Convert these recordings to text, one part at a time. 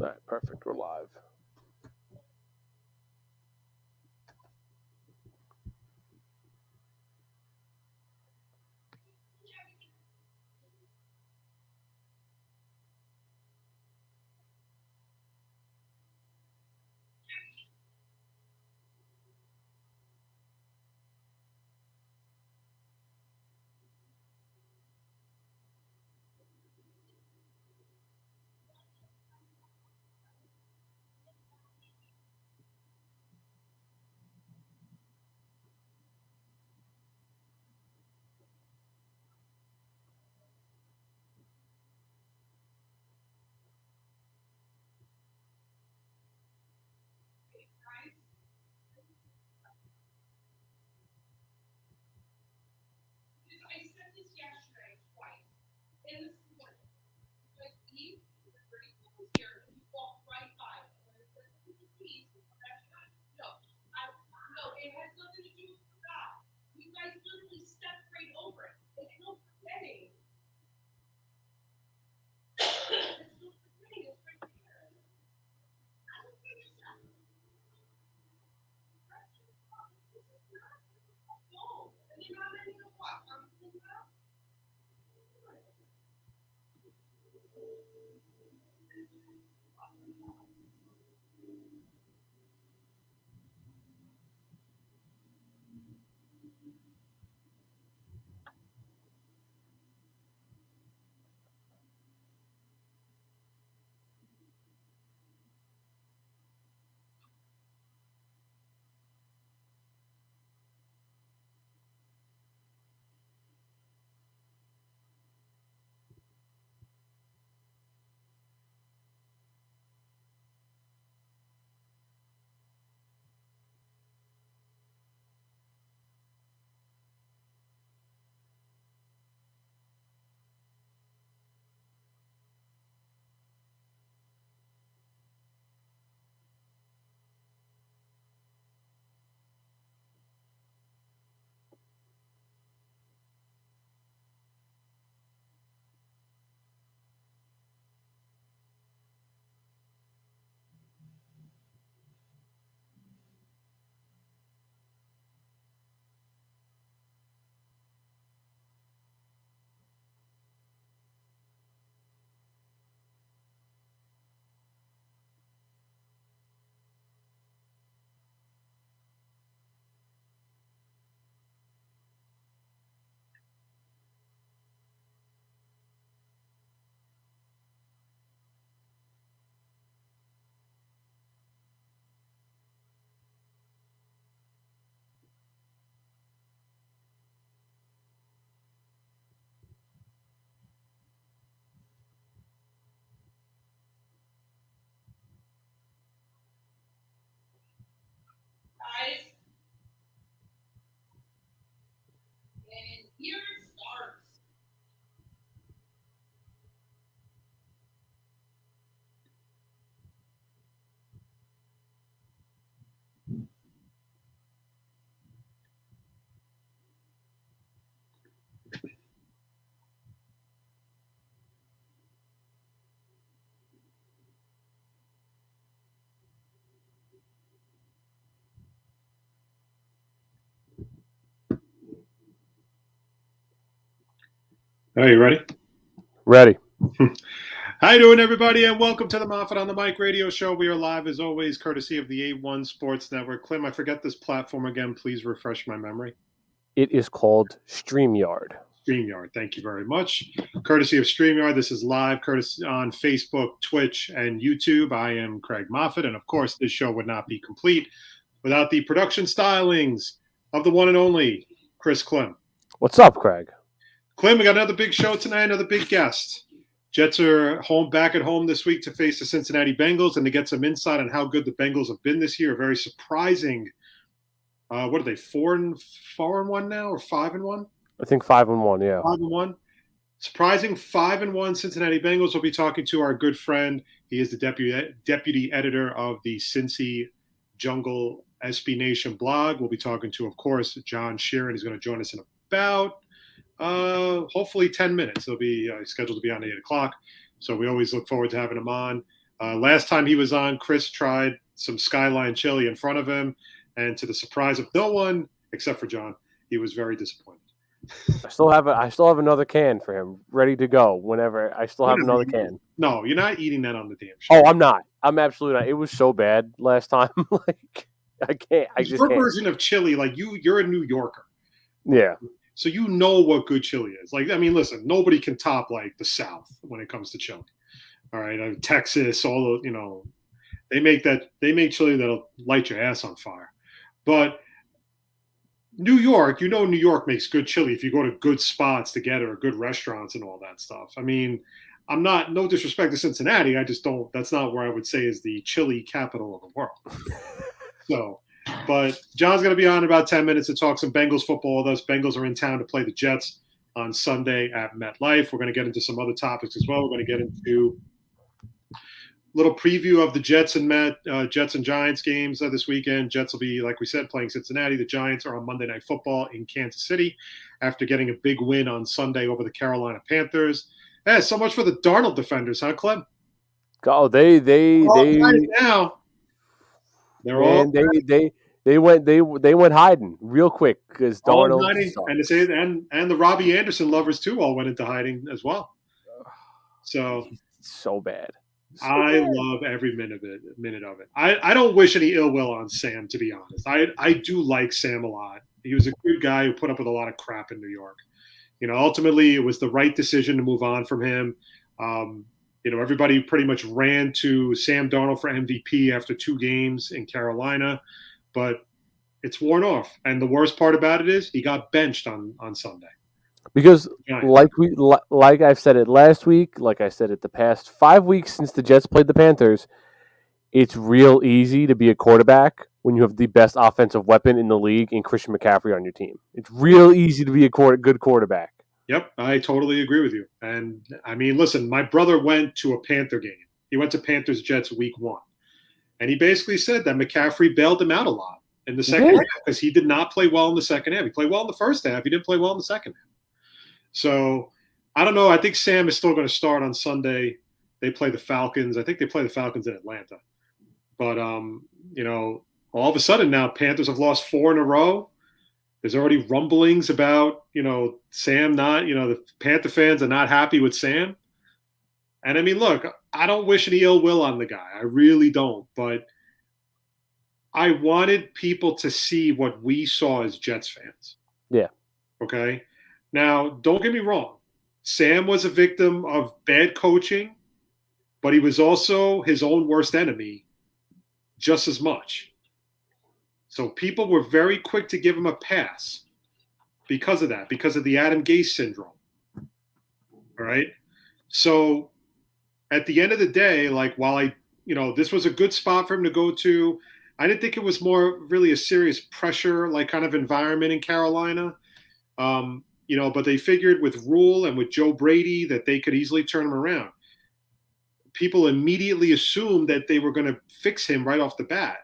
All right, perfect. We're live. Are you ready? Ready. How you doing, everybody? And welcome to the Moffett on the Mic radio show. We are live, as always, courtesy of the A1 Sports Network. Klim, I forget this platform again. Please refresh my memory. It is called StreamYard. StreamYard. Thank you very much. Courtesy of StreamYard. This is live, courtesy on Facebook, Twitch, and YouTube. I am Craig Moffett, and of course, this show would not be complete without the production stylings of the one and only Chris Klim. What's up, Craig? Klim, we got another big show tonight, another big guest. Jets are back at home this week to face the Cincinnati Bengals and to get some insight on how good the Bengals have been this year. A very surprising. What are they? 4-1 now, or 5-1? I think 5-1. Yeah, 5-1. Surprising 5-1 Cincinnati Bengals. We'll be talking to our good friend. He is the deputy editor of the CincyJungle SB Nation blog. We'll be talking to, of course, John Sheeran. He's going to join us in about hopefully 10 minutes. He'll be scheduled to be on 8 o'clock. So we always look forward to having him on. Last time he was on, Chris tried some Skyline Chili in front of him, and to the surprise of no one except for John, he was very disappointed. I still have another can for him, ready to go whenever. I still have another can. No, you're not eating that on the damn show. Oh, I'm not. I'm absolutely not. It was so bad last time. Like, I can't. I just your can't. version of chili, like you're a New Yorker. Yeah. So you know what good chili is. Like, I mean, listen, nobody can top like the South when it comes to chili. All right, Texas, all the they make chili that'll light your ass on fire. But New York, New York makes good chili if you go to good spots to get it or good restaurants and all that stuff. I mean, no disrespect to Cincinnati, I just don't. That's not where I would say is the chili capital of the world. So. But John's going to be on in about 10 minutes to talk some Bengals football with us. Bengals are in town to play the Jets on Sunday at MetLife. We're going to get into some other topics as well. We're going to get into a little preview of the Jets and Giants games this weekend. Jets will be, like we said, playing Cincinnati. The Giants are on Monday Night Football in Kansas City after getting a big win on Sunday over the Carolina Panthers. Hey, so much for the Darnold defenders, huh, Klim? Oh, they now. They're all they went hiding real quick because Darnold and the Robbie Anderson lovers too all went into hiding as well. So bad. I love every minute of it. I don't wish any ill will on Sam, to be honest. I do like Sam a lot. He was a good guy who put up with a lot of crap in New York. Ultimately it was the right decision to move on from him. Everybody pretty much ran to Sam Darnold for MVP after 2 games in Carolina, but it's worn off. And the worst part about it is he got benched on Sunday. Because like I've said it last week, like I said it the past 5 weeks since the Jets played the Panthers, it's real easy to be a quarterback when you have the best offensive weapon in the league and Christian McCaffrey on your team. It's real easy to be a good quarterback. Yep, I totally agree with you. And, I mean, listen, my brother went to a Panther game. He went to Panthers-Jets week 1. And he basically said that McCaffrey bailed him out a lot in the second half because he did not play well in the second half. He played well in the first half. He didn't play well in the second half. So, I don't know. I think Sam is still going to start on Sunday. They play the Falcons. I think they play the Falcons in Atlanta. But, all of a sudden now Panthers have lost 4 in a row. There's already rumblings about, Sam the Panther fans are not happy with Sam. And I mean, look, I don't wish any ill will on the guy. I really don't. But I wanted people to see what we saw as Jets fans. Yeah. Okay. Now, don't get me wrong. Sam was a victim of bad coaching, but he was also his own worst enemy just as much. So people were very quick to give him a pass because of that, because of the Adam Gase syndrome. All right. So at the end of the day, like while this was a good spot for him to go to, I didn't think it was more really a serious pressure, like kind of environment in Carolina. But they figured with Rule and with Joe Brady that they could easily turn him around. People immediately assumed that they were going to fix him right off the bat.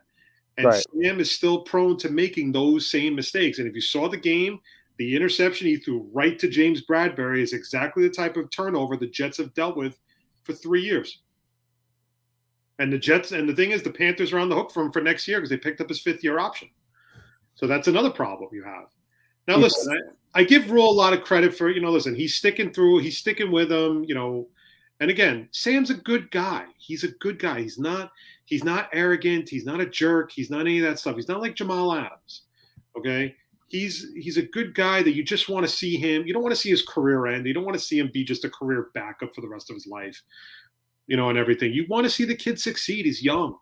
And right. Sam is still prone to making those same mistakes. And if you saw the game, the interception he threw right to James Bradbury is exactly the type of turnover the Jets have dealt with for 3 years. And the thing is, the Panthers are on the hook for him for next year because they picked up his 5th-year option. So that's another problem you have. Now, listen, I give Rule a lot of credit for, listen, he's sticking through, he's sticking with him, And again, Sam's a good guy. He's a good guy. He's not arrogant. He's not a jerk. He's not any of that stuff. He's not like Jamal Adams. Okay? He's a good guy that you just want to see him. You don't want to see his career end. You don't want to see him be just a career backup for the rest of his life, and everything. You want to see the kid succeed. He's young.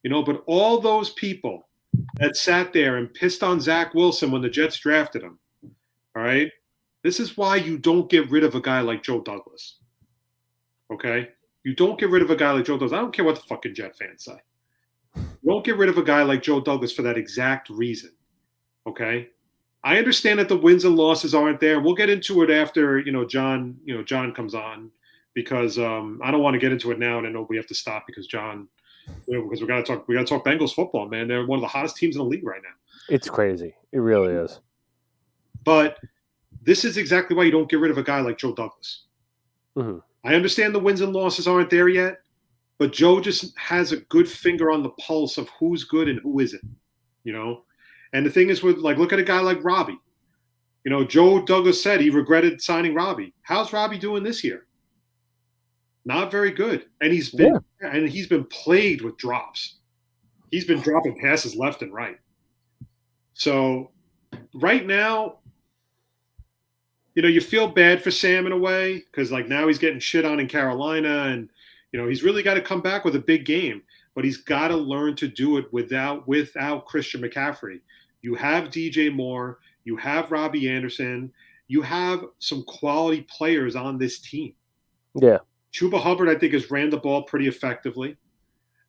But all those people that sat there and pissed on Zach Wilson when the Jets drafted him, all right? This is why you don't get rid of a guy like Joe Douglas. Okay? You don't get rid of a guy like Joe Douglas. I don't care what the fucking Jet fans say. You don't get rid of a guy like Joe Douglas for that exact reason. Okay? I understand that the wins and losses aren't there. We'll get into it after, John comes on because I don't want to get into it now and I know we have to stop because John, because we got to talk Bengals football, man. They're one of the hottest teams in the league right now. It's crazy. It really is. But this is exactly why you don't get rid of a guy like Joe Douglas. Mm-hmm. I understand the wins and losses aren't there yet, but Joe just has a good finger on the pulse of who's good and who isn't, you know? And the thing is with look at a guy like Robbie. Joe Douglas said he regretted signing Robbie. How's Robbie doing this year? Not very good. And he's been plagued with drops. He's been dropping passes left and right. So right now, you feel bad for Sam in a way because now he's getting shit on in Carolina, and he's really got to come back with a big game. But he's got to learn to do it without Christian McCaffrey. You have DJ Moore, you have Robbie Anderson, you have some quality players on this team. Yeah. Chuba Hubbard, I think, has ran the ball pretty effectively.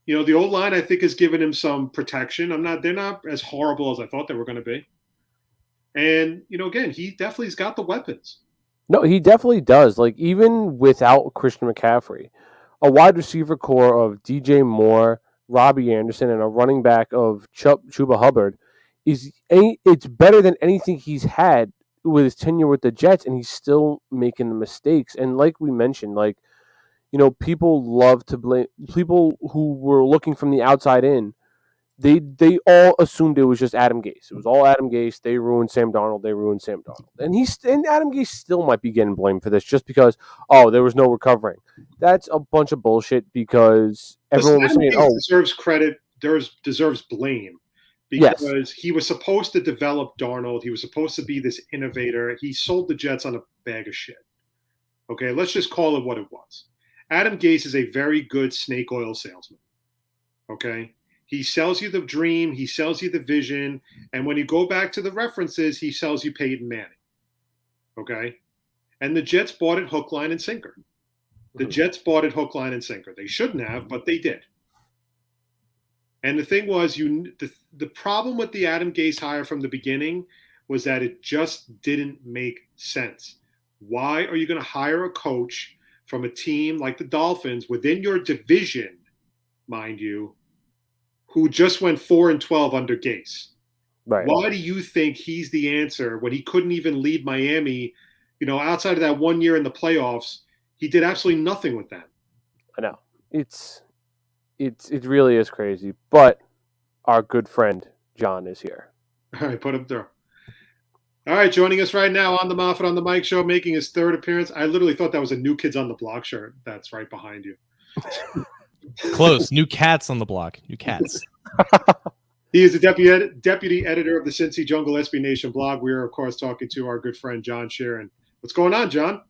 The old line, I think, has given him some protection. They're not as horrible as I thought they were going to be. And, again, he definitely's got the weapons. No, he definitely does. Even without Christian McCaffrey, a wide receiver core of DJ Moore, Robbie Anderson, and a running back of Chuba Hubbard it's better than anything he's had with his tenure with the Jets, and he's still making the mistakes. And like we mentioned, people love to blame people who were looking from the outside in. They all assumed it was just Adam Gase. It was all Adam Gase. They ruined Sam Darnold. And Adam Gase still might be getting blamed for this just because there was no recovering. That's a bunch of bullshit because everyone was saying deserves credit, deserves blame because he was supposed to develop Darnold. He was supposed to be this innovator. He sold the Jets on a bag of shit. Okay, let's just call it what it was. Adam Gase is a very good snake oil salesman. Okay. He sells you the dream. He sells you the vision. And when you go back to the references, he sells you Peyton Manning. Okay? And the Jets bought it hook, line, and sinker. The Jets bought it hook, line, and sinker. They shouldn't have, but they did. And the thing was, the problem with the Adam Gase hire from the beginning was that it just didn't make sense. Why are you going to hire a coach from a team like the Dolphins within your division, mind you, who just went 4-12 under Gase? Right. Why do you think he's the answer when he couldn't even lead Miami? Outside of that 1 year in the playoffs, he did absolutely nothing with them. I know. It really is crazy. But our good friend John is here. All right, put him through. All right, joining us right now on the Moffett on the Mic show, making his third appearance. I literally thought that was a New Kids on the Block shirt. That's right behind you. Close. New cats on the block. New cats. He is the deputy editor of the CincyJungle SB Nation blog. We are, of course, talking to our good friend John Sheeran. What's going on, John?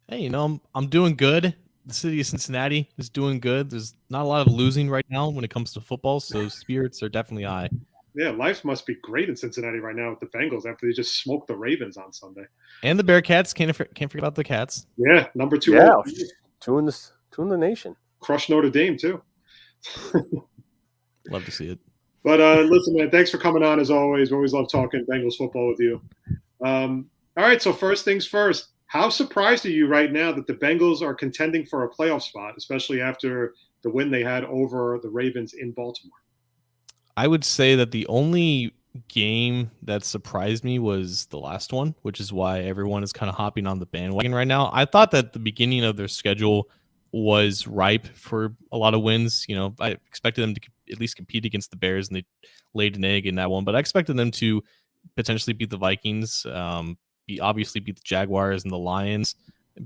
Hey, I'm doing good. The city of Cincinnati is doing good. There's not a lot of losing right now when it comes to football, so spirits are definitely high. Yeah, life must be great in Cincinnati right now with the Bengals after they just smoked the Ravens on Sunday. And the Bearcats. Can't forget about the Cats. Yeah, number 2. Yeah, two in the nation. Crushed Notre Dame, too. Love to see it. But listen, man, thanks for coming on as always. We always love talking Bengals football with you. All right, so first things first. How surprised are you right now that the Bengals are contending for a playoff spot, especially after the win they had over the Ravens in Baltimore? I would say that the only game that surprised me was the last one, which is why everyone is kind of hopping on the bandwagon right now. I thought that the beginning of their schedule was ripe for a lot of wins. I expected them to at least compete against the Bears, and they laid an egg in that one. But I expected them to potentially beat the Vikings, obviously beat the Jaguars and the Lions,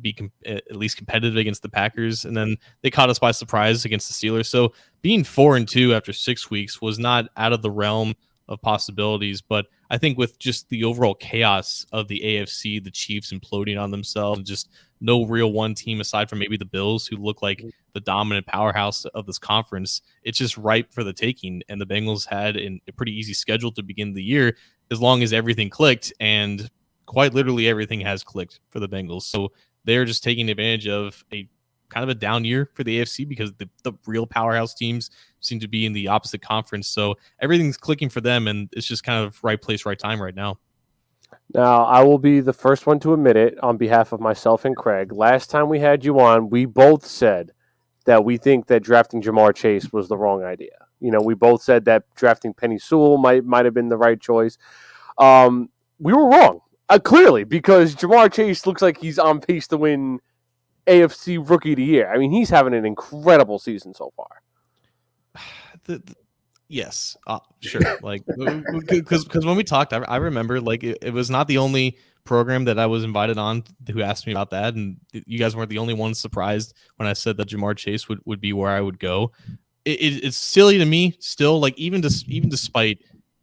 be at least competitive against the Packers, and then they caught us by surprise against the Steelers. So being 4-2 after 6 weeks was not out of the realm of possibilities, but I think with just the overall chaos of the AFC, the Chiefs imploding on themselves, and just no real one team aside from maybe the Bills, who look like the dominant powerhouse of this conference, it's just ripe for the taking. And the Bengals had a pretty easy schedule to begin the year as long as everything clicked, and quite literally everything has clicked for the Bengals. So they're just taking advantage of a kind of a down year for the AFC because the real powerhouse teams seem to be in the opposite conference. So everything's clicking for them, and it's just kind of right place, right time right now. Now, I will be the first one to admit it on behalf of myself and Craig. Last time we had you on, we both said that we think that drafting Jamar Chase was the wrong idea. We both said that drafting Penny Sewell might have been the right choice. We were wrong. Clearly, because Jamar Chase looks like he's on pace to win AFC Rookie of the Year. I mean, he's having an incredible season so far. Yes, sure. Like, because when we talked, I remember like it was not the only program that I was invited on who asked me about that, and you guys weren't the only ones surprised when I said that Jamar Chase would be where I would go. It's silly to me still, like even despite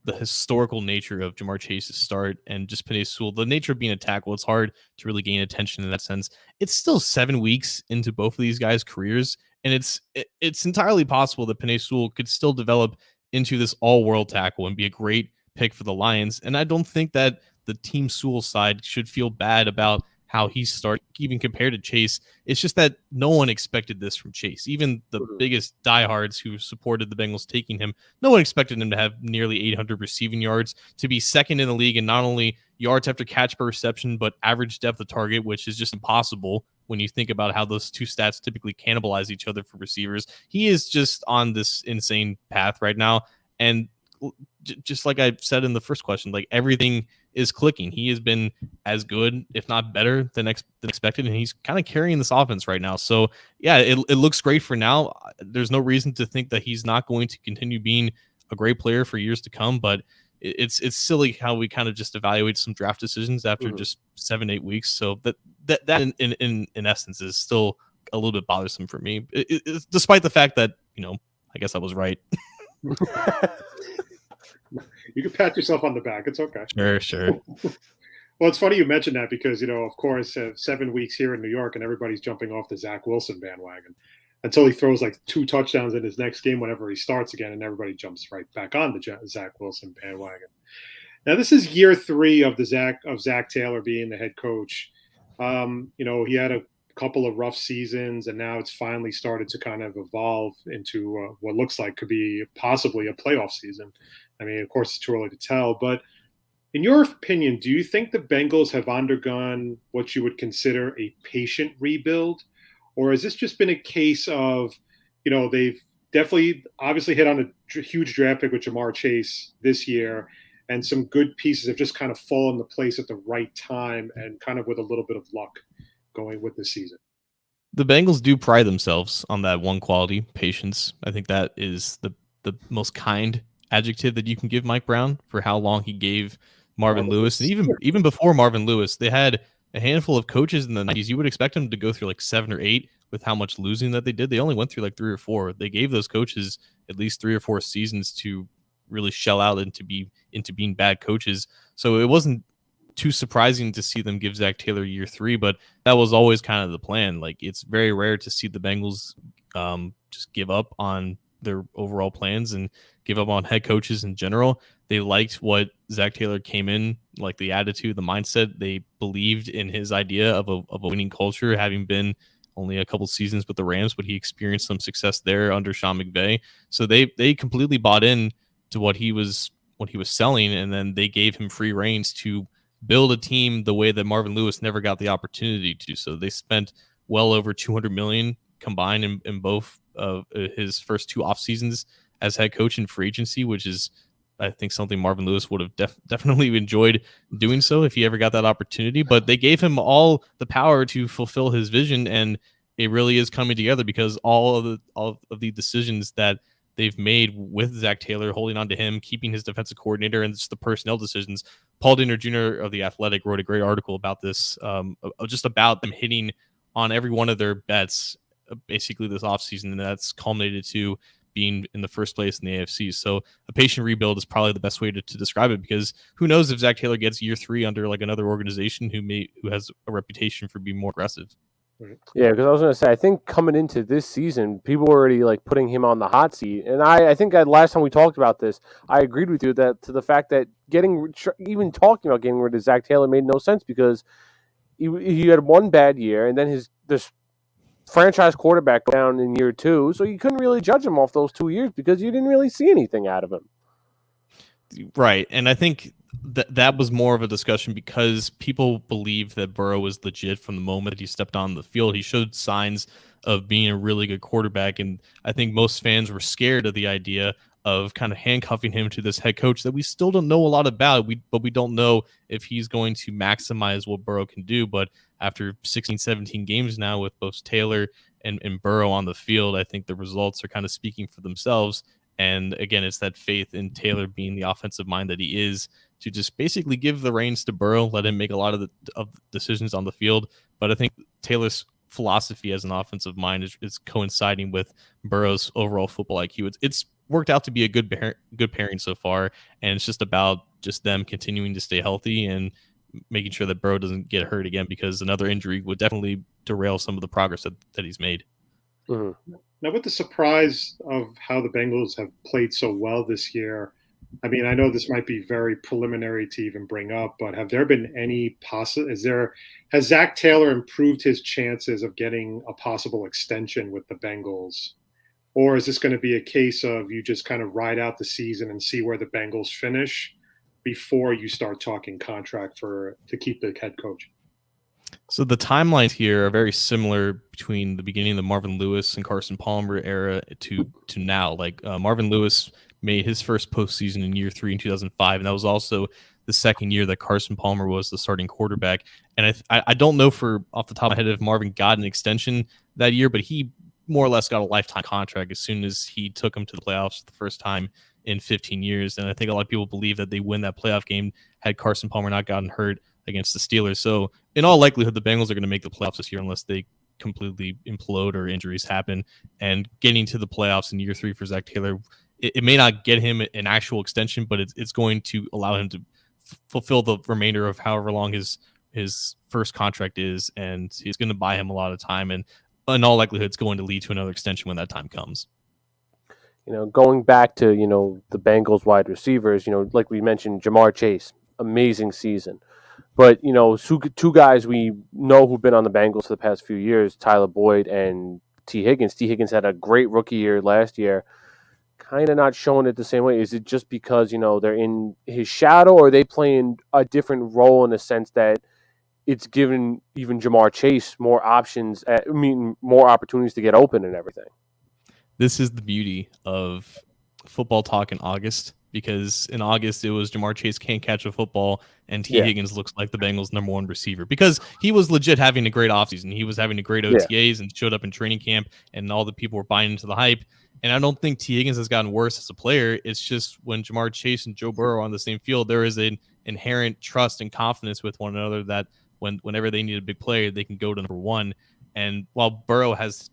the historical nature of Jamar Chase's start and just Penei Sewell, the nature of being a tackle, it's hard to really gain attention in that sense. It's still 7 weeks into both of these guys' careers, and it's entirely possible that Penei Sewell could still develop into this all-world tackle and be a great pick for the Lions. And I don't think that the Team Sewell side should feel bad about how he started, even compared to Chase. It's just that no one expected this from Chase. Even the biggest diehards who supported the Bengals taking him, no one expected him to have nearly 800 receiving yards, to be second in the league in not only yards after catch per reception, but average depth of target, which is just impossible when you think about how those two stats typically cannibalize each other for receivers. He is just on this insane path right now. And just like I said in the first question, like everything is clicking. He has been as good, if not better, than expected, and he's kind of carrying this offense right now. So yeah, it looks great for now. There's no reason to think that he's not going to continue being a great player for years to come, but it's silly how we kind of just evaluate some draft decisions after just 7-8 weeks. So that in essence is still a little bit bothersome for me, despite the fact that, I guess I was right. You can pat yourself on the back. It's okay. Sure. Well, it's funny you mentioned that because, of course, 7 weeks here in New York and everybody's jumping off the Zach Wilson bandwagon until he throws like 2 touchdowns in his next game whenever he starts again, and everybody jumps right back on the Zach Wilson bandwagon. Now, this is year 3 of Zach Taylor being the head coach. He had a couple of rough seasons, and now it's finally started to kind of evolve into what looks like could be possibly a playoff season. I mean, of course, it's too early to tell, but in your opinion, do you think the Bengals have undergone what you would consider a patient rebuild? Or has this just been a case of, they've definitely obviously hit on a huge draft pick with Jamar Chase this year, and some good pieces have just kind of fallen into place at the right time and kind of with a little bit of luck going with this season? The Bengals do pride themselves on that one quality, patience. I think that is the most kind adjective that you can give Mike Brown for how long he gave Marvin Lewis. And even before Marvin Lewis, they had a handful of coaches in the 90s. You would expect them to go through like 7 or 8 with how much losing that they did. They only went through like 3 or 4. They gave those coaches at least 3 or 4 seasons to really shell out into being bad coaches. So it wasn't too surprising to see them give Zach Taylor year 3, but that was always kind of the plan. Like, it's very rare to see the Bengals just give up on their overall plans and give up on head coaches in general. They liked what Zach Taylor came in, like the attitude, the mindset. They believed in his idea of a winning culture, having been only a couple seasons with the Rams, but he experienced some success there under Sean McVay. So they completely bought in to what he was selling, and then they gave him free reins to build a team the way that Marvin Lewis never got the opportunity to. So they spent well over $200 million combined in both of his first 2 off seasons as head coach in free agency, which is, I think, something Marvin Lewis would have definitely enjoyed doing so if he ever got that opportunity. But they gave him all the power to fulfill his vision, and it really is coming together because all of the decisions that they've made with Zach Taylor, holding on to him, keeping his defensive coordinator, and just the personnel decisions. Paul Dehner Jr. of The Athletic wrote a great article about this, just about them hitting on every one of their bets basically this offseason, and that's culminated to being in the first place in the AFC. So a patient rebuild is probably the best way to describe it, because who knows if Zach Taylor gets year 3 under like another organization who has a reputation for being more aggressive. Yeah, because I was going to say, I think coming into this season, people were already like putting him on the hot seat. And I think last time we talked about this, I agreed with you that to the fact that even talking about getting rid of Zach Taylor made no sense, because he had one bad year, and then this franchise quarterback down in year 2, so you couldn't really judge him off those 2 years because you didn't really see anything out of him. Right, and I think that was more of a discussion because people believe that Burrow was legit from the moment that he stepped on the field. He showed signs of being a really good quarterback, and I think most fans were scared of the idea of kind of handcuffing him to this head coach that we still don't know a lot about, but we don't know if he's going to maximize what Burrow can do. But after 16, 17 games now with both Taylor and Burrow on the field, I think the results are kind of speaking for themselves. And again, it's that faith in Taylor being the offensive mind that he is, to just basically give the reins to Burrow, let him make a lot of the decisions on the field. But I think Taylor's philosophy as an offensive mind is coinciding with Burrow's overall football IQ. It's worked out to be a good pairing so far, and it's just about just them continuing to stay healthy and making sure that Burrow doesn't get hurt again, because another injury would definitely derail some of the progress that he's made. Mm-hmm. Now, with the surprise of how the Bengals have played so well this year, I mean, I know this might be very preliminary to even bring up, but have there been any has Zach Taylor improved his chances of getting a possible extension with the Bengals? Or is this going to be a case of you just kind of ride out the season and see where the Bengals finish before you start talking contract to keep the head coach? So the timelines here are very similar between the beginning of the Marvin Lewis and Carson Palmer era to now. Like Marvin Lewis made his first postseason in year 3 in 2005, and that was also the second year that Carson Palmer was the starting quarterback. And I don't know off the top of my head if Marvin got an extension that year, but he more or less got a lifetime contract as soon as he took him to the playoffs the first time in 15 years. And I think a lot of people believe that they win that playoff game had Carson Palmer not gotten hurt against the Steelers. So in all likelihood, the Bengals are going to make the playoffs this year unless they completely implode or injuries happen. And getting to the playoffs in year 3 for Zach Taylor, it may not get him an actual extension, but it's going to allow him to fulfill the remainder of however long his first contract is, and he's going to buy him a lot of time, and in all likelihood, it's going to lead to another extension when that time comes. Going back to, the Bengals wide receivers, like we mentioned, Jamar Chase, amazing season. But, two guys we know who've been on the Bengals for the past few years, Tyler Boyd and T. Higgins. T. Higgins had a great rookie year last year, kind of not showing it the same way. Is it just because, they're in his shadow, or are they playing a different role in the sense that it's given even Jamar Chase more options, more opportunities to get open and everything? This is the beauty of football talk in August, because in August it was Jamar Chase can't catch a football and T. Higgins looks like the Bengals' number one receiver, because he was legit having a great offseason. He was having a great OTAs and showed up in training camp, and all the people were buying into the hype. And I don't think T. Higgins has gotten worse as a player. It's just when Jamar Chase and Joe Burrow are on the same field, there is an inherent trust and confidence with one another that whenever they need a big player, they can go to number one. And while Burrow has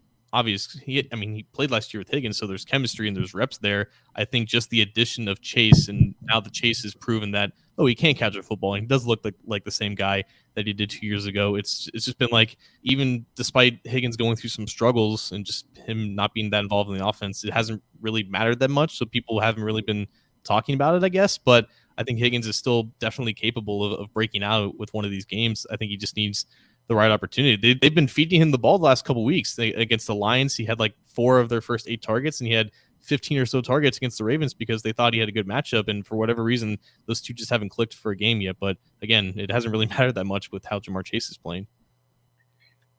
he played last year with Higgins, so there's chemistry and there's reps there. I think just the addition of Chase, and now the Chase has proven that, he can catch a football, and he does look like the same guy that he did 2 years ago. It's just been like, even despite Higgins going through some struggles and just him not being that involved in the offense, it hasn't really mattered that much, so people haven't really been talking about it, I guess. But I think Higgins is still definitely capable of breaking out with one of these games. I think he just needs the right opportunity. They've been feeding him the ball the last couple of weeks. Against the Lions, he had like 4 of their first 8 targets, and he had 15 or so targets against the Ravens because they thought he had a good matchup. And for whatever reason, those two just haven't clicked for a game yet. But again, it hasn't really mattered that much with how Jamar Chase is playing.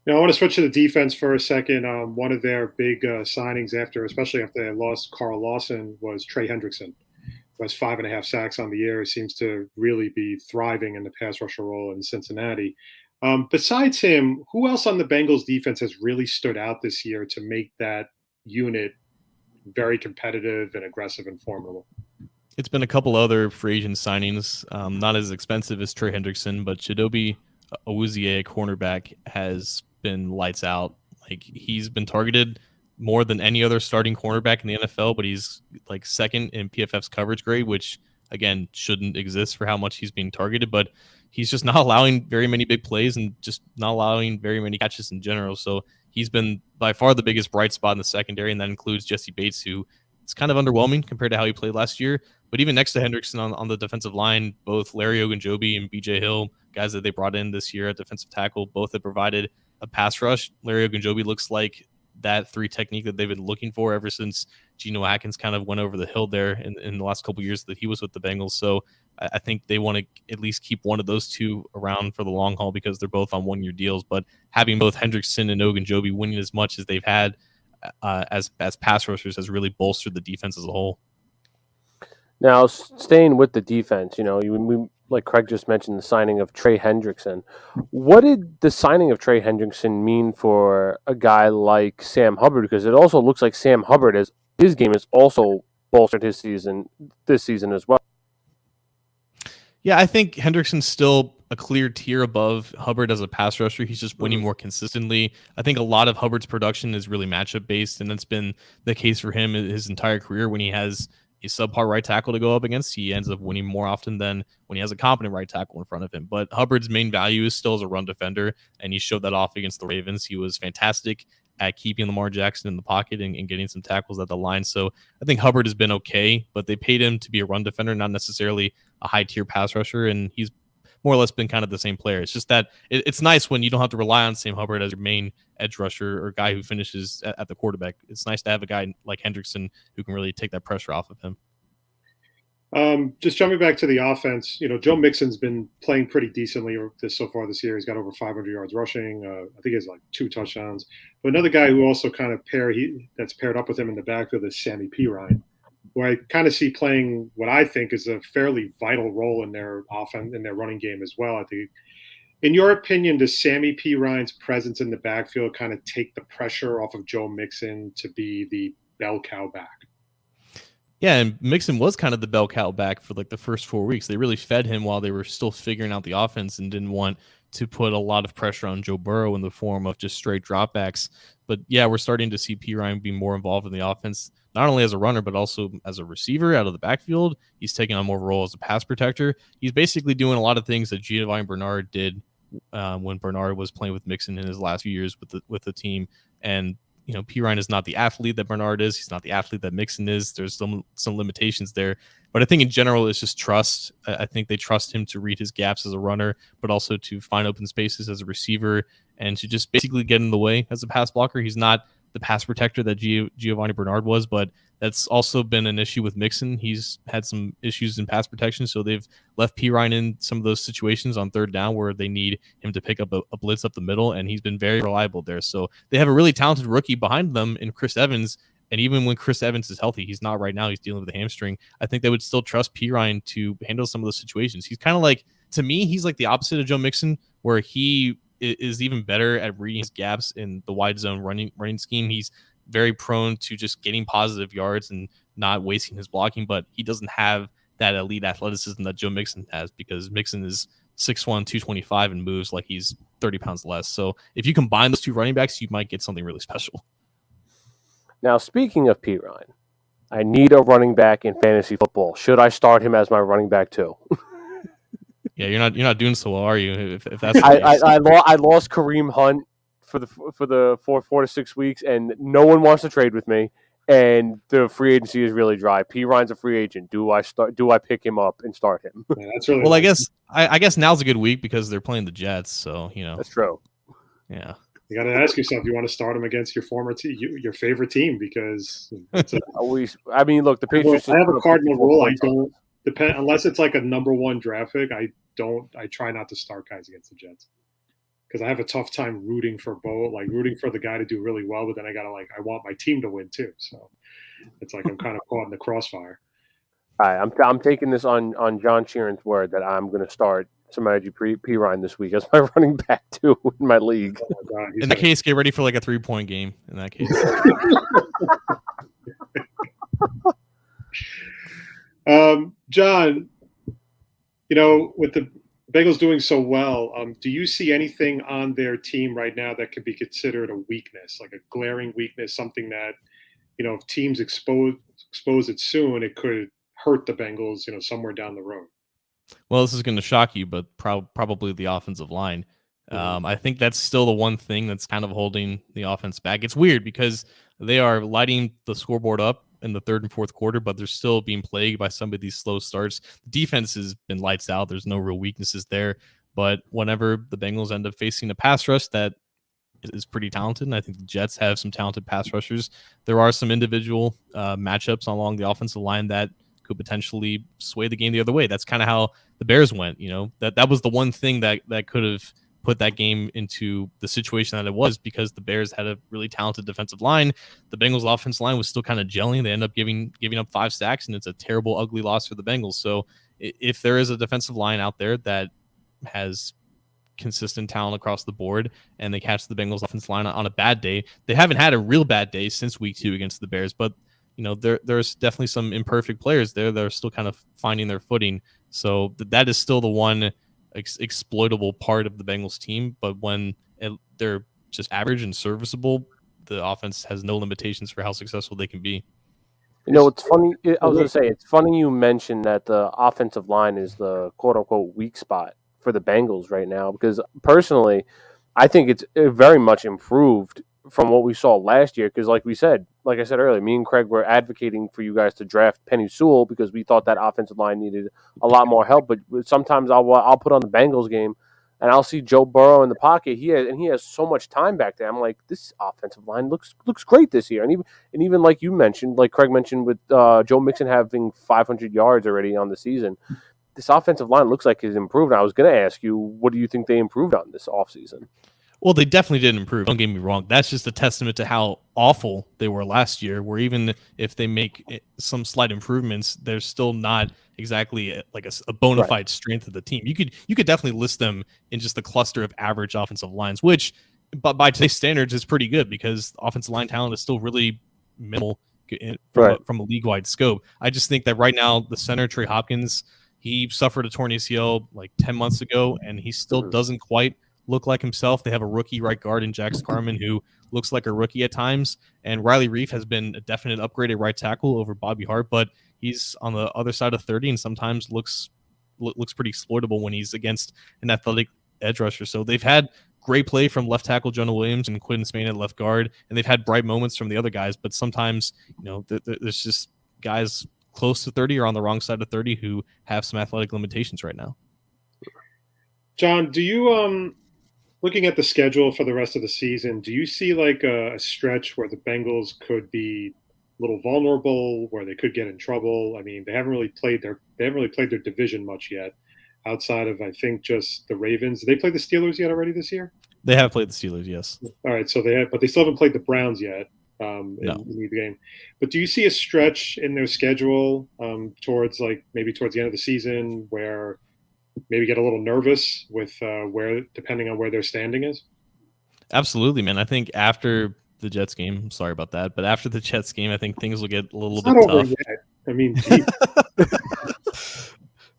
Now, I want to switch to the defense for a second. One of their big signings, especially after they lost Carl Lawson, was Trey Hendrickson. Who has 5.5 sacks on the year. He seems to really be thriving in the pass rusher role in Cincinnati. Besides him, who else on the Bengals defense has really stood out this year to make that unit very competitive and aggressive and formidable? It's been a couple other free agent signings, not as expensive as Trey Hendrickson, but Chidobe Awuzie, cornerback, has been lights out. Like, he's been targeted more than any other starting cornerback in the NFL, but he's like second in PFF's coverage grade, which again shouldn't exist for how much he's being targeted, but he's just not allowing very many big plays and just not allowing very many catches in general. So he's been by far the biggest bright spot in the secondary, and that includes Jesse Bates, who is kind of underwhelming compared to how he played last year. But even next to Hendrickson on the defensive line, both Larry Ogunjobi and BJ Hill, guys that they brought in this year at defensive tackle, both have provided a pass rush. Larry Ogunjobi looks like that 3 technique that they've been looking for ever since Geno Atkins kind of went over the hill there in the last couple of years that he was with the Bengals. So I think they want to at least keep one of those two around for the long haul because they're both on 1-year deals. But having both Hendrickson and Ogunjobi winning as much as they've had as pass rushers has really bolstered the defense as a whole. Now, staying with the defense, we like Craig just mentioned, the signing of Trey Hendrickson. What did the signing of Trey Hendrickson mean for a guy like Sam Hubbard? Because it also looks like Sam Hubbard, his game has also bolstered this season as well. Yeah, I think Hendrickson's still a clear tier above Hubbard as a pass rusher. He's just winning more consistently. I think a lot of Hubbard's production is really matchup based, and that's been the case for him his entire career. When he has a subpar right tackle to go up against, he ends up winning more often than when he has a competent right tackle in front of him. But Hubbard's main value is still as a run defender, and he showed that off against the Ravens. He was fantastic at keeping Lamar Jackson in the pocket and getting some tackles at the line. So I think Hubbard has been okay, but they paid him to be a run defender, not necessarily a high-tier pass rusher, and he's more or less been kind of the same player. It's just that it's nice when you don't have to rely on Sam Hubbard as your main edge rusher or guy who finishes at the quarterback. It's nice to have a guy like Hendrickson who can really take that pressure off of him. Just jumping back to the offense, Joe Mixon's been playing pretty decently so far this year. He's got over 500 yards rushing. I think he has like 2 touchdowns. But another guy who also kind of that's paired up with him in the backfield is Sammy Pirine, who I kind of see playing what I think is a fairly vital role in their offense, in their running game as well. I think, in your opinion, does Sammy Pirine's presence in the backfield kind of take the pressure off of Joe Mixon to be the bell cow back? Yeah, and Mixon was kind of the bell cow back for like the first 4 weeks. They really fed him while they were still figuring out the offense and didn't want to put a lot of pressure on Joe Burrow in the form of just straight dropbacks. But yeah, we're starting to see Pirine be more involved in the offense, not only as a runner, but also as a receiver out of the backfield. He's taking on more of a role as a pass protector. He's basically doing a lot of things that Giovanni Bernard did when Bernard was playing with Mixon in his last few years with the team. And Pirine is not the athlete that Bernard is. He's not the athlete that Mixon is. There's some limitations there. But I think in general, it's just trust. I think they trust him to read his gaps as a runner, but also to find open spaces as a receiver and to just basically get in the way as a pass blocker. He's not the pass protector that Giovanni Bernard was, but that's also been an issue with Mixon. He's had some issues in pass protection, so they've left Pirine in some of those situations on third down where they need him to pick up a blitz up the middle, and he's been very reliable there. So they have a really talented rookie behind them in Chris Evans, and even when Chris Evans is healthy, he's not right now. He's dealing with a hamstring. I think they would still trust Pirine to handle some of those situations. He's kind of like, to me, he's like the opposite of Joe Mixon, where he is even better at reading his gaps in the wide zone running scheme. He's very prone to just getting positive yards and not wasting his blocking, but he doesn't have that elite athleticism that Joe Mixon has because Mixon is 6'1", 225 and moves like he's 30 pounds less. So if you combine those two running backs, you might get something really special. Now, speaking of Pirine, I need a running back in fantasy football. Should I start him as my running back too? Yeah, you're not doing so well, are you? If that's I lost Kareem Hunt for the 4 to 6 weeks, and no one wants to trade with me. And the free agency is really dry. Pirine's a free agent. Do I pick him up and start him? Yeah, that's really well. I guess now's a good week because they're playing the Jets. So that's true. Yeah, you got to ask yourself, you want to start him against your former team, your favorite team, because it's I mean, look, the Patriots. I have a cardinal rule. I don't depend unless it's like a number 1 draft pick. I try not to start guys against the Jets because I have a tough time rooting for rooting for the guy to do really well, but then I want my team to win too. So it's like I'm kind of caught in the crossfire. All right, I'm taking this on John Sheeran's word that I'm going to start Samaji Pirine this week as my running back too in my league. Oh my God, in that case, get ready for like a 3-point game. In that case, John, with the Bengals doing so well, do you see anything on their team right now that could be considered a weakness, like a glaring weakness, something that, if teams expose it soon, it could hurt the Bengals, somewhere down the road? Well, this is going to shock you, but probably the offensive line. I think that's still the one thing that's kind of holding the offense back. It's weird because they are lighting the scoreboard up in the third and fourth quarter, but they're still being plagued by some of these slow starts. The defense has been lights out. There's no real weaknesses there. But whenever the Bengals end up facing a pass rush that is pretty talented, and I think the Jets have some talented pass rushers, there are some individual matchups along the offensive line that could potentially sway the game the other way. That's kind of how the Bears went. That was the one thing that could have put that game into the situation that it was, because the Bears had a really talented defensive line. The Bengals offensive line was still kind of gelling. They end up giving up 5 sacks, and it's a terrible, ugly loss for the Bengals. So if there is a defensive line out there that has consistent talent across the board and they catch the Bengals offensive line on a bad day, they haven't had a real bad day since week 2 against the Bears, but there's definitely some imperfect players there that are still kind of finding their footing. So that is still the one exploitable part of the Bengals team. But when they're just average and serviceable, the offense has no limitations for how successful they can be. It's funny. I was going to say, it's funny you mentioned that the offensive line is the quote-unquote weak spot for the Bengals right now, because personally, I think it's very much improved from what we saw last year. Because like I said earlier, me and Craig were advocating for you guys to draft Penny Sewell because we thought that offensive line needed a lot more help. But sometimes I'll put on the Bengals game and I'll see Joe Burrow in the pocket. He has so much time back there. I'm like, this offensive line looks great this year. And even like you mentioned, like Craig mentioned, with Joe Mixon having 500 yards already on the season, this offensive line looks like it's improved. And I was going to ask you, what do you think they improved on this offseason? Well, they definitely didn't improve. Don't get me wrong. That's just a testament to how awful they were last year, where even if they make some slight improvements, they're still not exactly like a bona fide strength of the team. You could definitely list them in just a cluster of average offensive lines, which but by today's standards is pretty good because offensive line talent is still really minimal from a league-wide scope. I just think that right now the center, Trey Hopkins, he suffered a torn ACL like 10 months ago, and he still doesn't quite look like himself. They have a rookie right guard in Jax Carman who looks like a rookie at times, and Riley Reif has been a definite upgrade at right tackle over Bobby Hart, but he's on the other side of 30 and sometimes looks pretty exploitable when he's against an athletic edge rusher. So they've had great play from left tackle Jonah Williams and Quinn Spain at left guard, and they've had bright moments from the other guys, but sometimes there's just guys close to 30 or on the wrong side of 30 who have some athletic limitations right now. John, do you looking at the schedule for the rest of the season, do you see like a stretch where the Bengals could be a little vulnerable, where they could get in trouble? I mean, they haven't really played their division much yet, outside of I think just the Ravens. Did they play the Steelers yet already this year? They have played the Steelers, yes. All right, so but they still haven't played the Browns yet in the game. But do you see a stretch in their schedule towards the end of the season where maybe get a little nervous with depending on where their standing is? Absolutely, man. I think after the Jets game, sorry about that, but after the Jets game, I think things will get a little bit tough. Yet. I mean,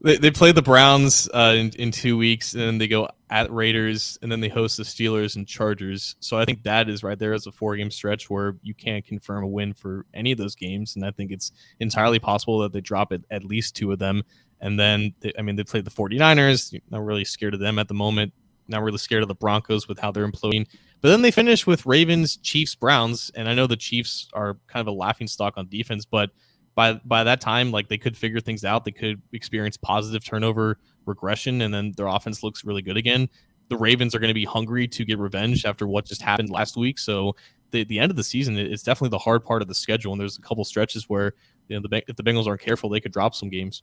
they play the Browns in 2 weeks, and then they go at Raiders, and then they host the Steelers and Chargers. So I think that is right there as a 4-game stretch where you can't confirm a win for any of those games, and I think it's entirely possible that they drop at least 2 of them. And then, they played the 49ers. You're not really scared of them at the moment. Not really scared of the Broncos with how they're imploding. But then they finish with Ravens, Chiefs, Browns. And I know the Chiefs are kind of a laughingstock on defense, but by that time, like, they could figure things out. They could experience positive turnover regression, and then their offense looks really good again. The Ravens are going to be hungry to get revenge after what just happened last week. So the end of the season is definitely the hard part of the schedule. And there's a couple stretches where if the Bengals aren't careful, they could drop some games.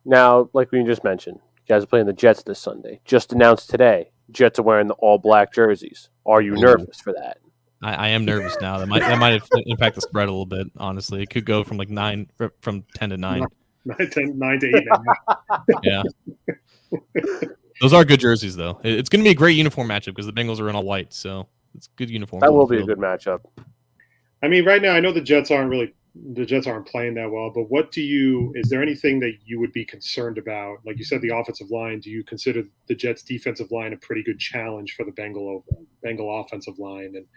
Now, like we just mentioned, you guys are playing the Jets this Sunday. Just announced today, Jets are wearing the all-black jerseys. Are you nervous for that? I am nervous now. That might have impact the spread a little bit. Honestly, it could go from 10 to 9. 9 to 8. Yeah, those are good jerseys, though. It's going to be a great uniform matchup because the Bengals are in all white, so it's a good uniform. That will be a good matchup. I mean, right now I know the Jets aren't playing that well, but is there anything that you would be concerned about? Like you said, the offensive line, do you consider the Jets defensive line a pretty good challenge for the Bengal offensive line? And,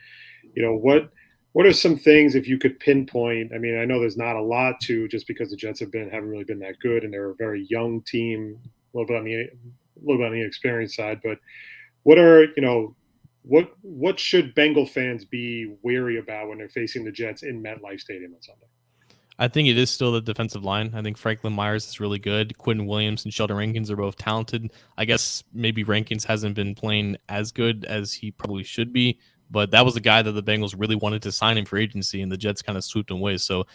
what are some things, if you could pinpoint? I mean, I know there's not a lot to, just because the Jets haven't really been that good, and they're a very young team, a little bit on the inexperienced side, but what should Bengal fans be wary about when they're facing the Jets in MetLife Stadium on Sunday? I think it is still the defensive line. I think Franklin Myers is really good. Quentin Williams and Sheldon Rankins are both talented. I guess maybe Rankins hasn't been playing as good as he probably should be, but that was a guy that the Bengals really wanted to sign in for agency, and the Jets kind of swooped him away. So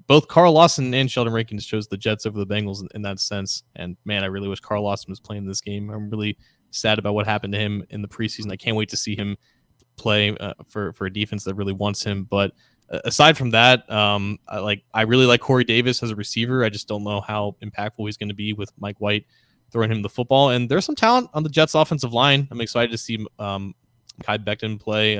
both Carl Lawson and Sheldon Rankins chose the Jets over the Bengals in that sense. And, man, I really wish Carl Lawson was playing this game. I'm really sad about what happened to him in the preseason. I can't wait to see him play for a defense that really wants him. But aside from that, I really like Corey Davis as a receiver. I just don't know how impactful he's going to be with Mike White throwing him the football. And there's some talent on the Jets offensive line. I'm excited to see Kai Becton play.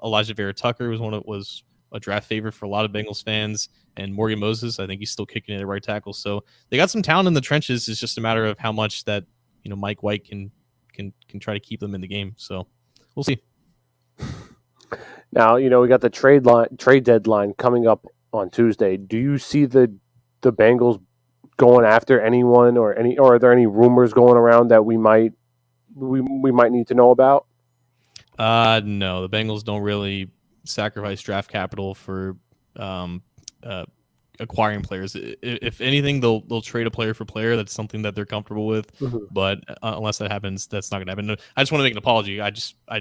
Elijah Vera Tucker was a draft favorite for a lot of Bengals fans, and Morgan Moses, I think he's still kicking it at right tackle. So they got some talent in the trenches. It's just a matter of how much that Mike White can try to keep them in the game. So we'll see. Now we got the trade deadline coming up on Tuesday. Do you see the Bengals going after anyone, or are there any rumors going around that we might need to know about? No, the Bengals don't really sacrifice draft capital for acquiring players. If anything, they'll trade a player for player. That's something that they're comfortable with. Mm-hmm. But unless that happens, that's not going to happen. I just want to make an apology. I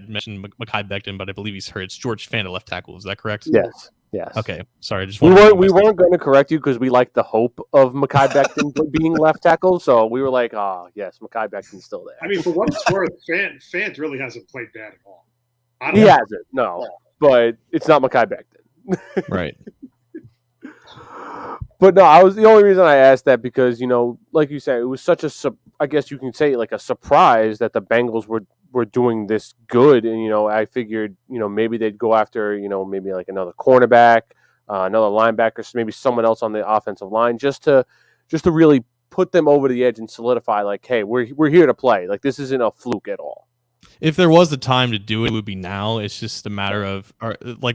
mentioned Mekhi Becton, but I believe he's hurt. It's George Fant at left tackle. Is that correct? Yes. Okay. Sorry. We weren't going to correct you because we like the hope of Mekhi Becton being left tackle. So we were like, yes, Mekhi Becton's still there. I mean, for what it's worth, Fant really hasn't played bad at all. He hasn't, no. But it's not Mekhi Becton. Right. But no, the only reason I asked that because, like you said, it was such I guess you can say like a surprise that the Bengals were doing this good. And, I figured, maybe they'd go after, maybe like another cornerback, another linebacker, maybe someone else on the offensive line just to really put them over the edge and solidify like, hey, we're here to play. Like, this isn't a fluke at all. If there was the time to do it, it would be now. It's just a matter of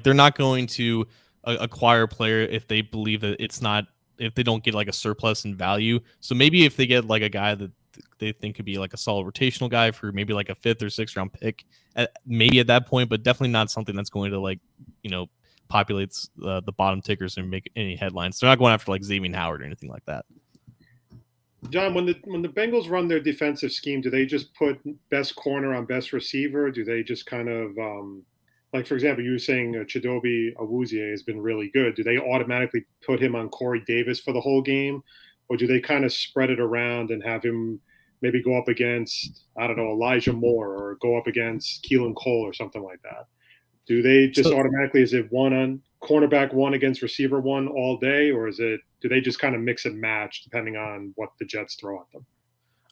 they're not going to acquire a player if they believe that if they don't get like a surplus in value. So maybe if they get like a guy that they think could be like a solid rotational guy for maybe like a 5th or 6th round pick, maybe at that point, but definitely not something that's going to populate the bottom tickers and make any headlines. They're not going after like Xavier Howard or anything like that. John, when the Bengals run their defensive scheme, do they just put best corner on best receiver? Do they just kind of like, for example, you were saying Chidobe Awuzie has been really good. Do they automatically put him on Corey Davis for the whole game? Or do they kind of spread it around and have him maybe go up against, I don't know, Elijah Moore or go up against Keelan Cole or something like that? Do they just automatically, is it one on cornerback one against receiver one all day? Or do they just kind of mix and match depending on what the Jets throw at them?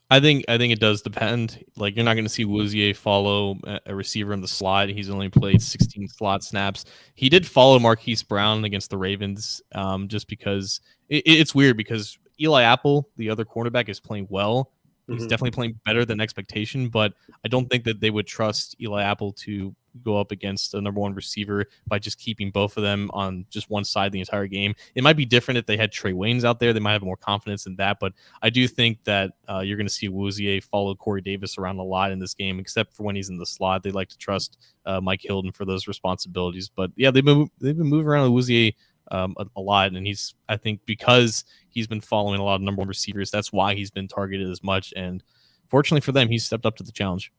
I think it does depend. Like, you're not going to see Awuzie follow a receiver in the slot. He's only played 16 slot snaps. He did follow Marquise Brown against the Ravens, just because it's weird because Eli Apple, the other cornerback, is playing well. He's definitely playing better than expectation, but I don't think that they would trust Eli Apple to go up against the number one receiver by just keeping both of them on just one side the entire game. It might be different if they had Trey Waynes out there. They might have more confidence in that, but I do think that you're going to see Awuzie follow Corey Davis around a lot in this game, except for when he's in the slot. They like to trust Mike Hilton for those responsibilities. But yeah, they've been moving around Awuzie a lot, and I think because he's been following a lot of number one receivers, that's why he's been targeted as much. And fortunately for them, he's stepped up to the challenge.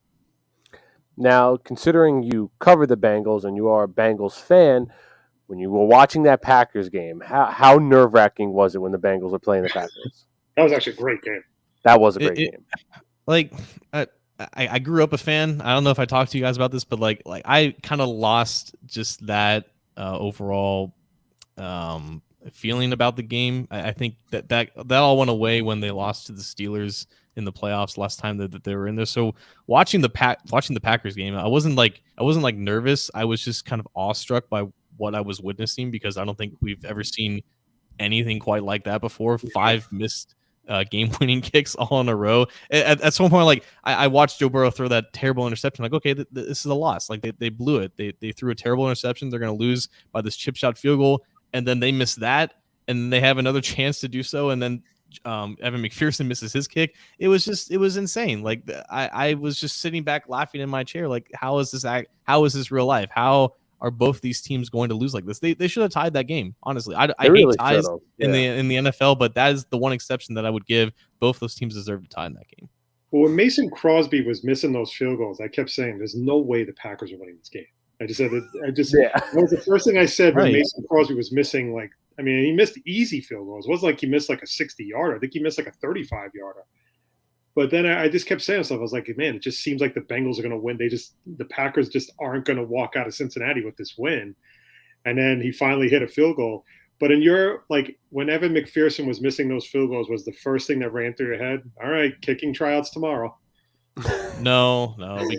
Now, considering you cover the Bengals and you are a Bengals fan, when you were watching that Packers game, how nerve-wracking was it when the Bengals were playing the Packers? That was actually a great game. That was a great game. Like, I grew up a fan. I don't know if I talked to you guys about this, but like I kind of lost just that overall feeling about the game. I think that all went away when they lost to the Steelers in the playoffs last time that they were in there. So watching the Packers game, I wasn't like nervous. I was just kind of awestruck by what I was witnessing, because I don't think we've ever seen anything quite like that before. 5 missed game-winning kicks all in a row. At some point, like I watched Joe Burrow throw that terrible interception. Like, okay, this is a loss. Like they blew it. They threw a terrible interception. They're going to lose by this chip shot field goal, and then they miss that, and they have another chance to do so, and then Evan McPherson misses his kick. It was insane. Like I was just sitting back laughing in my chair. Like, how is this real life? How are both these teams going to lose like this? They should have tied that game. Honestly, I hate ties in the NFL, but that is the one exception that I would give. Both those teams deserve to tie in that game. Well, when Mason Crosby was missing those field goals, I kept saying, "There's no way the Packers are winning this game." I just said it. That was the first thing I said when Mason Crosby was missing. Like, I mean, he missed easy field goals. It wasn't like he missed like a 60-yarder. I think he missed like a 35-yarder. But then I just kept saying stuff. I was like, man, it just seems like the Bengals are going to win. The Packers just aren't going to walk out of Cincinnati with this win. and then he finally hit a field goal. But in your, like, when Evan McPherson was missing those field goals, was the first thing that ran through your head, all right, kicking tryouts tomorrow? No,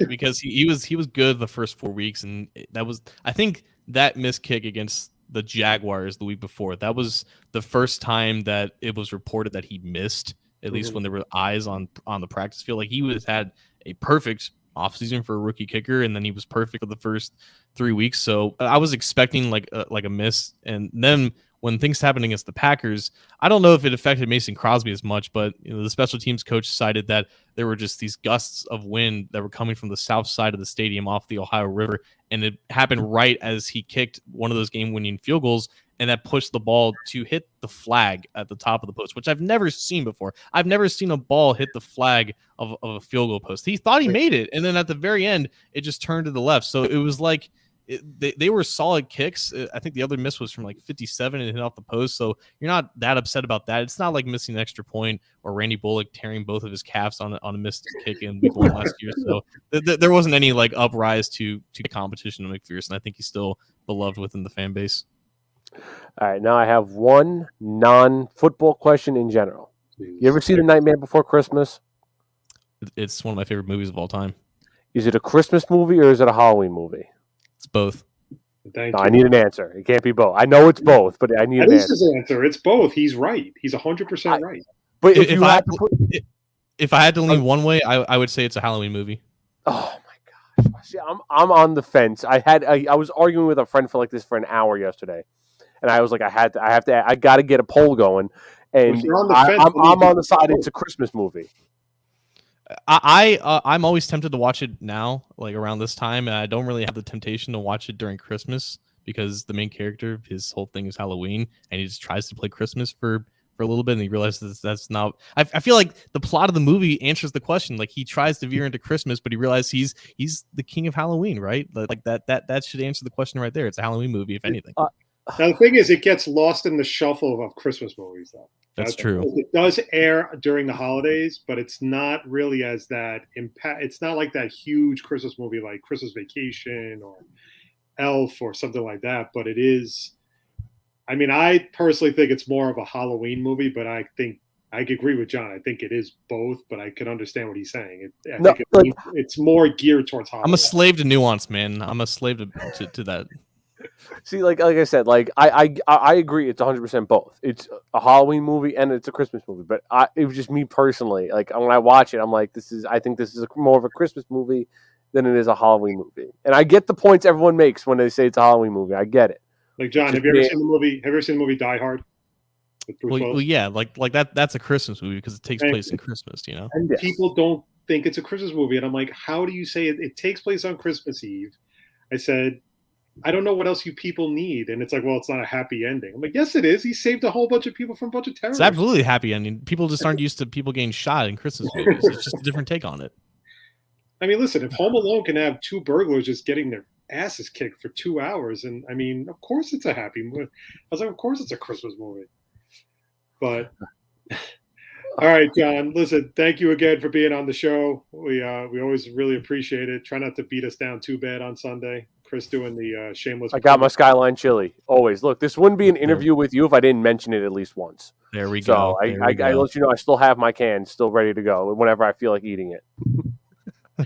because he was good the first 4 weeks, and that was, I think, that missed kick against the Jaguars the week before. That was the first time that it was reported that he missed, at least when there were eyes on the practice field. Like, he had a perfect offseason for a rookie kicker, and then he was perfect for the first 3 weeks. So I was expecting like a miss, and then when things happened against the Packers, I don't know if it affected Mason Crosby as much, but the special teams coach decided that there were just these gusts of wind that were coming from the south side of the stadium off the Ohio River, and it happened right as he kicked one of those game-winning field goals, and that pushed the ball to hit the flag at the top of the post, which I've never seen before. I've never seen a ball hit the flag of a field goal post. He thought he made it, and then at the very end, it just turned to the left. So it was like they were solid kicks. I think the other miss was from like 57 and hit off the post, so you're not that upset about that. It's not like missing an extra point or Randy Bullock tearing both of his calves on a missed kick in week 1 last year. So there wasn't any like uprise to the competition of McPherson. I think he's still beloved within the fan base. All right, now I have one non-football question in general. You ever see The Nightmare Before Christmas? It's one of my favorite movies of all time. Is it a Christmas movie or is it a Halloween movie? It's both. I need an answer. It can't be both. I know it's both, but I need an answer. His answer. It's both. He's right. He's 100% right. But if I had to lean one way, I would say it's a Halloween movie. Oh my gosh! See, I'm on the fence. I was arguing with a friend for an hour yesterday, and I was like, I got to get a poll going, and I'm on the side. It's a Christmas movie. I'm always tempted to watch it now, like around this time, and I don't really have the temptation to watch it during Christmas because the main character, his whole thing is Halloween, and he just tries to play Christmas for a little bit, and he realizes that's not. I feel like the plot of the movie answers the question. Like, he tries to veer into Christmas, but he realizes he's the king of Halloween, right? Like that should answer the question right there. It's a Halloween movie, if anything. Now the thing is, it gets lost in the shuffle of Christmas movies, though. That's true. It does air during the holidays, but it's not really as that impact. It's not like that huge Christmas movie like Christmas Vacation or Elf or something like that. But it is. I mean, I personally think it's more of a Halloween movie, but I think I agree with John. I think it is both, but I can understand what he's saying. I think it's more geared towards Halloween. I'm a slave to nuance, man. I'm a slave to that. See, like I said, like I agree. It's 100% both. It's a Halloween movie and it's a Christmas movie. But it was just me personally. Like, when I watch it, I'm like, I think this is more of a Christmas movie than it is a Halloween movie. And I get the points everyone makes when they say it's a Halloween movie. I get it. Like, John, have you ever seen the movie? Have you ever seen the movie Die Hard? Well, yeah, like that's a Christmas movie because it takes place in Christmas, you know. And people don't think it's a Christmas movie, and I'm like, how do you say it? It takes place on Christmas Eve. I said, I don't know what else you people need, and it's like, well, it's not a happy ending. I'm like, yes, it is. He saved a whole bunch of people from a bunch of terrorists. It's absolutely a happy ending. People just aren't used to people getting shot in Christmas movies. It's just a different take on it. I mean, listen, if Home Alone can have two burglars just getting their asses kicked for 2 hours, and I mean, of course it's a happy movie. I was like, of course it's a Christmas movie. But all right, John, listen, thank you again for being on the show. We always really appreciate it. Try not to beat us down too bad on Sunday. Chris doing the shameless. I got my Skyline Chili. Always. Look, this wouldn't be an interview with you if I didn't mention it at least once. There we go. So I let you know I still have my can still ready to go whenever I feel like eating it.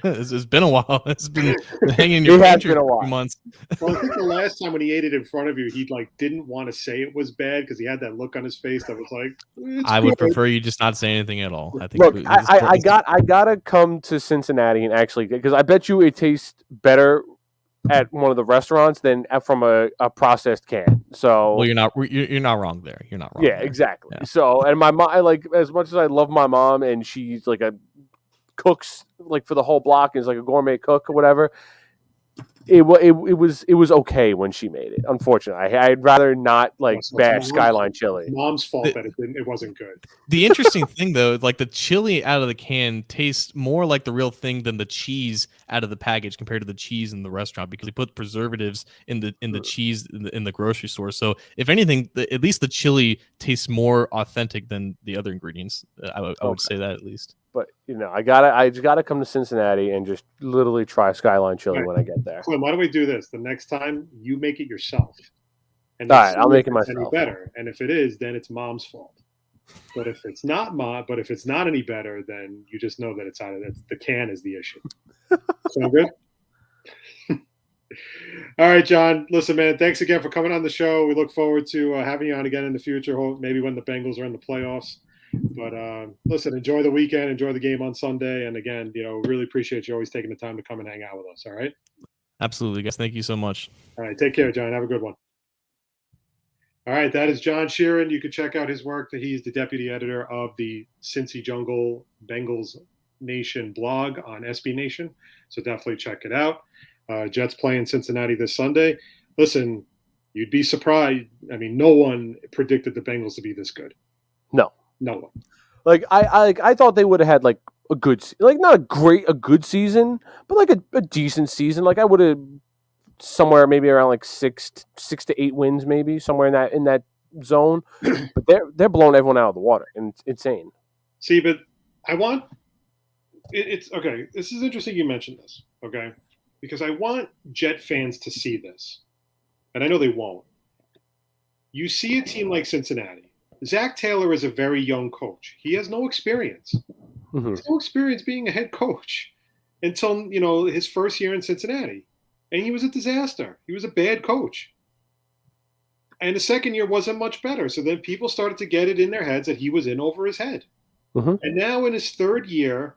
It's been a while. It's been hanging in your pantry for a few months. Well, I think the last time when he ate it in front of you, he didn't want to say it was bad because he had that look on his face that was like. I would prefer you just not say anything at all. I think. Look, I gotta come to Cincinnati and actually, because I bet you it tastes better at one of the restaurants than from a processed can. So well, you're not wrong there. You're not wrong. Yeah, there. Exactly. Yeah. So, and my mom, like, as much as I love my mom and she's like cooks like for the whole block, is like a gourmet cook or whatever. It was okay when she made it. Unfortunately, I'd rather not bash Skyline Chili. Mom's fault that it wasn't good. The interesting thing though, like the chili out of the can tastes more like the real thing than the cheese out of the package compared to the cheese in the restaurant because they put preservatives in the cheese in the grocery store. So if anything, at least the chili tastes more authentic than the other ingredients. I would say that at least. But I just gotta come to Cincinnati and just literally try Skyline Chili when I get there. Klim, why don't we do this? The next time you make it yourself. And All then right, I'll see make if it it's any myself. better. And if it is, then it's mom's fault. But if it's not any better, then you just know that it's out of it. The can is the issue. Sound good? All right, John. Listen, man, thanks again for coming on the show. We look forward to having you on again in the future, maybe when the Bengals are in the playoffs. But listen, enjoy the weekend, enjoy the game on Sunday. And again, really appreciate you always taking the time to come and hang out with us. All right? Absolutely, guys. Thank you so much. All right. Take care, John. Have a good one. All right. That is John Sheeran. You can check out his work. He's the deputy editor of the CincyJungle Bengals Nation blog on SB Nation. So definitely check it out. Jets playing Cincinnati this Sunday. Listen, you'd be surprised. I mean, no one predicted the Bengals to be this good. No one. Like I thought they would have had like a good, like not a good season, but like a decent season. Like I would have somewhere maybe around like 6 to 8 wins, maybe somewhere in that zone. But they're blowing everyone out of the water, and it's insane. See, but I want it's okay. This is interesting. You mentioned this, okay, because I want Jet fans to see this, and I know they won't. You see a team like Cincinnati. Zach Taylor is a very young coach. He has no experience. Mm-hmm. He has no experience being a head coach until his first year in Cincinnati. And he was a disaster. He was a bad coach. And the second year wasn't much better. So then people started to get it in their heads that he was in over his head. Mm-hmm. And now in his third year,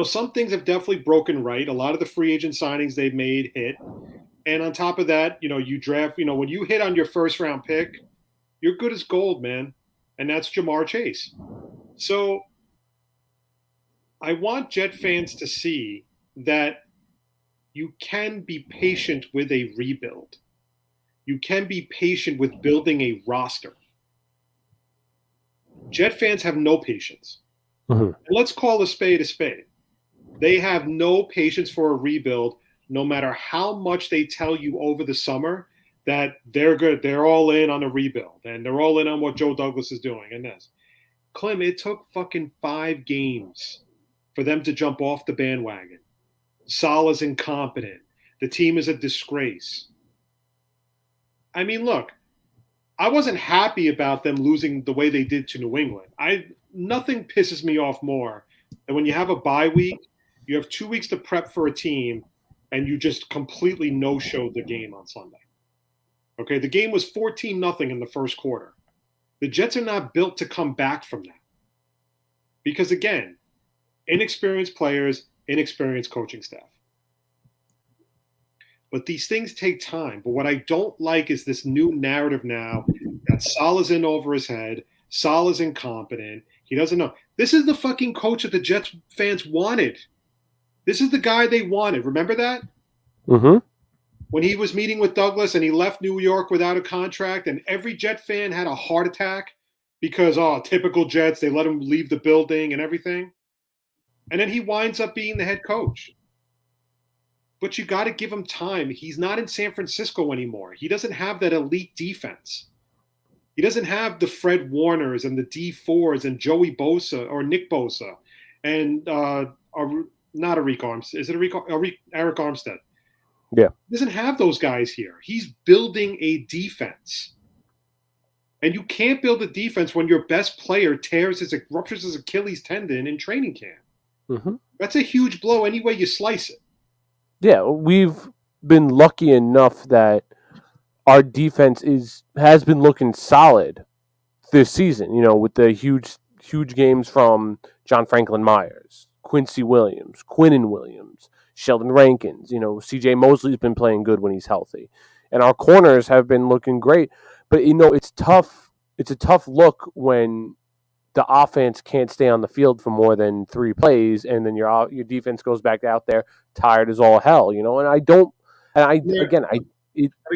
some things have definitely broken right. A lot of the free agent signings they've made hit. And on top of that, you draft, when you hit on your first round pick, you're good as gold, man. And that's Jamar Chase. So I want Jet fans to see that you can be patient with a rebuild. You can be patient with building a roster. Jet fans have no patience. Mm-hmm. And let's call a spade a spade. They have no patience for a rebuild, no matter how much they tell you over the summer that they're good. They're all in on a rebuild, and they're all in on what Joe Douglas is doing. And this. Klim, it took fucking 5 games for them to jump off the bandwagon. Salah's incompetent. The team is a disgrace. I mean, look, I wasn't happy about them losing the way they did to New England. Nothing pisses me off more than when you have a bye week, you have 2 weeks to prep for a team, and you just completely no-showed the game on Sunday. Okay, the game was 14-0 in the first quarter. The Jets are not built to come back from that. Because, again, inexperienced players, inexperienced coaching staff. But these things take time. But what I don't like is this new narrative now that Salah's in over his head. Salah's incompetent. He doesn't know. This is the fucking coach that the Jets fans wanted. This is the guy they wanted. Remember that? Mm-hmm. When he was meeting with Douglas and he left New York without a contract, and every Jet fan had a heart attack because, typical Jets, they let him leave the building and everything. And then he winds up being the head coach. But you got to give him time. He's not in San Francisco anymore. He doesn't have that elite defense. He doesn't have the Fred Warners and the D4s and Joey Bosa or Nick Bosa and not Eric Armstead. Is it Eric Armstead? Yeah. He doesn't have those guys here. He's building a defense. And you can't build a defense when your best player ruptures his Achilles tendon in training camp. Mm-hmm. That's a huge blow any way you slice it. Yeah, we've been lucky enough that our defense has been looking solid this season, with the huge games from John Franklin Myers, Quincy Williams, Quinnen Williams, Sheldon Rankins. CJ Mosley's been playing good when he's healthy. And our corners have been looking great. But, it's tough. It's a tough look when the offense can't stay on the field for more than 3 plays, and then your defense goes back out there tired as all hell, And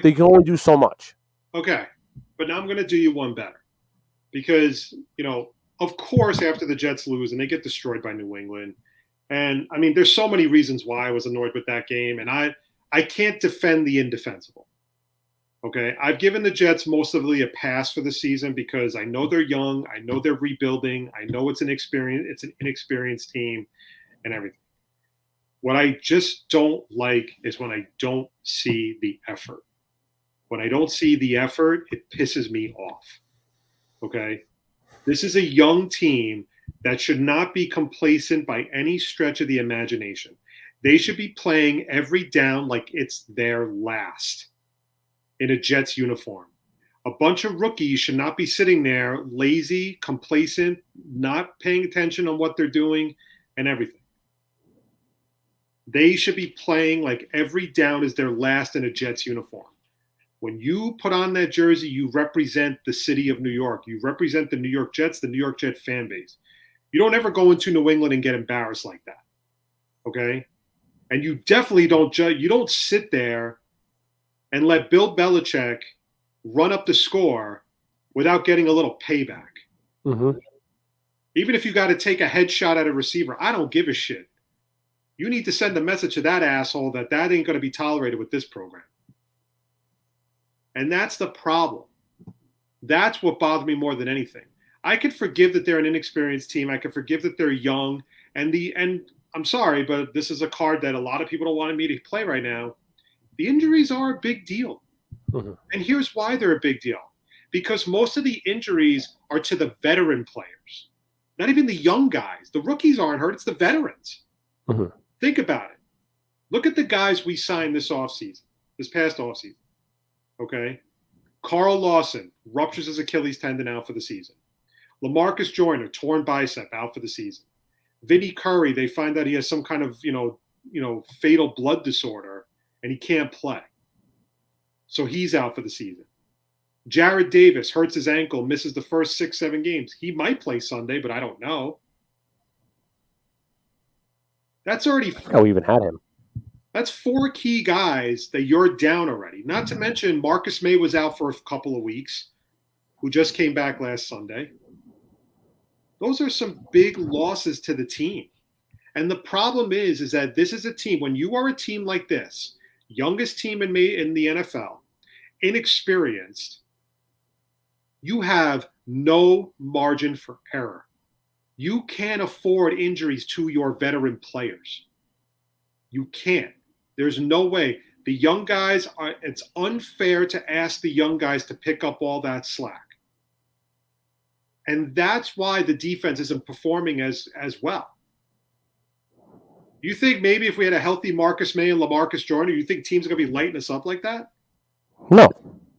they can only do so much. Okay, but now I'm going to do you one better, because of course after the Jets lose and they get destroyed by New England, and I mean there's so many reasons why I was annoyed with that game, and I can't defend the indefensible. Okay, I've given the Jets mostly a pass for the season because I know they're young, I know they're rebuilding, I know it's an inexperienced team and everything. What I just don't like is when I don't see the effort. When I don't see the effort, it pisses me off. Okay? This is a young team that should not be complacent by any stretch of the imagination. They should be playing every down like it's their last in a Jets uniform. A bunch of rookies should not be sitting there lazy, complacent, not paying attention on what they're doing and everything. They should be playing like every down is their last in a Jets uniform. When you put on that jersey, you represent the city of New York. You represent the New York Jets, the New York Jet fan base. You don't ever go into New England and get embarrassed like that, okay? And you definitely don't judge. You don't sit there and let Bill Belichick run up the score without getting a little payback. Mm-hmm. Even if you got to take a headshot at a receiver, I don't give a shit. You need to send a message to that asshole that ain't going to be tolerated with this program. And that's the problem. That's what bothered me more than anything. I could forgive that they're an inexperienced team. I could forgive that they're young. And I'm sorry, but this is a card that a lot of people don't want me to play right now. The injuries are a big deal. Mm-hmm. And here's why they're a big deal. Because most of the injuries are to the veteran players. Not even the young guys. The rookies aren't hurt. It's the veterans. Mm-hmm. Think about it. Look at the guys we signed this past offseason. Okay? Carl Lawson ruptures his Achilles tendon, out for the season. LaMarcus Joyner, torn bicep, out for the season. Vinny Curry, they find out he has some kind of, fatal blood disorder and he can't play. So he's out for the season. Jared Davis hurts his ankle, misses the first 6-7 games. He might play Sunday, but I don't know. That's already. How we even had him. That's 4 key guys that you're down already. Not to mention Marcus May was out for a couple of weeks, who just came back last Sunday. Those are some big losses to the team. And the problem is that this is a team, when you are a team like this, youngest team in the NFL, inexperienced, you have no margin for error. You can't afford injuries to your veteran players. You can't. There's no way. The young guys it's unfair to ask the young guys to pick up all that slack. And that's why the defense isn't performing as well. You think maybe if we had a healthy Marcus May and LaMarcus Joyner, you think teams are going to be lighting us up like that? No.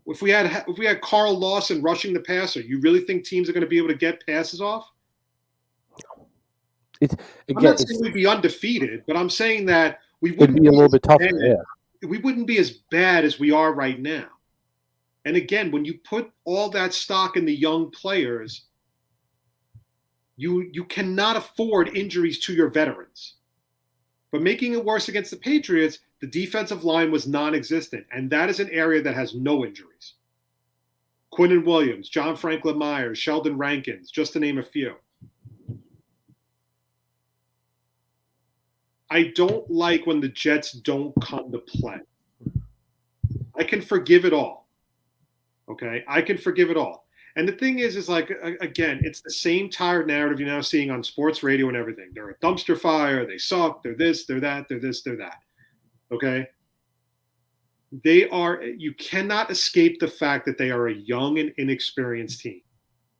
If we had Carl Lawson rushing the passer, you really think teams are going to be able to get passes off? I'm not saying we'd be undefeated, but I'm saying that we wouldn't be a little bit tougher. Yeah. We wouldn't be as bad as we are right now. And again, when you put all that stock in the young players, you cannot afford injuries to your veterans. But making it worse against the Patriots, the defensive line was non-existent, and that is an area that has no injuries. Quinnen Williams, John Franklin Myers, Sheldon Rankins, just to name a few. I don't like when the Jets don't come to play. I can forgive it all. Okay? I can forgive it all. And the thing is like, again, it's the same tired narrative you're now seeing on sports radio and everything. They're a dumpster fire. They suck. They're this, they're that, they're this, they're that. Okay? You cannot escape the fact that they are a young and inexperienced team.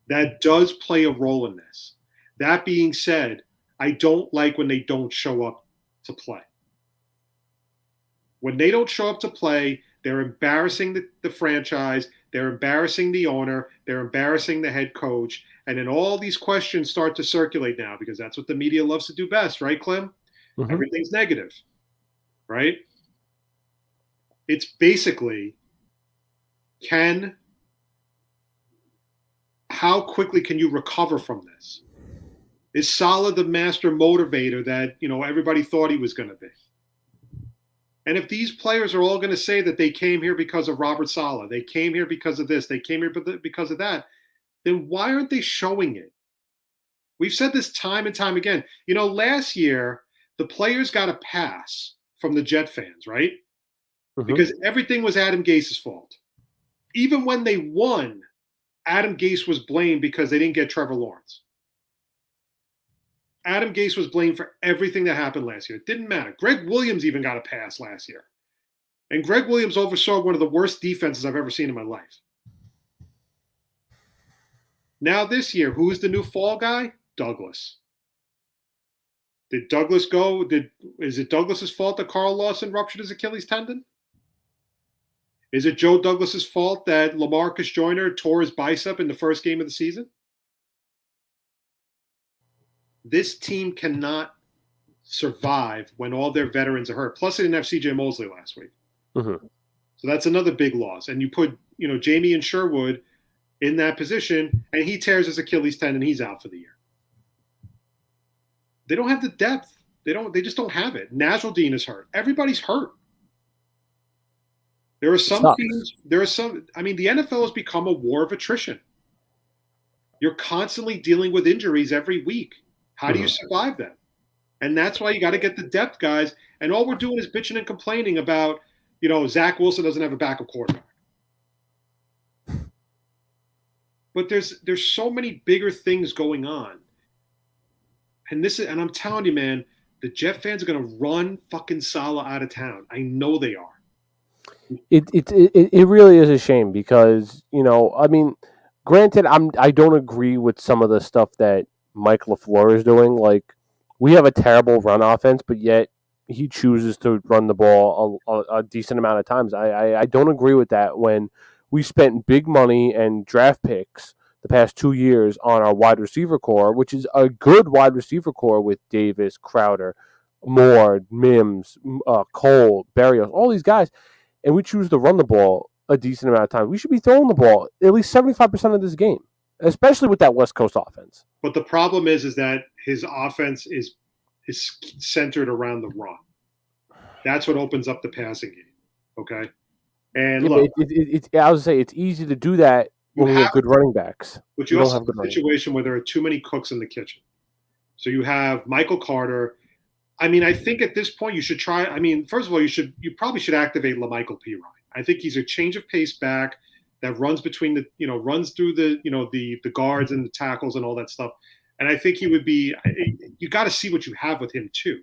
That does play a role in this. That being said, I don't like when they don't show up to play. When they don't show up to play, they're embarrassing the franchise, they're embarrassing the owner, they're embarrassing the head coach, and then all these questions start to circulate now because that's what the media loves to do best, right, Klim? Mm-hmm. Everything's negative, right? It's basically, how quickly can you recover from this? Is Saleh the master motivator that, everybody thought he was going to be? And if these players are all going to say that they came here because of Robert Saleh, they came here because of this, they came here because of that, then why aren't they showing it? We've said this time and time again. Last year, the players got a pass from the Jet fans, right? Mm-hmm. Because everything was Adam Gase's fault. Even when they won, Adam Gase was blamed because they didn't get Trevor Lawrence. Adam Gase was blamed for everything that happened last year. It didn't matter. Greg Williams even got a pass last year. And Greg Williams oversaw one of the worst defenses I've ever seen in my life. Now this year, who is the new fall guy? Douglas. Did Douglas go? Is it Douglas's fault that Carl Lawson ruptured his Achilles tendon? Is it Joe Douglas's fault that LaMarcus Joyner tore his bicep in the first game of the season? This team cannot survive when all their veterans are hurt. Plus, they didn't have C.J. Mosley last week. Mm-hmm. So that's another big loss. And you put, Jamie and Sherwood in that position, and he tears his Achilles tendon, he's out for the year. They don't have the depth. They just don't have it. Nasruddin is hurt. Everybody's hurt. There are some teams, the NFL has become a war of attrition. You're constantly dealing with injuries every week. How do you survive that? And that's why you got to get the depth guys. And all we're doing is bitching and complaining about, Zach Wilson doesn't have a backup quarterback. But there's so many bigger things going on. And I'm telling you, man, the Jet fans are going to run fucking Saleh out of town. I know they are. It really is a shame because, granted, I don't agree with some of the stuff that Mike LaFleur is doing. Like, we have a terrible run offense, but yet he chooses to run the ball a decent amount of times. I don't agree with that when we spent big money and draft picks the past 2 years on our wide receiver core, which is a good wide receiver core with Davis, Crowder, Moore, Mims, Cole, Berrios, all these guys, and we choose to run the ball a decent amount of time. We should be throwing the ball at least 75% of this game, especially with that West Coast offense. But the problem is that his offense is centered around the run. That's what opens up the passing game. Okay, and yeah, look, I would say it's easy to do that when we have good running backs. But you also have a situation where there are too many cooks in the kitchen. So you have Michael Carter. I think at this point you should try. First of all, you probably should activate LaMichael Pirine. I think he's a change of pace back that runs between runs through the guards and the tackles and all that stuff. And I think he would be. You got to see what you have with him too.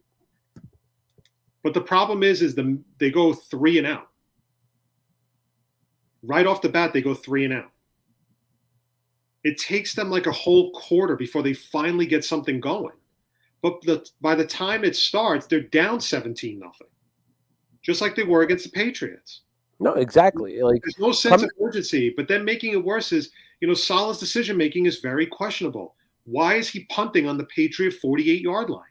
But the problem is they go 3 and out. Right off the bat, they go 3 and out. It takes them like a whole quarter before they finally get something going. But by the time it starts, they're down 17-0, just like they were against the Patriots. No, exactly. Like, there's no sense of urgency. But then making it worse is, Saleh's decision making is very questionable. Why is he punting on the Patriot 48-yard line?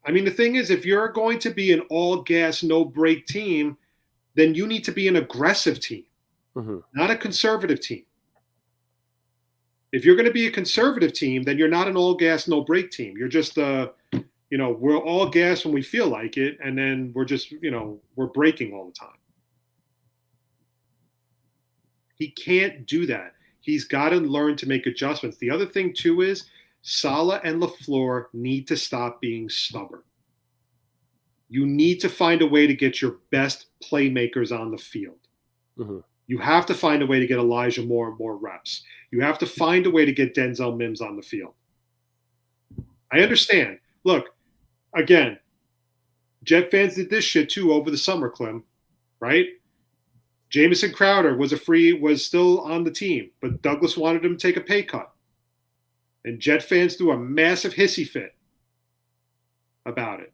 The thing is, if you're going to be an all gas, no break team, then you need to be an aggressive team. Mm-hmm. Not a conservative team. If you're going to be a conservative team, then you're not an all gas, no break team. You're just we're all gas when we feel like it, and then we're just, we're breaking all the time. He can't do that. He's got to learn to make adjustments. The other thing too is Saleh and LaFleur need to stop being stubborn. You need to find a way to get your best playmakers on the field. Mm-hmm. You have to find a way to get Elijah Moore more reps. You have to find a way to get Denzel Mims on the field. I understand. Look, again, Jet fans did this shit too over the summer, Klim, right? Jamison Crowder was still on the team, but Douglas wanted him to take a pay cut. And Jet fans threw a massive hissy fit about it.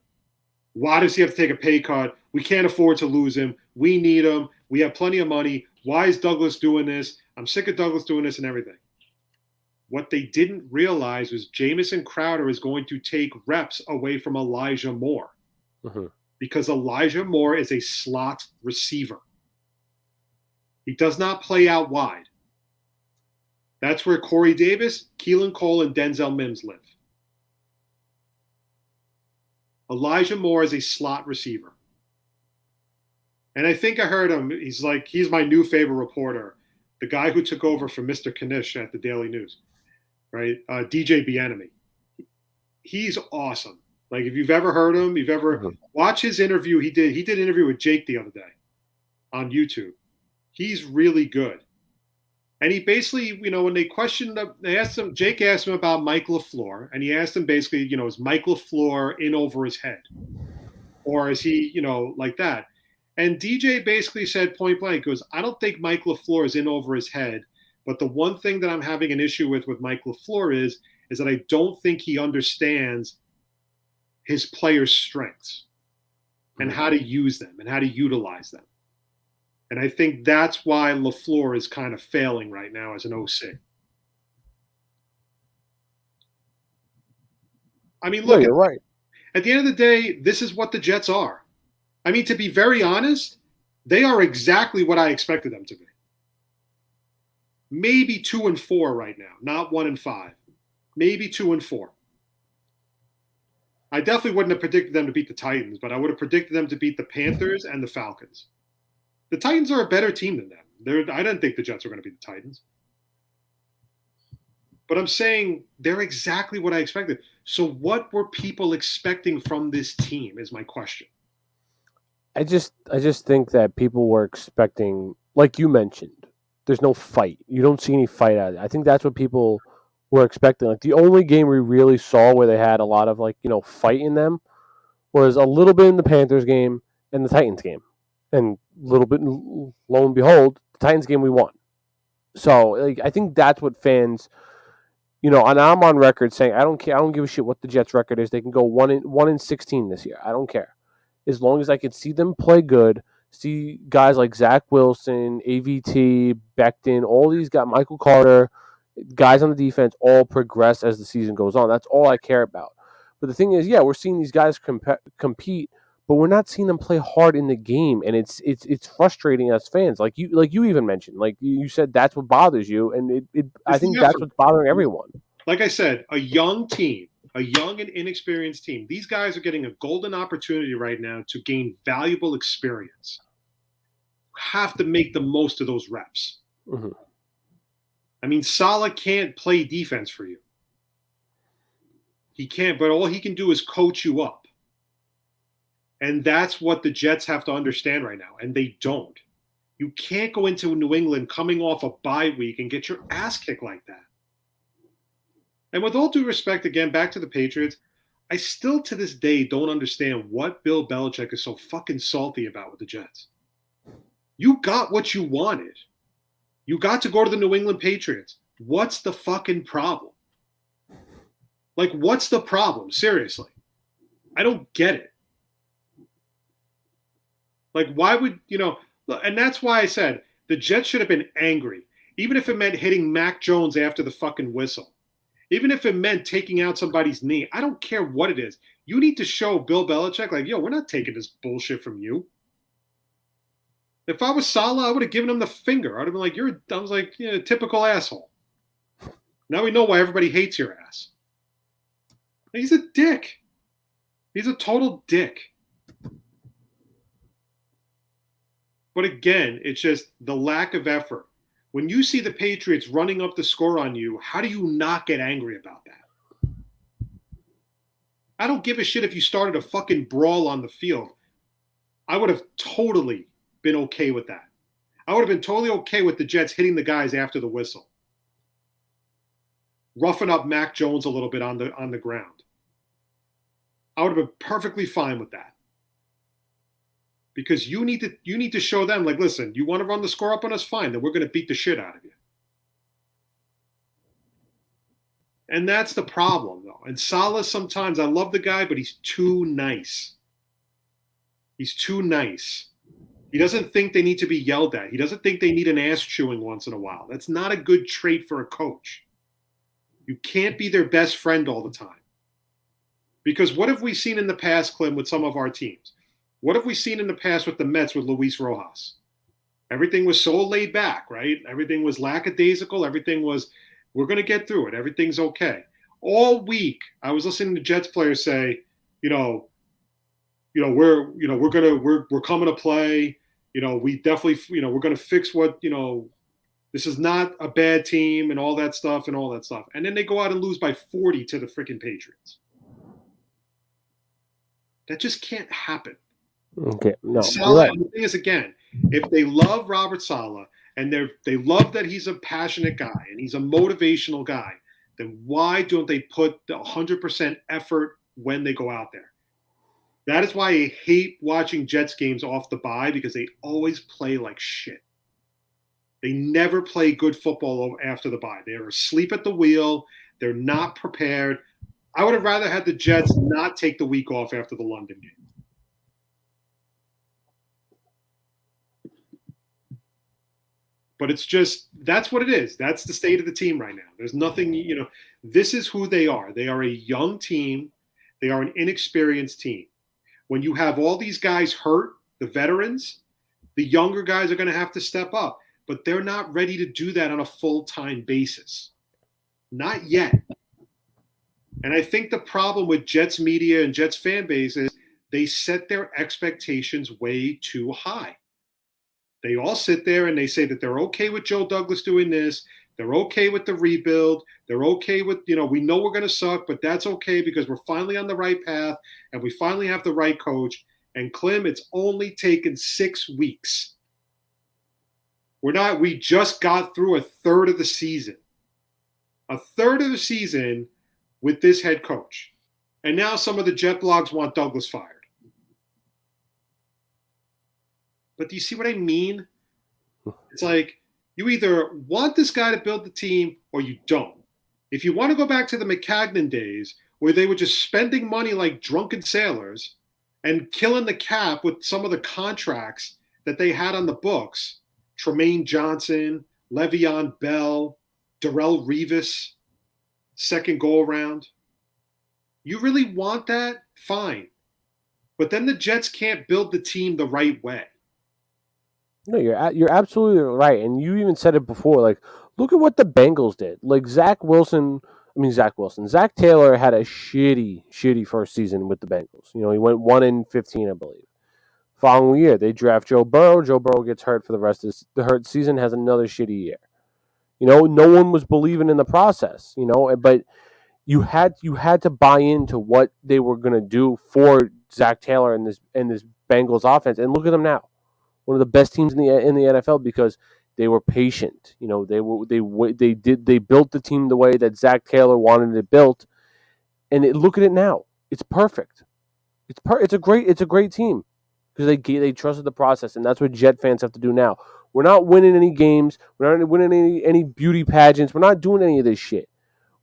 Why does he have to take a pay cut? We can't afford to lose him. We need him. We have plenty of money. Why is Douglas doing this? I'm sick of Douglas doing this and everything. What they didn't realize was Jamison Crowder is going to take reps away from Elijah Moore. Mm-hmm. Because Elijah Moore is a slot receiver. He does not play out wide. That's where Corey Davis, Keelan Cole, and Denzel Mims live. Elijah Moore is a slot receiver. And I think I heard him. He's my new favorite reporter, the guy who took over from Mr. Kanish at the Daily News, right? DJ Bieniemy. He's awesome. Like, if you've ever heard him, watch his interview. He did an interview with Jake the other day on YouTube. He's really good. And he basically, when they questioned him, Jake asked him about Mike LaFleur, and he asked him basically, is Mike LaFleur in over his head? Or is he, like that? And DJ basically said point blank, goes, I don't think Mike LaFleur is in over his head. But the one thing that I'm having an issue with Mike LaFleur is that I don't think he understands his players' strengths and how to use them and how to utilize them. And I think that's why LaFleur is kind of failing right now as an OC. I mean, look, you're right. At the end of the day, this is what the Jets are. I mean, to be very honest, they are exactly what I expected them to be. Maybe 2-4 right now, not 1-5. Maybe 2-4. I definitely wouldn't have predicted them to beat the Titans, but I would have predicted them to beat the Panthers and the Falcons. The Titans are a better team than them. I didn't think the Jets were going to beat the Titans. But I'm saying they're exactly what I expected. So what were people expecting from this team is my question. I just think that people were expecting, like you mentioned, there's no fight. You don't see any fight out of it. I think that's what people were expecting. Like the only game we really saw where they had a lot of fight in them was a little bit in the Panthers game and the Titans game. And a little bit, lo and behold, the Titans game we won. So I think that's what fans, and I'm on record saying I don't care. I don't give a shit what the Jets' record is. They can go 1-16 this year. I don't care, as long as I can see them play good. See guys like Zach Wilson, AVT, Becton, all these guys, Michael Carter, guys on the defense, all progress as the season goes on. That's all I care about. But the thing is, we're seeing these guys compete. But we're not seeing them play hard in the game, and it's frustrating as fans. Like you even mentioned, like you said, that's what bothers you, and I think that's what's bothering everyone. Like I said, a young team, a young and inexperienced team. These guys are getting a golden opportunity right now to gain valuable experience. Have to make the most of those reps. Mm-hmm. I mean, Saleh can't play defense for you. He can't, but all he can do is coach you up. And that's what the Jets have to understand right now, and they don't. You can't go into New England coming off a bye week and get your ass kicked like that. And with all due respect, again, back to the Patriots, I still to this day don't understand what Bill Belichick is so fucking salty about with the Jets. You got what you wanted. You got to go to the New England Patriots. What's the fucking problem? Like, what's the problem? Seriously. I don't get it. Like, why would, and that's why I said the Jets should have been angry, even if it meant hitting Mac Jones after the fucking whistle, even if it meant taking out somebody's knee. I don't care what it is. You need to show Bill Belichick, like, yo, we're not taking this bullshit from you. If I was Saleh, I would have given him the finger. I would have been like, typical asshole. Now we know why everybody hates your ass. He's a dick. He's a total dick. But again, it's just the lack of effort. When you see the Patriots running up the score on you, how do you not get angry about that? I don't give a shit if you started a fucking brawl on the field. I would have totally been okay with that. I would have been totally okay with the Jets hitting the guys after the whistle. Roughing up Mac Jones a little bit on the ground. I would have been perfectly fine with that. Because you need to show them, like, listen, you want to run the score up on us? Fine, then we're going to beat the shit out of you. And that's the problem, though. And Saleh, sometimes, I love the guy, but he's too nice. He's too nice. He doesn't think they need to be yelled at. He doesn't think they need an ass chewing once in a while. That's not a good trait for a coach. You can't be their best friend all the time. Because what have we seen in the past, Klim, with some of our teams? What have we seen in the past with the Mets with Luis Rojas? Everything was so laid back, right? Everything was lackadaisical. Everything was, we're going to get through it. Everything's okay. All week, I was listening to Jets players say, we're coming to play. We definitely, we're going to fix what, this is not a bad team and all that stuff. And then they go out and lose by 40 to the freaking Patriots. That just can't happen. Okay, no. Saleh, right. The thing is, again, if they love Robert Saleh and they love that he's a passionate guy and he's a motivational guy, then why don't they put the 100% effort when they go out there? That is why I hate watching Jets games off the bye, because they always play like shit. They never play good football after the bye. They're asleep at the wheel. They're not prepared. I would have rather had the Jets not take the week off after the London game. But it's just, that's what it is. That's the state of the team right now. There's nothing, this is who they are. They are a young team. They are an inexperienced team. When you have all these guys hurt, the veterans, the younger guys are going to have to step up. But they're not ready to do that on a full-time basis. Not yet. And I think the problem with Jets media and Jets fan base is they set their expectations way too high. They all sit there and they say that they're okay with Joe Douglas doing this. They're okay with the rebuild. They're okay with, we know we're going to suck, but that's okay because we're finally on the right path and we finally have the right coach. And Klim, it's only taken 6 weeks. We just got through a third of the season. A third of the season with this head coach. And now some of the Jet blogs want Douglas fired. But do you see what I mean? It's like you either want this guy to build the team or you don't. If you want to go back to the McCagnon days where they were just spending money like drunken sailors and killing the cap with some of the contracts that they had on the books, Tremaine Johnson, Le'Veon Bell, Darrelle Revis, second go-around. You really want that? Fine. But then the Jets can't build the team the right way. No, you're absolutely right. And you even said it before. Like, look at what the Bengals did. Like, Zach Taylor had a shitty first season with the Bengals. He went 1-15, I believe. Following year, they draft Joe Burrow. Joe Burrow gets hurt for the rest of the hurt season, has another shitty year. No one was believing in the process, but you had to buy into what they were going to do for Zach Taylor and this Bengals offense. And look at them now. One of the best teams in the NFL because they were patient. They built the team the way that Zach Taylor wanted it built. And look at it now. It's perfect. It's a great team. Because they trusted the process, and that's what Jet fans have to do now. We're not winning any games. We're not winning any beauty pageants. We're not doing any of this shit.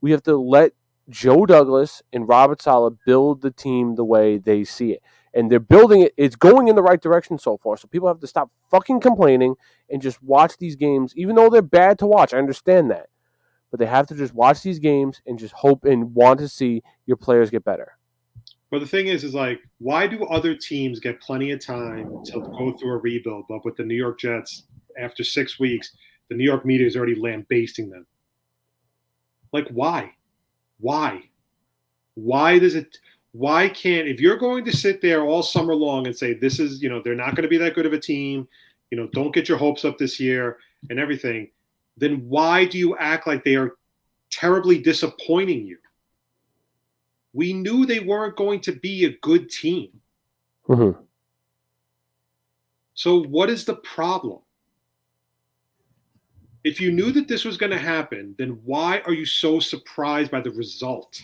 We have to let Joe Douglas and Robert Saleh build the team the way they see it. And they're building it. It's going in the right direction so far. So people have to stop fucking complaining and just watch these games, even though they're bad to watch. I understand that. But they have to just watch these games and just hope and want to see your players get better. But the thing is like, why do other teams get plenty of time to go through a rebuild? But with the New York Jets, after 6 weeks, the New York media is already lambasting them. Like, why? Why can't, if you're going to sit there all summer long and say, this is, they're not going to be that good of a team, don't get your hopes up this year and everything, then why do you act like they are terribly disappointing you? We knew they weren't going to be a good team. Mm-hmm. So what is the problem? If you knew that this was going to happen, then why are you so surprised by the result?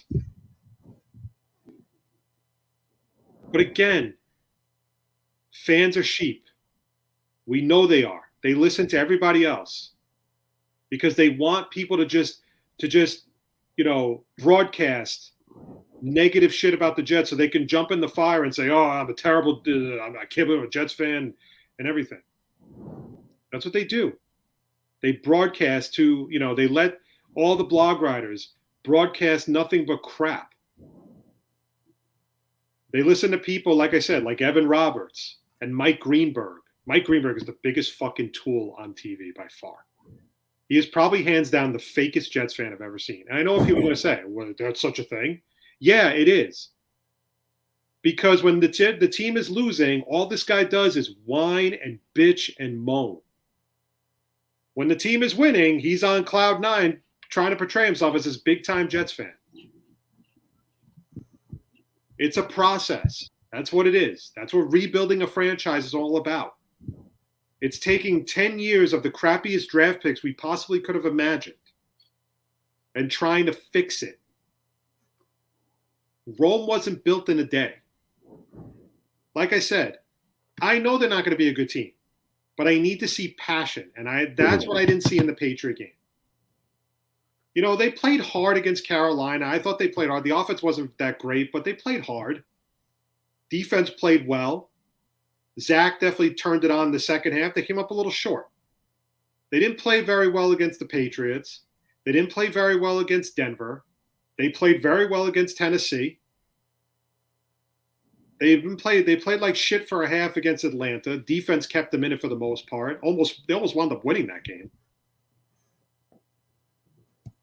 But again, fans are sheep. We know they are. They listen to everybody else because they want people to just broadcast negative shit about the Jets so they can jump in the fire and say, oh, I'm a terrible, I can't believe I'm a Jets fan and everything. That's what they do. They broadcast to, they let all the blog writers broadcast nothing but crap. They listen to people, like I said, like Evan Roberts and Mike Greenberg. Mike Greenberg is the biggest fucking tool on TV by far. He is probably hands down the fakest Jets fan I've ever seen. And I know what people are going to say, well, that's such a thing. Yeah, it is. Because when the team is losing, all this guy does is whine and bitch and moan. When the team is winning, he's on cloud nine trying to portray himself as this big-time Jets fan. It's a process. That's what it is. That's what rebuilding a franchise is all about. It's taking 10 years of the crappiest draft picks we possibly could have imagined and trying to fix it. Rome wasn't built in a day. Like I said, I know they're not going to be a good team, but I need to see passion, and that's what I didn't see in the Patriot game. You know, they played hard against Carolina. I thought they played hard. The offense wasn't that great, but they played hard. Defense played well. Zach definitely turned it on the second half. They came up a little short. They didn't play very well against the Patriots. They didn't play very well against Denver. They played very well against Tennessee. They played like shit for a half against Atlanta. Defense kept them in it for the most part. They almost wound up winning that game.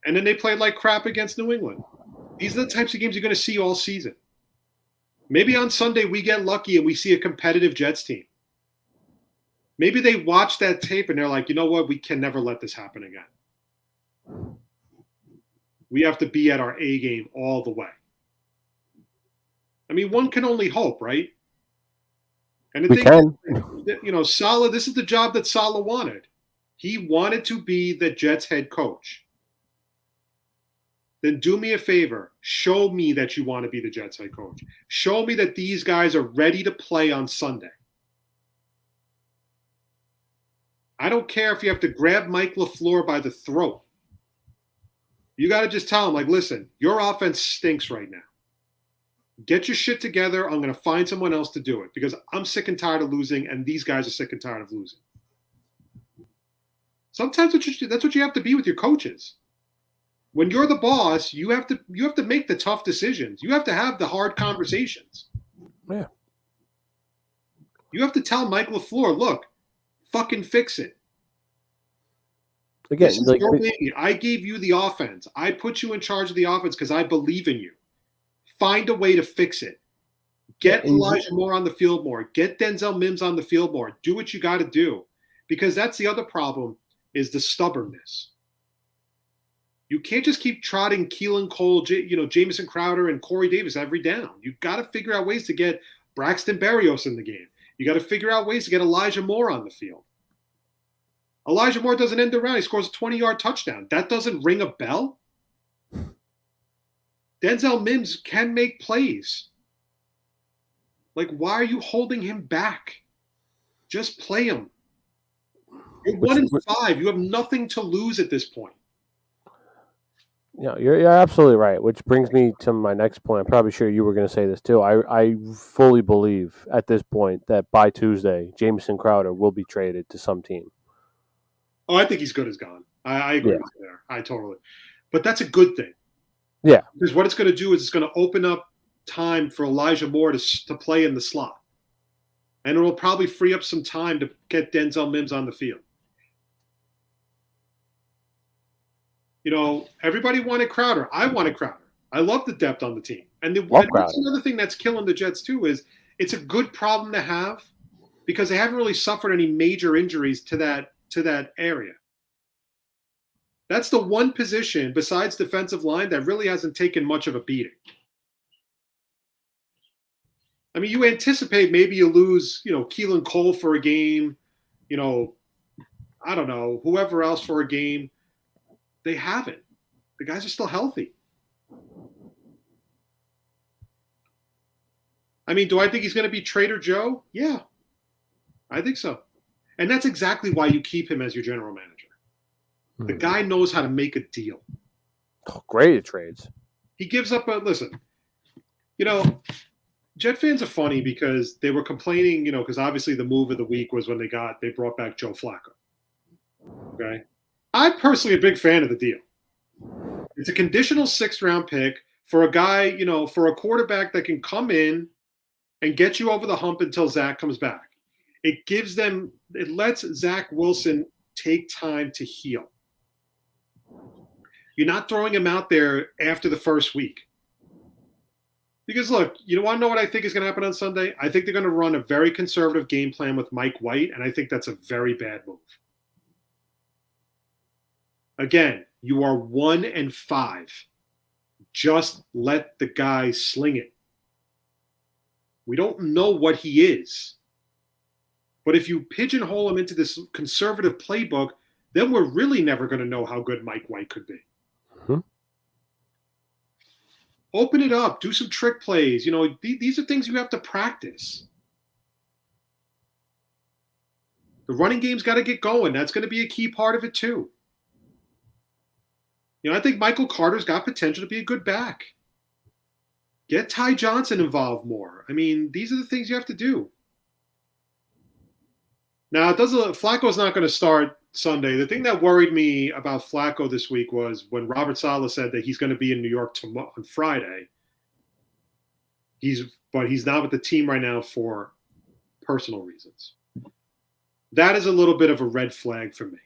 And then they played like crap against New England. These are the types of games you're going to see all season. Maybe on Sunday we get lucky and we see a competitive Jets team. Maybe they watch that tape and they're like, you know what? We can never let this happen again. We have to be at our A game all the way. I mean, one can only hope, right? And the thing is, you know, Saleh, this is the job that Saleh wanted. He wanted to be the Jets head coach. Then do me a favor. Show me that you want to be the Jets head coach. Show me that these guys are ready to play on Sunday. I don't care if you have to grab Mike LaFleur by the throat. You got to just tell him, like, listen, your offense stinks right now. Get your shit together. I'm going to find someone else to do it because I'm sick and tired of losing, and these guys are sick and tired of losing. Sometimes that's what you have to be with your coaches. When you're the boss, you have to make the tough decisions. You have to have the hard conversations. Yeah. You have to tell Mike LaFleur, look, fucking fix it. Again, like, I gave you the offense. I put you in charge of the offense because I believe in you. Find a way to fix it. Get Elijah Moore on the field more. Get Denzel Mims on the field more. Do what you got to do. Because that's the other problem is the stubbornness. You can't just keep trotting Keelan Cole, Jamison Crowder, and Corey Davis every down. You've got to figure out ways to get Braxton Berrios in the game. You got to figure out ways to get Elijah Moore on the field. Elijah Moore doesn't end around. He scores a 20-yard touchdown. That doesn't ring a bell? Denzel Mims can make plays. Like, why are you holding him back? Just play him. You're 1-5. You have nothing to lose at this point. Yeah, you're absolutely right, which brings me to my next point. I'm probably sure you were going to say this too. I fully believe at this point that by Tuesday, Jamison Crowder will be traded to some team. Oh, I think he's good as gone. I agree with you there. I totally. But that's a good thing. Yeah. Because what it's going to do is it's going to open up time for Elijah Moore to play in the slot. And it will probably free up some time to get Denzel Mims on the field. You know, everybody wanted Crowder. I wanted Crowder. I love the depth on the team. And that's another thing that's killing the Jets too is it's a good problem to have because they haven't really suffered any major injuries to that area. That's the one position besides defensive line that really hasn't taken much of a beating. I mean, you anticipate maybe you lose, Keelan Cole for a game, I don't know, whoever else for a game. They haven't. The guys are still healthy. I mean, do I think he's going to be Trader Joe? Yeah, I think so. And that's exactly why you keep him as your general manager. The guy knows how to make a deal. Oh, great at trades. He gives up listen, Jet fans are funny because they were complaining, because obviously the move of the week was when they brought back Joe Flacco. Okay. I'm personally a big fan of the deal. It's a conditional 6th-round pick for a guy, for a quarterback that can come in and get you over the hump until Zach comes back. It lets Zach Wilson take time to heal. You're not throwing him out there after the first week. Because look, you want to know what I think is going to happen on Sunday? I think they're going to run a very conservative game plan with Mike White, and I think that's a very bad move. Again, you are 1-5. Just let the guy sling it. We don't know what he is. But if you pigeonhole him into this conservative playbook, then we're really never going to know how good Mike White could be. Mm-hmm. Open it up. Do some trick plays. These are things you have to practice. The running game's got to get going. That's going to be a key part of it too. I think Michael Carter's got potential to be a good back. Get Ty Johnson involved more. I mean, these are the things you have to do. Now, Flacco's not going to start Sunday. The thing that worried me about Flacco this week was when Robert Saleh said that he's going to be in New York tomorrow, on Friday. But he's not with the team right now for personal reasons. That is a little bit of a red flag for me.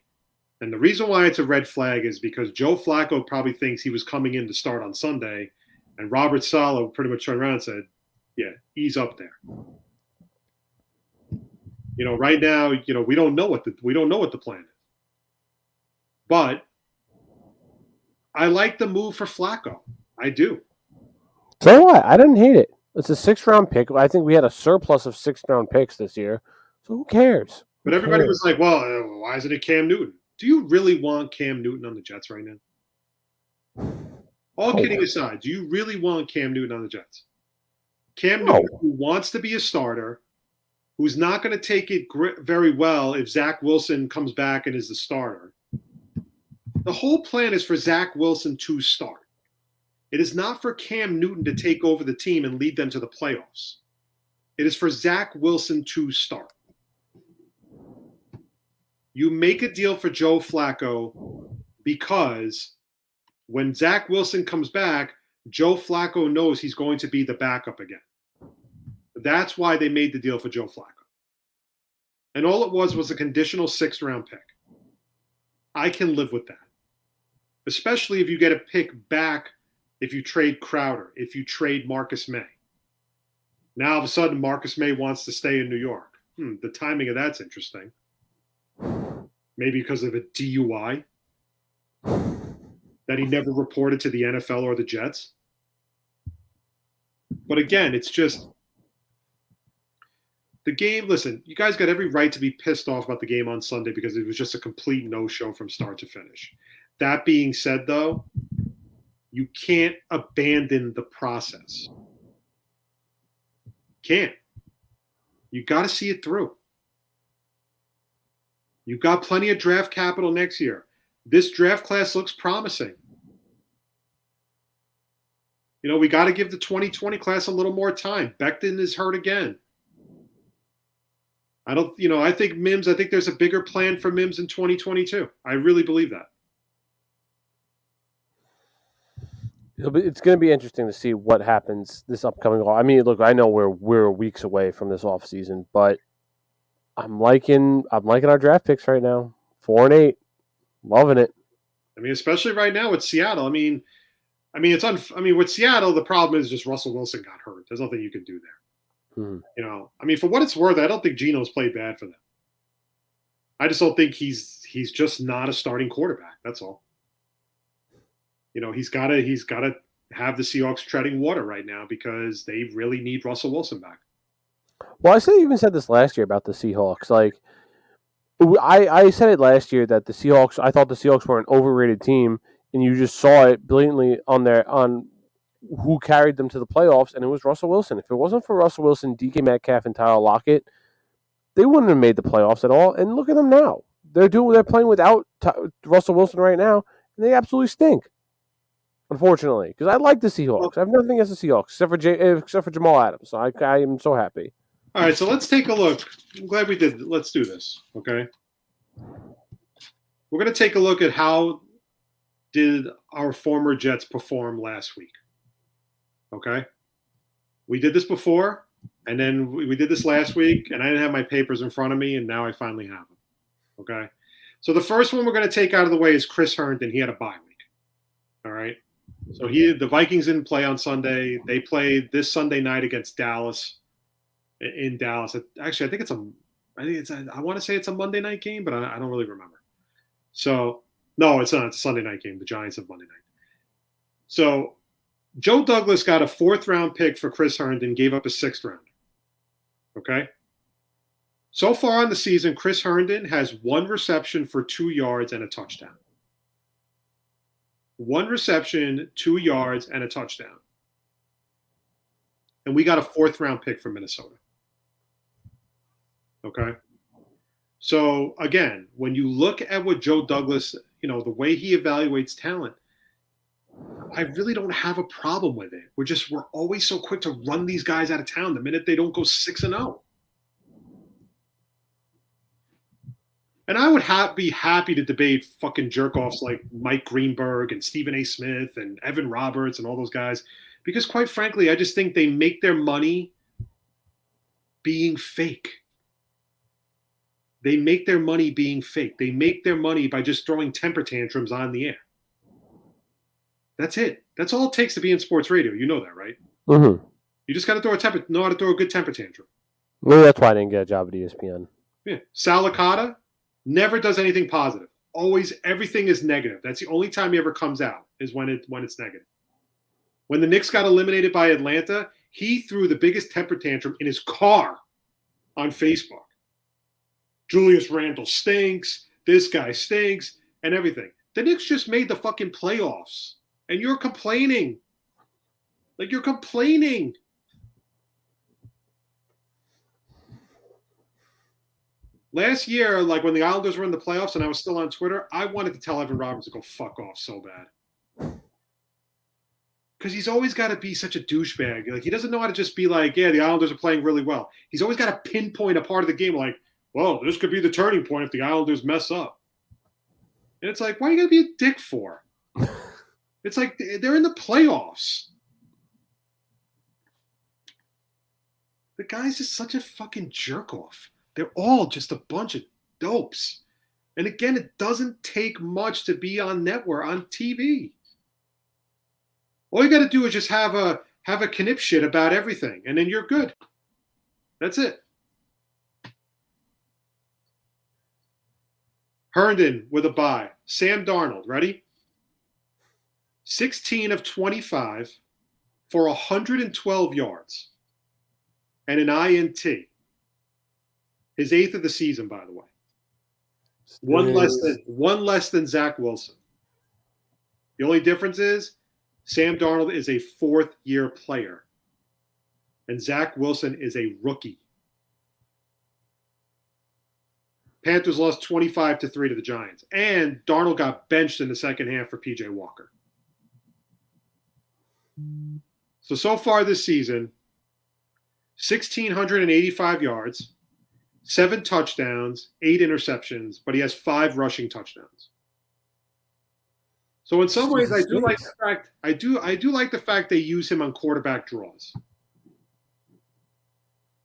And the reason why it's a red flag is because Joe Flacco probably thinks he was coming in to start on Sunday, and Robert Saleh pretty much turned around and said, yeah, he's up there. Right now, we don't know what the plan is. But I like the move for Flacco. I do. So what? I didn't hate it. It's a 6th-round pick. I think we had a surplus of 6th-round picks this year. So who cares? But everybody was like, well, why isn't it Cam Newton? Do you really want Cam Newton on the Jets right now? All kidding aside, do you really want Cam Newton on the Jets? Cam Newton, who wants to be a starter, who's not going to take it very well if Zach Wilson comes back and is the starter. The whole plan is for Zach Wilson to start. It is not for Cam Newton to take over the team and lead them to the playoffs. It is for Zach Wilson to start. You make a deal for Joe Flacco because when Zach Wilson comes back, Joe Flacco knows he's going to be the backup again. That's why they made the deal for Joe Flacco. And all it was a conditional 6th-round pick. I can live with that. Especially if you get a pick back if you trade Crowder, if you trade Marcus May. Now, all of a sudden, Marcus May wants to stay in New York. The timing of that's interesting. Maybe because of a DUI that he never reported to the NFL or the Jets. But again, it's just the game. Listen, you guys got every right to be pissed off about the game on Sunday because it was just a complete no-show from start to finish. That being said, though, you can't abandon the process. Can't. You got to see it through. You've got plenty of draft capital next year. This draft class looks promising. We got to give the 2020 class a little more time. Becton is hurt again. I think Mims, I think there's a bigger plan for Mims in 2022. I really believe that. It's going to be interesting to see what happens this upcoming. I mean, look, I know we're weeks away from this offseason, but I'm liking our draft picks right now. 4 and 8, loving it. I mean, especially right now with Seattle. I mean, with Seattle, the problem is just Russell Wilson got hurt. There's nothing you can do there. I mean, for what it's worth, I don't think Geno's played bad for them. I just don't think he's just not a starting quarterback. That's all. He's got to have the Seahawks treading water right now because they really need Russell Wilson back. Well, I even said this last year about the Seahawks. Like, I said it last year that I thought the Seahawks were an overrated team, and you just saw it blatantly on who carried them to the playoffs, and it was Russell Wilson. If it wasn't for Russell Wilson, DK Metcalf, and Tyler Lockett, they wouldn't have made the playoffs at all. And look at them now; they're playing without Russell Wilson right now, and they absolutely stink. Unfortunately, because I like the Seahawks. I have nothing against the Seahawks except for Jamal Adams. So I am so happy. All right, so let's take a look. I'm glad we did. Let's do this, okay? We're going to take a look at how did our former Jets perform last week, okay? We did this before, and then we did this last week, and I didn't have my papers in front of me, and now I finally have them, okay? So the first one we're going to take out of the way is Chris Herndon. He had a bye week, all right? So the Vikings didn't play on Sunday. They played this Sunday night against Dallas. In Dallas, actually, I want to say it's a Monday night game, but I don't really remember. So no, it's not. It's a Sunday night game. The Giants have Monday night. So Joe Douglas got a 4th-round pick for Chris Herndon, gave up a 6th round. Okay. So far on the season, Chris Herndon has 1 reception for 2 yards and a touchdown. 1 reception, 2 yards, and a touchdown. And we got a 4th-round pick from Minnesota. Okay. So again, when you look at what Joe Douglas, the way he evaluates talent, I really don't have a problem with it. We're always so quick to run these guys out of town the minute they don't go 6-0. And I would be happy to debate fucking jerk-offs like Mike Greenberg and Stephen A. Smith and Evan Roberts and all those guys, because quite frankly, I just think they make their money being fake. They make their money being fake. They make their money by just throwing temper tantrums on the air. That's it. That's all it takes to be in sports radio. You know that, right? Mm-hmm. You just got to know how to throw a good temper tantrum. Maybe that's why I didn't get a job at ESPN. Yeah. Sal Licata never does anything positive. Always everything is negative. That's the only time he ever comes out is when it's negative. When the Knicks got eliminated by Atlanta, he threw the biggest temper tantrum in his car on Facebook. Julius Randle stinks. This guy stinks and everything. The Knicks just made the fucking playoffs. And you're complaining. Like, you're complaining. Last year, like when the Islanders were in the playoffs and I was still on Twitter, I wanted to tell Evan Roberts to go fuck off so bad. Because he's always got to be such a douchebag. Like, he doesn't know how to just be like, yeah, the Islanders are playing really well. He's always got to pinpoint a part of the game like, well, this could be the turning point if the Islanders mess up. And it's like, why are you going to be a dick for? It's like they're in the playoffs. The guy's just such a fucking jerk off. They're all just a bunch of dopes. And again, it doesn't take much to be on network, on TV. All you got to do is just have a knip shit about everything, and then you're good. That's it. Herndon with a bye. Sam Darnold, ready? 16 of 25 for 112 yards and an INT. His 8th of the season, by the way. One less than Zach Wilson. The only difference is Sam Darnold is a 4th-year player, and Zach Wilson is a rookie. Panthers lost 25-3 to the Giants, and Darnold got benched in the second half for P.J. Walker. So far this season, 1,685 yards, 7 touchdowns, 8 interceptions, but he has 5 rushing touchdowns. So in some ways, I do like the fact they use him on quarterback draws.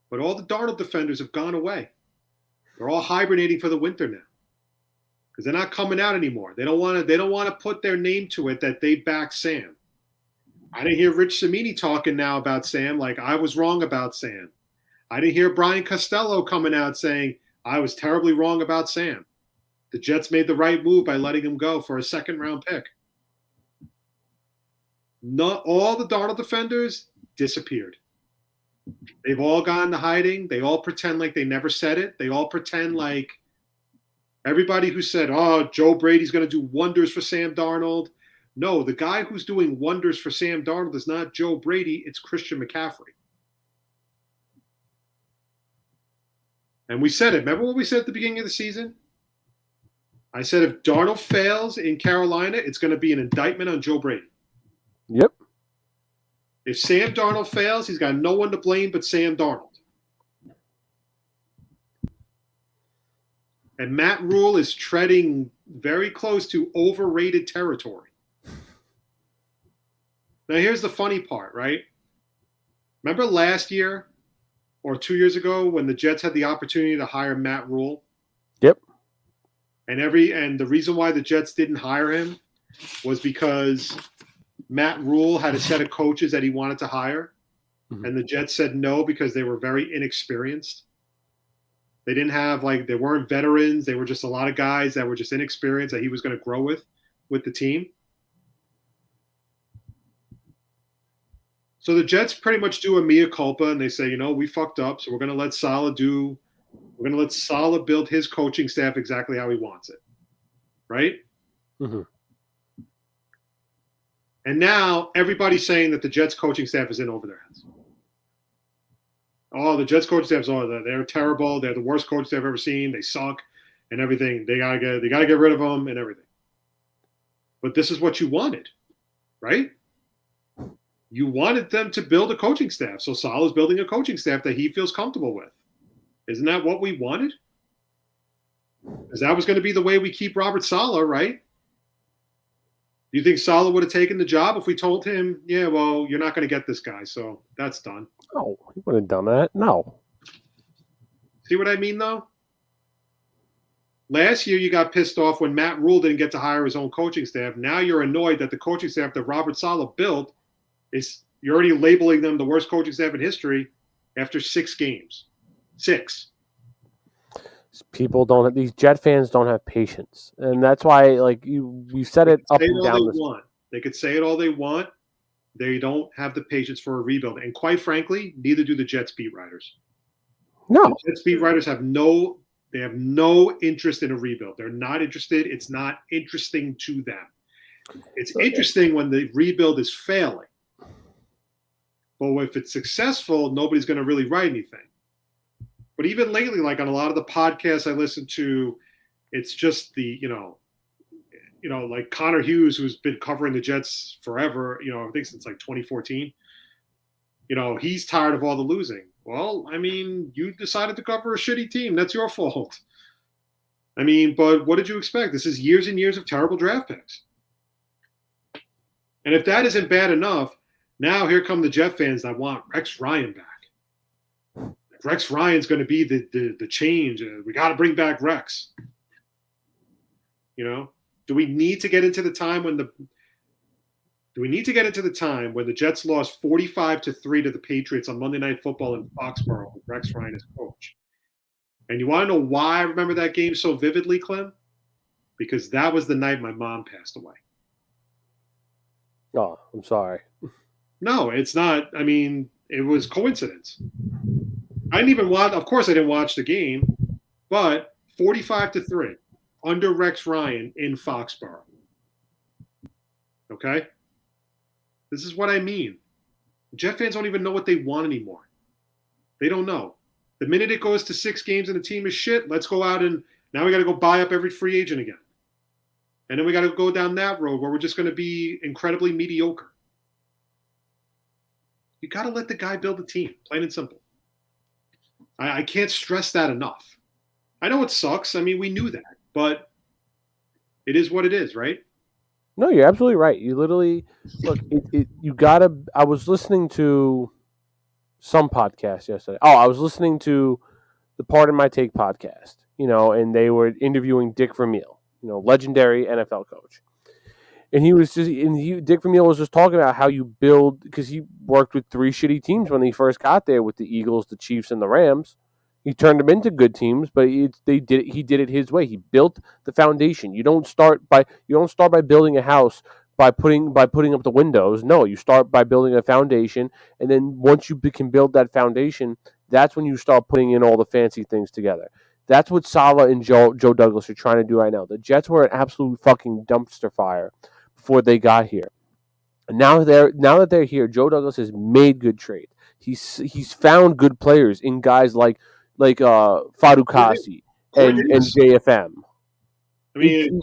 But all the Darnold defenders have gone away. They're all hibernating for the winter now because they're not coming out anymore. They don't want to put their name to it that they back Sam. I didn't hear Rich Cimini talking now about Sam like I was wrong about Sam. I didn't hear Brian Costello coming out saying I was terribly wrong about Sam. The Jets made the right move by letting him go for a 2nd-round pick. Not all the Darnold defenders disappeared. They've all gone to hiding. They all pretend like they never said it. They all pretend like everybody who said, oh, Joe Brady's going to do wonders for Sam Darnold. No, the guy who's doing wonders for Sam Darnold is not Joe Brady. It's Christian McCaffrey. And we said it. Remember what we said at the beginning of the season? I said if Darnold fails in Carolina, it's going to be an indictment on Joe Brady. Yep. If Sam Darnold fails, he's got no one to blame but Sam Darnold. And Matt Rule is treading very close to overrated territory. Now, here's the funny part, right? Remember last year or 2 years ago when the Jets had the opportunity to hire Matt Rule? Yep. And the reason why the Jets didn't hire him was because Matt Rule had a set of coaches that he wanted to hire, and the Jets said no because they were very inexperienced. They didn't have they weren't veterans. They were just a lot of guys that were just inexperienced that he was going to grow with the team. So the Jets pretty much do a mea culpa, and they say, we fucked up, so we're going to let Saleh build his coaching staff exactly how he wants it, right? Mm-hmm. And now everybody's saying that the Jets coaching staff is in over their heads. Oh, the Jets coaching staff's they're terrible. They're the worst coaches I've ever seen. They suck and everything. They gotta get rid of them and everything. But this is what you wanted, right? You wanted them to build a coaching staff. So Salah's building a coaching staff that he feels comfortable with. Isn't that what we wanted? Because that was going to be the way we keep Robert Saleh, right? Do you think Saleh would have taken the job if we told him, yeah, well, you're not going to get this guy, so that's done? No, he wouldn't have done that. No. See what I mean, though? Last year, you got pissed off when Matt Rule didn't get to hire his own coaching staff. Now you're annoyed that the coaching staff that Robert Saleh built you're already labeling them the worst coaching staff in history after 6 games. 6. These Jet fans don't have patience. And that's why, we've said it up and down. They could say it all they want. They don't have the patience for a rebuild. And quite frankly, neither do the Jets beat writers. No. The Jets beat writers have no interest in a rebuild. They're not interested. It's not interesting to them. It's interesting when the rebuild is failing. But if it's successful, nobody's going to really write anything. But even lately, like on a lot of the podcasts I listen to, it's just like Connor Hughes, who's been covering the Jets forever, I think since like 2014. He's tired of all the losing. Well, I mean, you decided to cover a shitty team. That's your fault. I mean, but what did you expect? This is years and years of terrible draft picks. And if that isn't bad enough, now here come the Jet fans that want Rex Ryan back. Rex Ryan's going to be the change. We got to bring back Rex. Do we need to get into the time when the Jets lost 45-3 to the Patriots on Monday Night Football in Foxborough with Rex Ryan as coach? And you want to know why I remember that game so vividly, Klim? Because that was the night my mom passed away. Oh, I'm sorry. No, it's not. I mean, it was coincidence. I didn't even watch. Of course, I didn't watch the game, but 45-3 under Rex Ryan in Foxborough. Okay, this is what I mean. Jet fans don't even know what they want anymore. They don't know. The minute it goes to 6 games and the team is shit, let's go out and now we got to go buy up every free agent again, and then we got to go down that road where we're just going to be incredibly mediocre. You got to let the guy build the team, plain and simple. I can't stress that enough. I know it sucks. I mean, we knew that, but it is what it is, right? No, you're absolutely right. You literally look. You gotta. I was listening to some podcast yesterday. Oh, I was listening to the Pardon My Take podcast. And they were interviewing Dick Vermeil, legendary NFL coach. And Dick Vermeil was just talking about how you build, because he worked with 3 shitty teams when he first got there with the Eagles, the Chiefs, and the Rams. He turned them into good teams, but he did it his way. He built the foundation. You don't start by building a house by putting up the windows. No, you start by building a foundation, and then once you can build that foundation, that's when you start putting in all the fancy things together. That's what Saleh and Joe Douglas are trying to do right now. The Jets were an absolute fucking dumpster fire before they got here. And now that they're here, Joe Douglas has made good trades. He's found good players in guys like Fatukasi and JFM. I mean,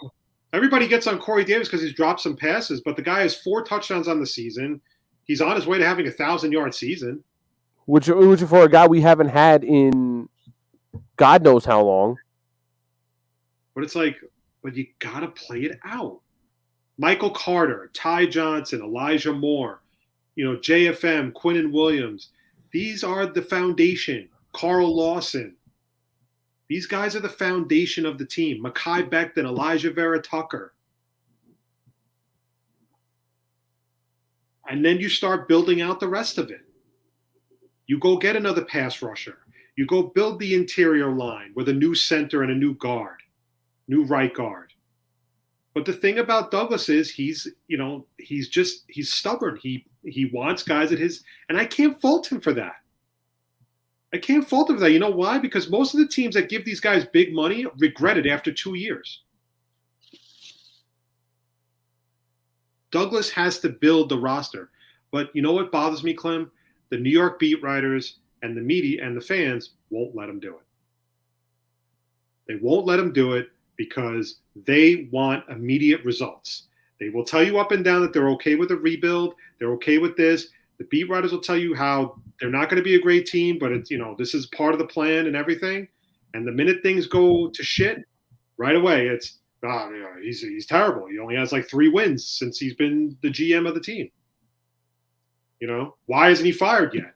everybody gets on Corey Davis because he's dropped some passes, but the guy has 4 touchdowns on the season. He's on his way to having a 1,000-yard season. Which for a guy we haven't had in God knows how long. But it's like, but you got to play it out. Michael Carter, Ty Johnson, Elijah Moore, JFM, Quinnen Williams. These are the foundation. Carl Lawson. These guys are the foundation of the team. Mekhi Becton, Elijah Vera Tucker. And then you start building out the rest of it. You go get another pass rusher. You go build the interior line with a new center and a new guard, new right guard. But the thing about Douglas is he's stubborn. He wants guys at his, and I can't fault him for that. You know why? Because most of the teams that give these guys big money regret it after 2 years. Douglas has to build the roster. But you know what bothers me, Klim? The New York beat writers and the media and the fans won't let him do it. They won't let him do it because they want immediate results. They will tell you up and down that they're okay with a rebuild. They're okay with this. The beat writers will tell you how they're not going to be a great team, but it's, this is part of the plan and everything. And the minute things go to shit, right away, it's, he's terrible. He only has like 3 wins since he's been the GM of the team. Why isn't he fired yet?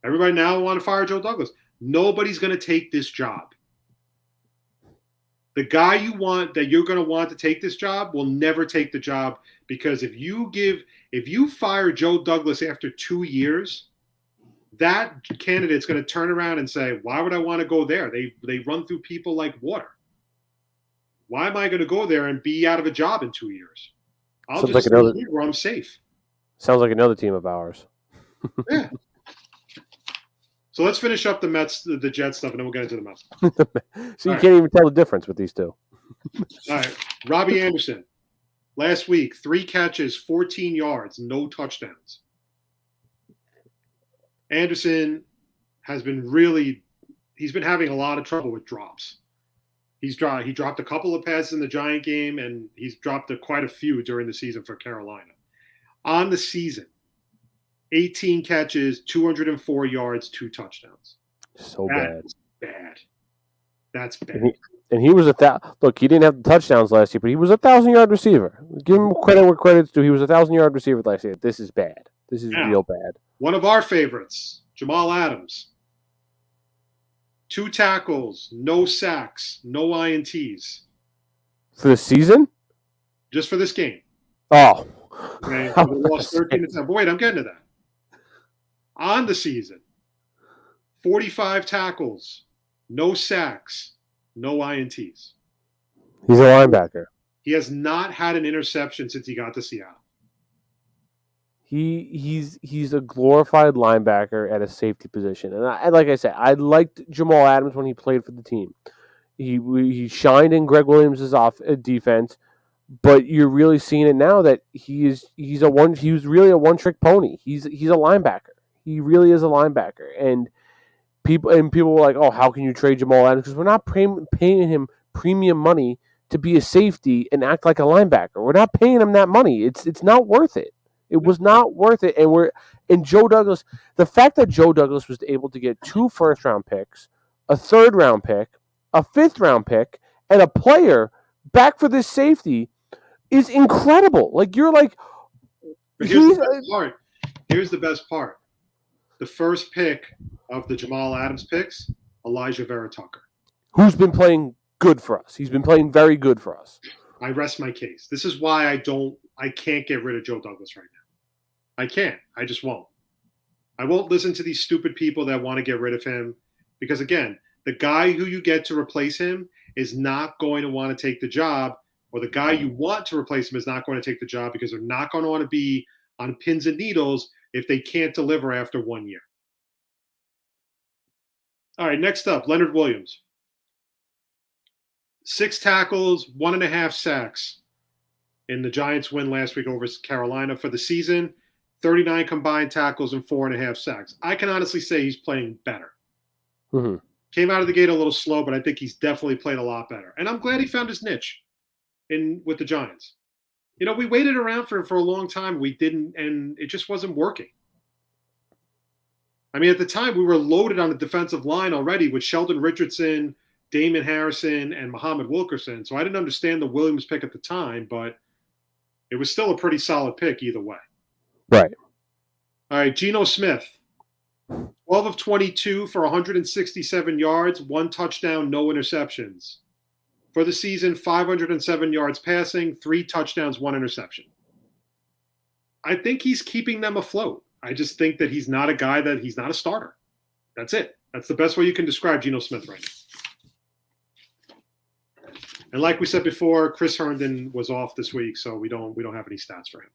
Everybody now want to fire Joe Douglas. Nobody's going to take this job. The guy you're going to want to take this job will never take the job, because if you fire Joe Douglas after 2 years, that candidate's going to turn around and say, why would I want to go there? They run through people like water. Why am I going to go there and be out of a job in 2 years? I'll just stay here where I'm safe. Sounds like another team of ours. Yeah. So let's finish up the Jets stuff, and then we'll get into the Mets. So you can't even tell the difference with these two. All right. Robbie Anderson. Last week, 3 catches, 14 yards, no touchdowns. Anderson has been he's been having a lot of trouble with drops. He dropped a couple of passes in the Giant game, and he's dropped quite a few during the season for Carolina. On the season, 18 catches, 204 yards, 2 touchdowns. Bad. That's bad. And he was look, he didn't have the touchdowns last year, but he was 1,000-yard receiver. Give him credit where credit's due. He was 1,000-yard receiver last year. This is bad. This is real bad. One of our favorites, Jamal Adams. 2 tackles, no sacks, no INTs. For the season? Just for this game. Oh. Okay. We lost 13-10. But wait, I'm getting to that. On the season, 45 tackles, no sacks, no INTs. He's a linebacker. He has not had an interception since he got to Seattle. He's a glorified linebacker at a safety position. And like I said, I liked Jamal Adams when he played for the team. He shined in Greg Williams' defense, but you're really seeing it now that he was really a one-trick pony. He's a linebacker. He really is a linebacker. And people were like, "Oh, how can you trade Jamal Adams?" Because we're not paying him premium money to be a safety and act like a linebacker. We're not paying him that money. It's not worth it. It was not worth it. And Joe Douglas, the fact that Joe Douglas was able to get 2 first-round picks, a 3rd-round pick, a 5th-round pick, and a player back for this safety is incredible. Like, you're like, here's the best part. The first pick of the Jamal Adams picks, Elijah Vera Tucker, who's been playing good for us. He's been playing very good for us. I rest my case. This is why I can't get rid of Joe Douglas right now. I can't. I just won't. I won't listen to these stupid people that want to get rid of him, because, again, the guy who you get to replace him is not going to want to take the job, or the guy you want to replace him is not going to take the job, because they're not going to want to be on pins and needles if they can't deliver after 1 year. All right, next up, Leonard Williams. 6 tackles, 1.5 sacks in the Giants' win last week over Carolina. For the season, 39 combined tackles and 4.5 sacks. I can honestly say he's playing better. Mm-hmm. Came out of the gate a little slow, but I think he's definitely played a lot better. And I'm glad he found his niche with the Giants. We waited around for him for a long time. We didn't, and it just wasn't working. I mean, at the time, we were loaded on the defensive line already with Sheldon Richardson, Damon Harrison, and Muhammad Wilkerson. So I didn't understand the Williams pick at the time, but it was still a pretty solid pick either way. Right. All right, Geno Smith. 12 of 22 for 167 yards, 1 touchdown, no interceptions. For the season, 507 yards passing, 3 touchdowns, 1 interception. I think he's keeping them afloat. I just think that he's not a starter. That's it. That's the best way you can describe Geno Smith right now. And like we said before, Chris Herndon was off this week, so we don't have any stats for him.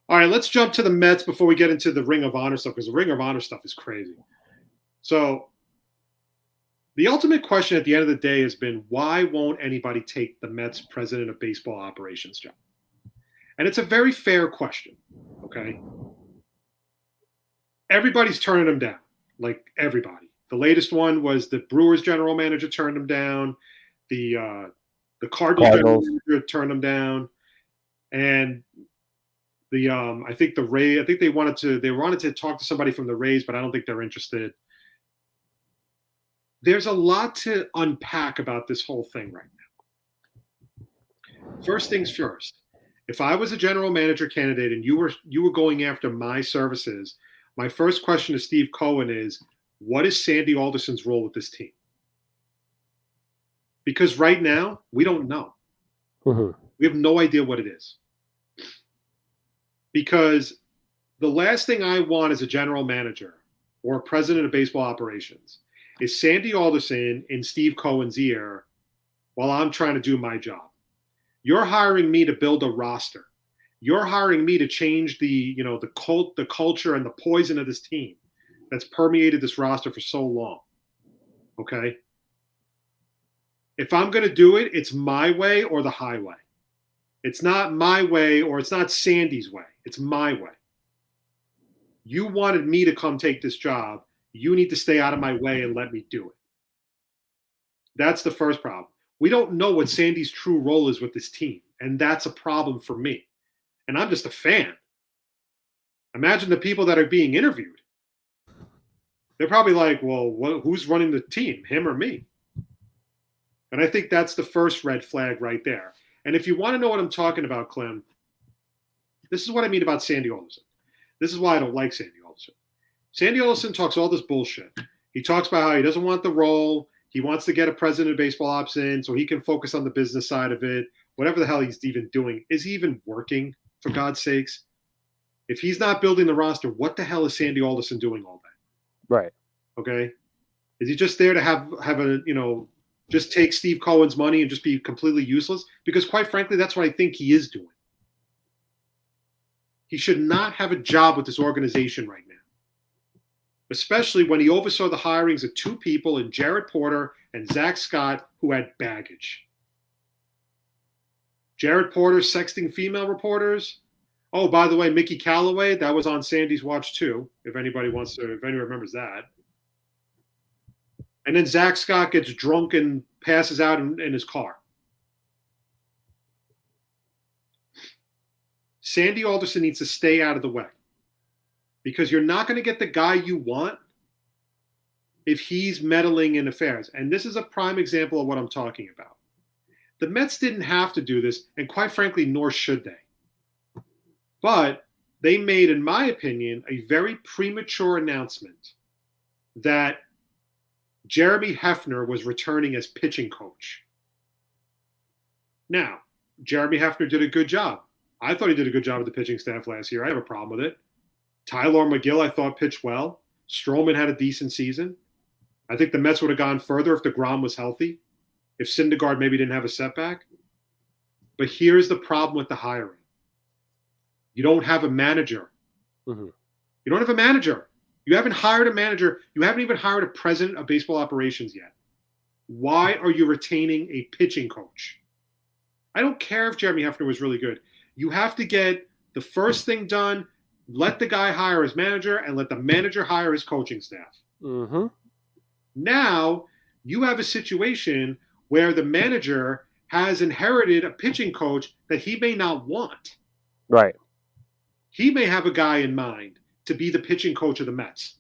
All right, let's jump to the Mets before we get into the Ring of Honor stuff, because the Ring of Honor stuff is crazy. So the ultimate question at the end of the day has been, why won't anybody take the Mets president of baseball operations job? And it's a very fair question, okay? Everybody's turning him down. like everybody. The latest one was the Brewers general manager turned him down. The Cardinals general manager turned him down, and I think the Rays. I think they wanted to talk to somebody from the Rays, but I don't think they're interested. There's a lot to unpack about this whole thing right now. First things first. If I was a general manager candidate and you were going after my services, my first question to Steve Cohen is, what is Sandy Alderson's role with this team? Because right now, we don't know. Mm-hmm. We have no idea what it is. Because the last thing I want as a general manager or president of baseball operations is Sandy Alderson in Steve Cohen's ear while I'm trying to do my job. You're hiring me to build a roster. You're hiring me to change the culture and the poison of this team that's permeated this roster for so long. Okay? If I'm going to do it, it's my way or the highway. It's not my way or it's not Sandy's way. It's my way. You wanted me to come take this job. You need to stay out of my way and let me do it. That's the first problem. We don't know what Sandy's true role is with this team, and that's a problem for me. And I'm just a fan. Imagine the people that are being interviewed. They're probably like, well, who's running the team, him or me? And I think that's the first red flag right there. And if you want to know what I'm talking about, Klim, this is what I mean about Sandy Alderson. This is why I don't like Sandy Alderson. Sandy Alderson talks all this bullshit. He talks about how he doesn't want the role. He wants to get a president of baseball ops in so he can focus on the business side of it. Whatever the hell he's even doing. Is he even working, for God's sakes? If he's not building the roster, what the hell is Sandy Alderson doing all day? Right. Okay? Is he just there to have a, just take Steve Cohen's money and just be completely useless? Because quite frankly, that's what I think he is doing. He should not have a job with this organization right now. Especially when he oversaw the hirings of two people in Jared Porter and Zach Scott who had baggage. Jared Porter sexting female reporters. Oh, by the way, Mickey Callaway, that was on Sandy's watch too, if anyone remembers that. And then Zach Scott gets drunk and passes out in his car. Sandy Alderson needs to stay out of the way. Because you're not going to get the guy you want if he's meddling in affairs. And this is a prime example of what I'm talking about. The Mets didn't have to do this, and quite frankly, nor should they. But they made, in my opinion, a very premature announcement that Jeremy Hefner was returning as pitching coach. Now, Jeremy Hefner did a good job. I thought he did a good job with the pitching staff last year. I have a problem with it. Tyler McGill, I thought, pitched well. Stroman had a decent season. I think the Mets would have gone further if DeGrom was healthy, if Syndergaard maybe didn't have a setback. But here's the problem with the hiring. You don't have a manager. Mm-hmm. You don't have a manager. You haven't hired a manager. You haven't even hired a president of baseball operations yet. Why are you retaining a pitching coach? I don't care if Jeremy Hefner was really good. You have to get the first thing done. Let the guy hire his manager and let the manager hire his coaching staff. Mm-hmm. Now you have a situation where the manager has inherited a pitching coach that he may not want. Right. He may have a guy in mind to be the pitching coach of the Mets.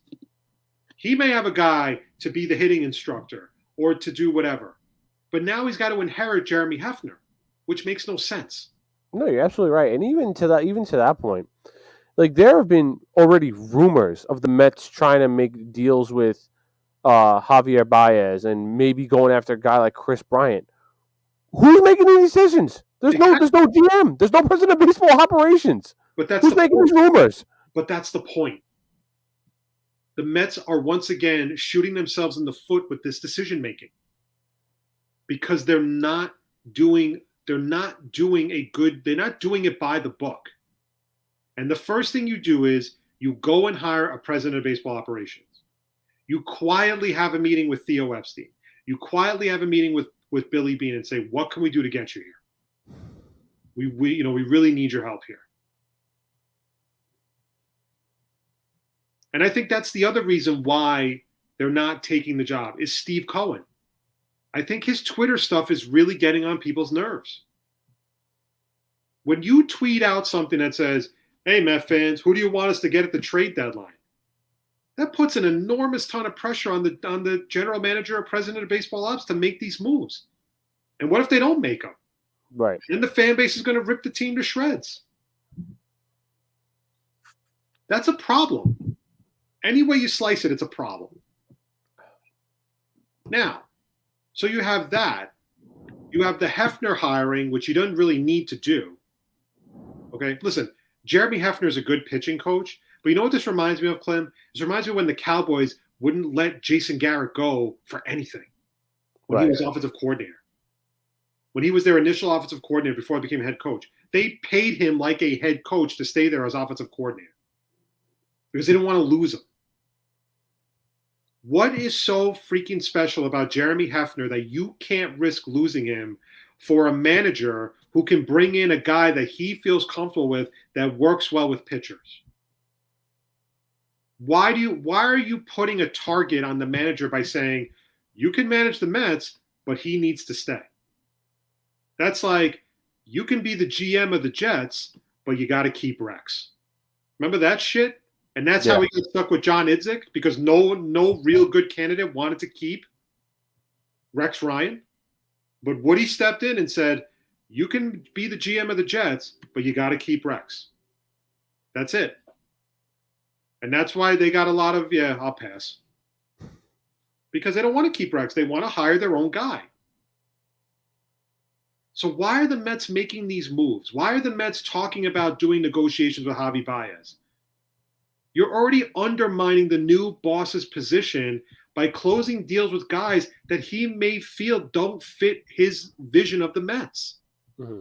He may have a guy to be the hitting instructor or to do whatever. But now he's got to inherit Jeremy Hefner, which makes no sense. No, you're absolutely right. And even to that point, like there have been already rumors of the Mets trying to make deals with Javier Baez and maybe going after a guy like Chris Bryant. Who's making these decisions? There's no GM. There's no president of baseball operations. But that's who's making these rumors. But that's the point. The Mets are once again shooting themselves in the foot with this decision making because they're not doing it by the book. And the first thing you do is you go and hire a president of baseball operations. You quietly have a meeting with Theo Epstein. You quietly have a meeting with Billy Beane and say, what can we do to get you here? We really need your help here. And I think that's the other reason why they're not taking the job is Steve Cohen. I think his Twitter stuff is really getting on people's nerves. When you tweet out something that says, hey, Met fans, who do you want us to get at the trade deadline? That puts an enormous ton of pressure on the general manager or president of baseball ops to make these moves. And what if they don't make them? Right. Then the fan base is going to rip the team to shreds. That's a problem. Any way you slice it, it's a problem. Now, so you have that. You have the Hefner hiring, which you don't really need to do. Okay, listen, Jeremy Hefner is a good pitching coach, but you know what this reminds me of, Klim? This reminds me of when the Cowboys wouldn't let Jason Garrett go for anything when he was offensive coordinator. When he was their initial offensive coordinator before he became head coach, they paid him like a head coach to stay there as offensive coordinator because they didn't want to lose him. What is so freaking special about Jeremy Hefner that you can't risk losing him for a manager who can bring in a guy that he feels comfortable with that works well with pitchers? Why are you putting a target on the manager by saying you can manage the Mets, but he needs to stay? That's like you can be the GM of the Jets, but you got to keep Rex. Remember that shit? And that's how he got stuck with John Idzik because no real good candidate wanted to keep Rex Ryan. But Woody stepped in and said, you can be the GM of the Jets, but you got to keep Rex. That's it. And that's why they got a lot of, I'll pass. Because they don't want to keep Rex. They want to hire their own guy. So why are the Mets making these moves? Why are the Mets talking about doing negotiations with Javi Baez? You're already undermining the new boss's position by closing deals with guys that he may feel don't fit his vision of the Mets. Mm-hmm.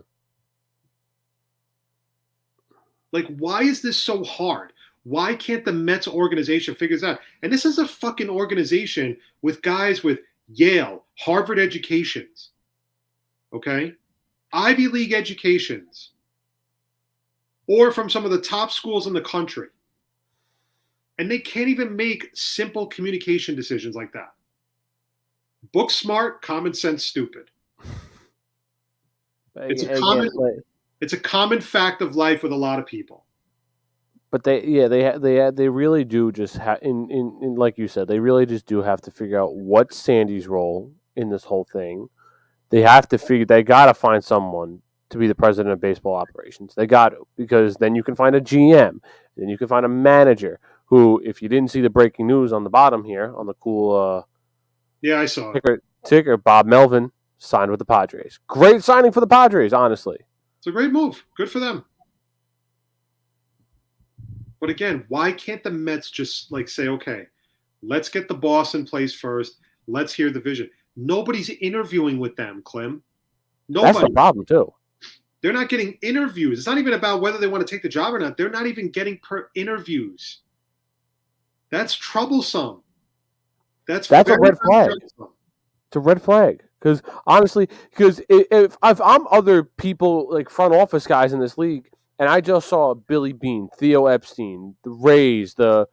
Like, why is this so hard? Why can't the Mets organization figure this out? And this is a fucking organization with guys with Yale, Harvard educations, okay? Ivy League educations, or from some of the top schools in the country. And they can't even make simple communication decisions like that. Book smart, common sense stupid. It's a common fact of life with a lot of people. But they really do just in like you said, they really just do have to figure out what's Sandy's role in this whole thing. They got to find someone to be the president of baseball operations. They got to, because then you can find a GM, then you can find a manager who, if you didn't see the breaking news on the bottom here, on the cool I saw ticker, Bob Melvin signed with the Padres. Great signing for the Padres, honestly. It's a great move. Good for them. But again, why can't the Mets just say, okay, let's get the boss in place first. Let's hear the vision. Nobody's interviewing with them, Klim. Nobody. That's the problem, too. They're not getting interviews. It's not even about whether they want to take the job or not. They're not even getting interviews. That's troublesome. That's a red flag. It's a red flag. Because honestly, if I'm other people, like front office guys in this league, and I just saw Billy Beane, Theo Epstein, the Rays, the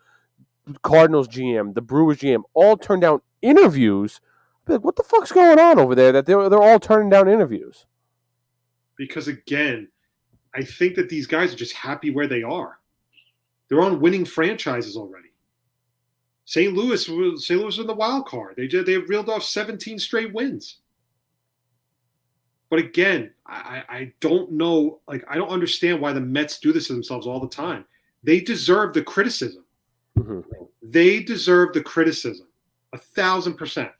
Cardinals GM, the Brewers GM, all turn down interviews, I'd be like, what the fuck's going on over there that they're all turning down interviews? Because again, I think that these guys are just happy where they are. They're on winning franchises already. St. Louis was in the wild card. They reeled off 17 straight wins. But again, I don't know. I don't understand why the Mets do this to themselves all the time. They deserve the criticism. Mm-hmm. They deserve the criticism. 1,000%.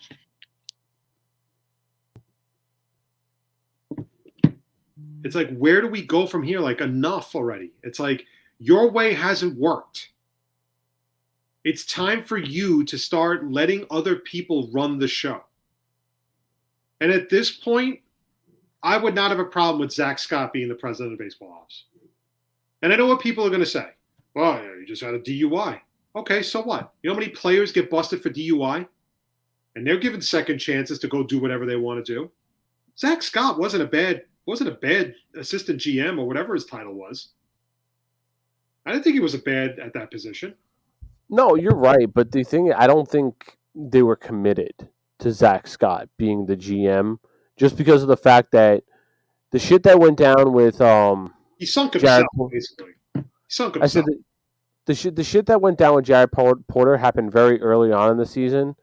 It's like, where do we go from here? Enough already. It's like, your way hasn't worked. It's time for you to start letting other people run the show. And at this point, I would not have a problem with Zach Scott being the president of baseball ops. And I know what people are going to say. Well, you just had a DUI. Okay, so what? You know how many players get busted for DUI? And they're given second chances to go do whatever they want to do. Zach Scott wasn't a bad assistant GM or whatever his title was. I didn't think he was bad at that position. No, you're right. But the thing, I don't think they were committed to Zach Scott being the GM just because of the fact that the shit that went down with He sunk Jared. himself, basically. He sunk I said himself. the shit that went down with Jared Porter happened very early on in the season,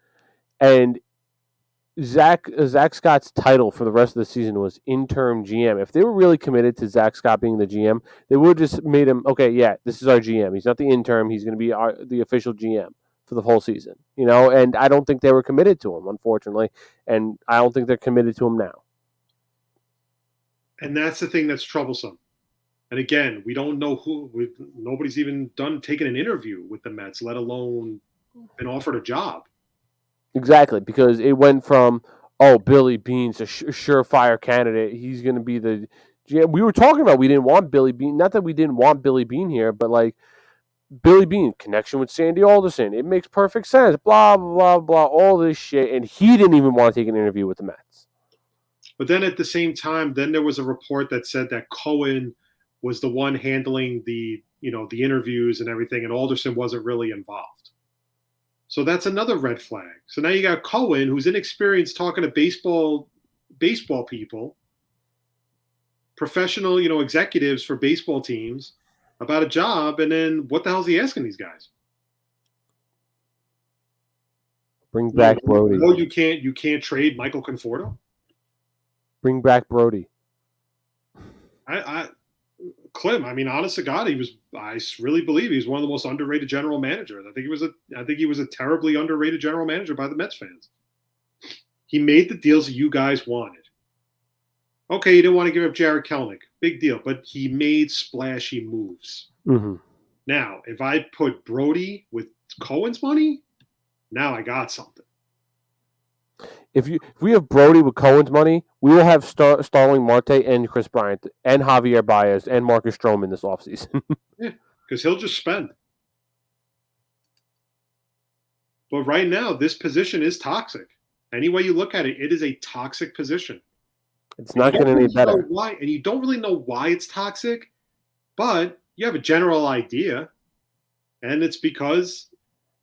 and Zach Scott's title for the rest of the season was interim GM. If they were really committed to Zach Scott being the GM, they would have just made him, okay, yeah, this is our GM. He's not the interim. He's going to be the official GM for the whole season. And I don't think they were committed to him, unfortunately, and I don't think they're committed to him now. And that's the thing that's troublesome. And again, we don't know nobody's even taken an interview with the Mets, let alone been offered a job. Exactly, because it went from, Billy Beane's a surefire candidate. He's going to be the GM. We were talking about we didn't want Billy Beane. Not that we didn't want Billy Beane here, but like Billy Beane, connection with Sandy Alderson. It makes perfect sense. Blah, blah, blah, all this shit. And he didn't even want to take an interview with the Mets. But then at the same time, then there was a report that said that Cohen was the one handling the interviews and everything, and Alderson wasn't really involved. So that's another red flag. So now you got Cohen, who's inexperienced talking to baseball people, professional, executives for baseball teams about a job, and then what the hell is he asking these guys? Bring back Brody. No, you can't trade Michael Conforto. Bring back Brody. Klim, honest to God, I really believe he's one of the most underrated general managers. I think he was a terribly underrated general manager by the Mets fans. He made the deals that you guys wanted. Okay, you didn't want to give up Jared Kelenic. Big deal. But he made splashy moves. Mm-hmm. Now, if I put Brody with Cohen's money, now I got something. If we have Brody with Cohen's money, we will have Starling Marte and Chris Bryant and Javier Baez and Marcus Stroman this offseason. Yeah, because he'll just spend. But right now, this position is toxic. Any way you look at it, it is a toxic position. It's not getting any better. Why? And you don't really know why it's toxic, but you have a general idea. And it's because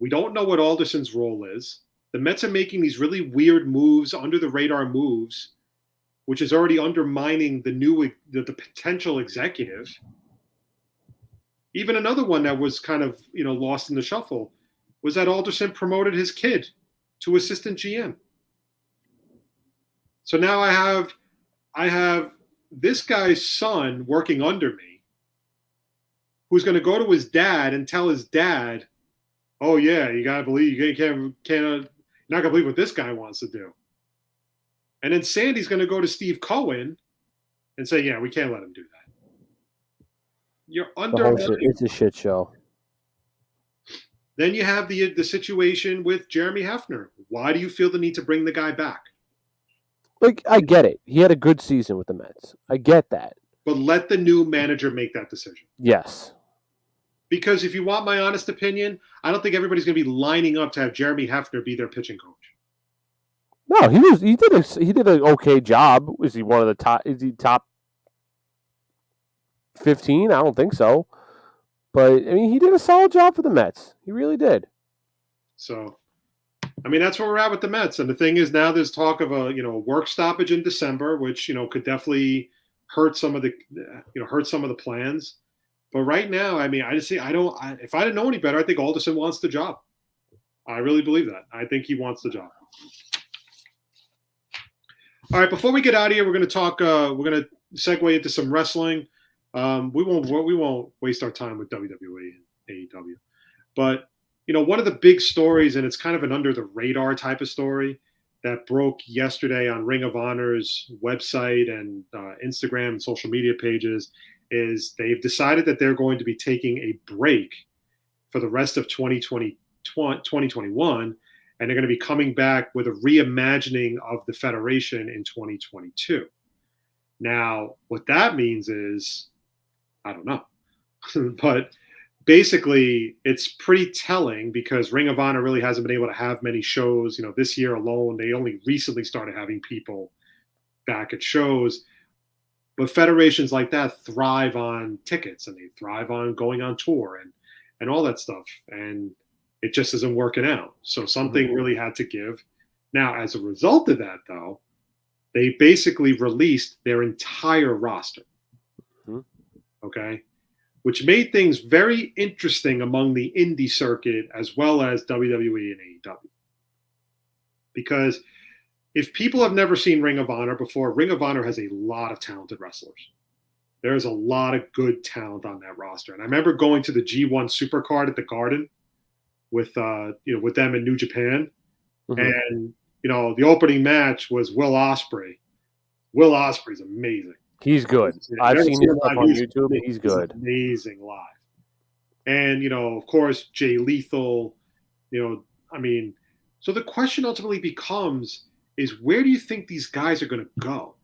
we don't know what Alderson's role is. The Mets are making these really weird moves, under the radar moves, which is already undermining the potential executive. Even another one that was kind of lost in the shuffle was that Alderson promoted his kid to assistant GM. So now I have this guy's son working under me, who's going to go to his dad and tell his dad, "Oh yeah, you gotta believe you can't." Not gonna believe what this guy wants to do. And then Sandy's gonna go to Steve Cohen and say, "Yeah, we can't let him do that." You're under. It's a shit show. Then you have the situation with Jeremy Hefner. Why do you feel the need to bring the guy back? Like, I get it. He had a good season with the Mets. I get that. But let the new manager make that decision. Yes. Because if you want my honest opinion, I don't think everybody's going to be lining up to have Jeremy Hefner be their pitching coach. No, he did an okay job. Is he one of the top? Is he top 15? I don't think so. But he did a solid job for the Mets. He really did. So, that's where we're at with the Mets. And the thing is, now there's talk of a work stoppage in December, which could definitely hurt some of the plans. But right now, if I didn't know any better, I think Alderson wants the job. I really believe that. I think he wants the job. All right, before we get out of here, we're going to talk. We're going to segue into some wrestling. We won't waste our time with WWE and AEW. But one of the big stories, and it's kind of an under the radar type of story that broke yesterday on Ring of Honor's website and Instagram and social media pages, is they've decided that they're going to be taking a break for the rest of 2021, and they're going to be coming back with a reimagining of the Federation in 2022. Now, what that means is, I don't know. But basically, it's pretty telling because Ring of Honor really hasn't been able to have many shows. This year alone, they only recently started having people back at shows. But federations like that thrive on tickets, and they thrive on going on tour and all that stuff. And It just isn't working out. So something really had to give. Now, as a result of that, though, they basically released their entire roster. Okay? Which made things very interesting among the indie circuit as well as WWE and AEW. Because if people have never seen Ring of Honor before, Ring of Honor has a lot of talented wrestlers. There's a lot of good talent on that roster. And I remember going to the G1 Supercard at the Garden with with them in New Japan. And the opening match was Will Ospreay. Will Ospreay's amazing. He's good. I've seen his stuff on YouTube. He's good. Amazing live. And, of course, Jay Lethal, so the question ultimately becomes is where do you think these guys are going to go?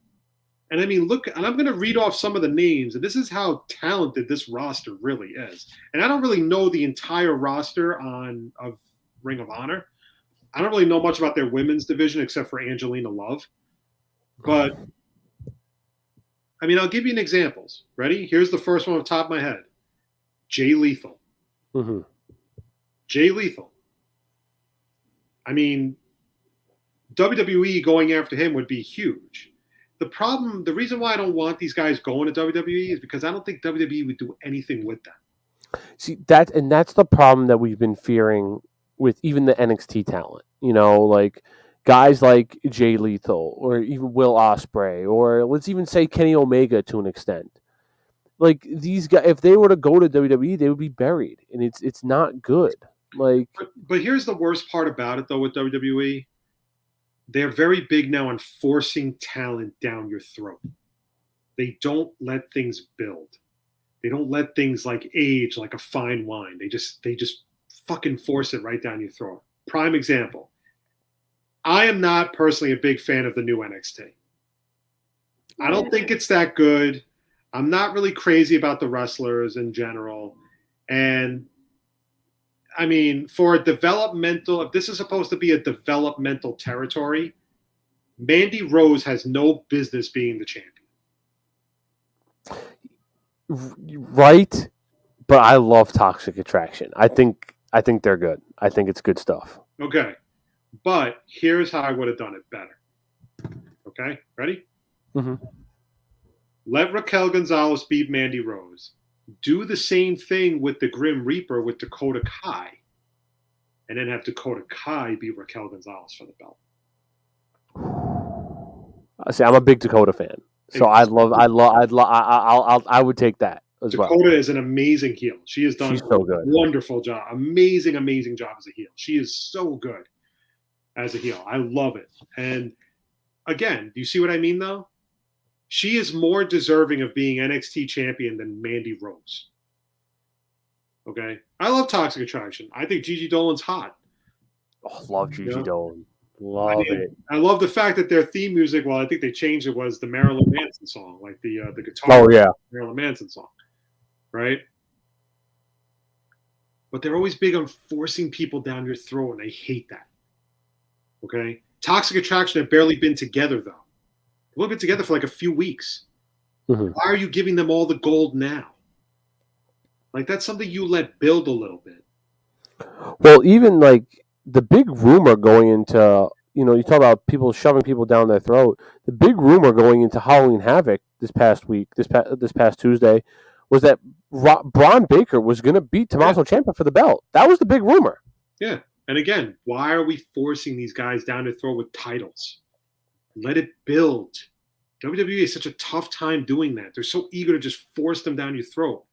And I mean, look, and I'm going to read off some of the names, and this is how talented this roster really is. And I don't really know the entire roster of Ring of Honor. I don't really know much about their women's division except for Angelina Love. But, I mean, I'll give you an examples. Ready? Here's the first one off the top of my head. Jay Lethal. Jay Lethal. I mean, WWE going after him would be huge. The reason why I don't want these guys going to WWE is because I don't think WWE would do anything with them. See, that's the problem that we've been fearing with even the NXT talent. Like guys like Jay Lethal or even Will Ospreay, or let's even say Kenny Omega to an extent. Like these guys, if they were to go to WWE, they would be buried, and it's not good. Like, but here's the worst part about it, though, with WWE. They're very big now on forcing talent down your throat. They don't let things build. They don't let things like age like a fine wine. They just fucking force it right down your throat. Prime example. I am not personally a big fan of the new NXT. I don't think it's that good. I'm not really crazy about the wrestlers in general. And I mean, for a developmental, if this is supposed to be a developmental territory, Mandy Rose has no business being the champion. Right, but I love Toxic Attraction. I think they're good. I think it's good stuff. Okay, but here's how I would have done it better. Okay, ready? Let Raquel Gonzalez beat Mandy Rose. Do the same thing with the Grim Reaper with Dakota Kai, and then have Dakota Kai beat Raquel Gonzalez for the belt. See, I'm a big Dakota fan, so I would take that as well. Dakota is an amazing heel. She has done so good. Wonderful job, amazing job as a heel. She is so good as a heel. I love it. And again, do you see what I mean, though? She is more deserving of being NXT champion than Mandy Rose. Okay? I love Toxic Attraction. I think Gigi Dolan's hot. Oh, love Gigi Dolan. Love it. I love the fact that their theme music, I think they changed it, was the Marilyn Manson song, like the guitar. Oh, yeah. Marilyn Manson song. Right? But they're always big on forcing people down your throat, and I hate that. Okay? Toxic Attraction have barely been together, though. They've been together for like a few weeks. Why are you giving them all the gold now? Like, that's something you let build a little bit. Well, even like the big rumor going into, you talk about people shoving people down their throat. The big rumor going into Halloween Havoc this past Tuesday, was that Braun Baker was going to beat Tommaso Ciampa for the belt. That was the big rumor. Yeah. And again, why are we forcing these guys down their throat with titles? Let it build. WWE is such a tough time doing that. They're so eager to just force them down your throat.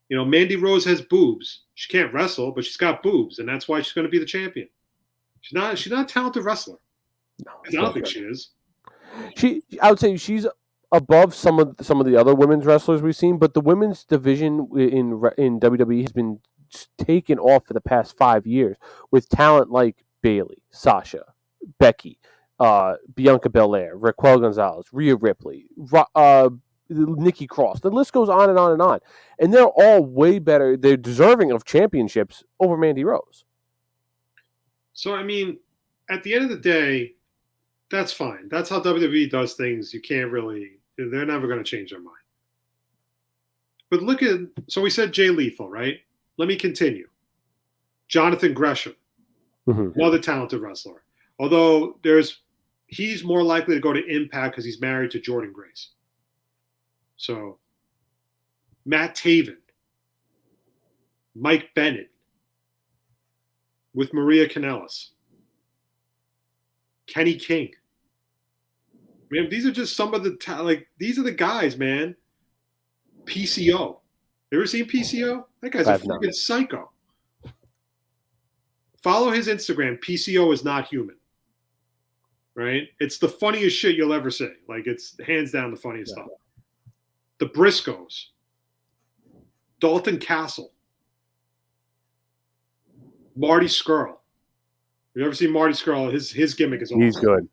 Mandy Rose has boobs. She can't wrestle, but she's got boobs, and that's why she's going to be the champion. She's not a talented wrestler. No, I don't think she is. I would say she's above some of the other women's wrestlers we've seen, but the women's division in WWE has been taken off for the past 5 years with talent like Bayley, Sasha, Becky, Bianca Belair, Raquel Gonzalez, Rhea Ripley, Nikki Cross. The list goes on and on and on. And they're all way better. They're deserving of championships over Mandy Rose. So, I mean, at the end of the day, that's fine. That's how WWE does things. You can't really, they're never going to change their mind. But so we said Jay Lethal, right? Let me continue. Jonathan Gresham, another talented wrestler. Although he's more likely to go to Impact because he's married to Jordan Grace. So, Matt Taven, Mike Bennett, with Maria Kanellis, Kenny King. Man, these are just some of the these are the guys, man. PCO. You ever seen PCO? That guy's a freaking psycho. Follow his Instagram. PCO is not human. Right? It's the funniest shit you'll ever see. Like, it's hands down the funniest stuff. The Briscoes. Dalton Castle. Marty Scurll. You ever seen Marty Scurll? His gimmick is awesome. He's good.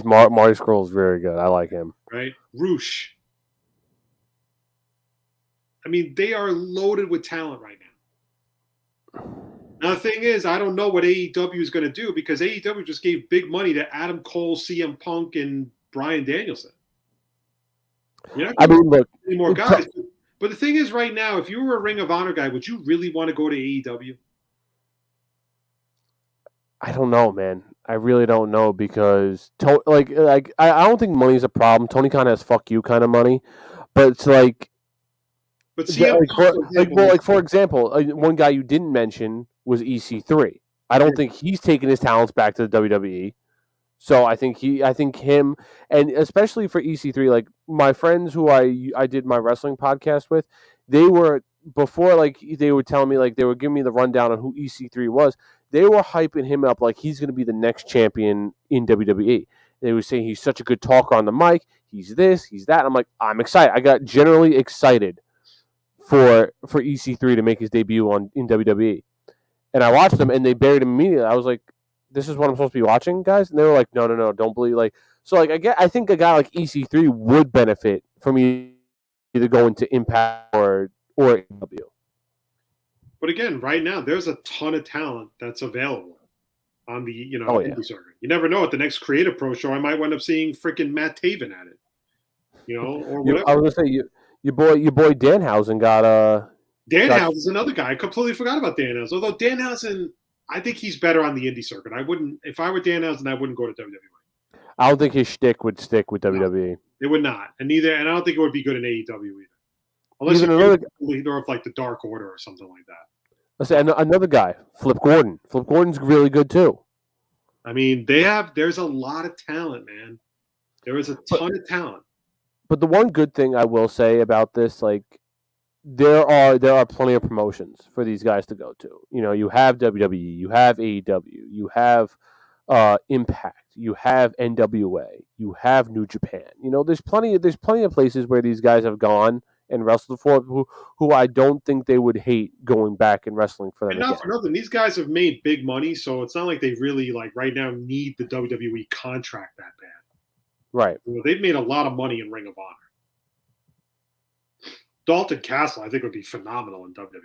Marty Scurll is very good. I like him. Right? Roosh. I mean, they are loaded with talent right now. Now, the thing is, I don't know what AEW is going to do because AEW just gave big money to Adam Cole, CM Punk, and Bryan Danielson. I mean, look. Any more guys. But the thing is, right now, if you were a Ring of Honor guy, would you really want to go to AEW? I don't know, man. I really don't know because, I don't think money's a problem. Tony Khan has fuck you kind of money. But it's like. But CM for example, one guy you didn't mention was EC3. I don't think he's taken his talents back to the WWE. So I think him, and especially for EC3, like my friends who I did my wrestling podcast with, they were before, like they were telling me, like they were giving me the rundown on who EC3 was. They were hyping him up like he's going to be the next champion in WWE. They were saying he's such a good talker on the mic. He's this, he's that. I'm like, I'm excited. I got generally excited for EC3 to make his debut in WWE. And I watched them, and they buried him immediately. I was like, this is what I'm supposed to be watching, guys? And they were like, no, don't believe. Like, so, like, I think a guy like EC3 would benefit from either going to Impact or AEW. But again, right now, there's a ton of talent that's available on the indie circuit. You never know. At the next Creative Pro show, I might wind up seeing freaking Matt Taven at it. Or whatever. I was gonna say your boy Danhausen got Danhausen is another guy. I completely forgot about Danhausen. Although Danhausen, I think he's better on the indie circuit. I wouldn't, if I were Danhausen, I wouldn't go to WWE. I don't think his shtick would stick with WWE. It would not, and I don't think it would be good in AEW either. Unless you're leader of like the Dark Order or something like that. Let's say another guy, Flip Gordon. Flip Gordon's really good too. I mean, there's a lot of talent, man. There is a ton of talent. But the one good thing I will say about this, like, there are plenty of promotions for these guys to go to. You have WWE, you have AEW, you have Impact, you have NWA, you have New Japan. There's plenty of places where these guys have gone and wrestled for who I don't think they would hate going back and wrestling for them. And not for nothing, these guys have made big money, so it's not like they really right now need the WWE contract that bad. Right. They've made a lot of money in Ring of Honor. Dalton Castle, I think, would be phenomenal in WWE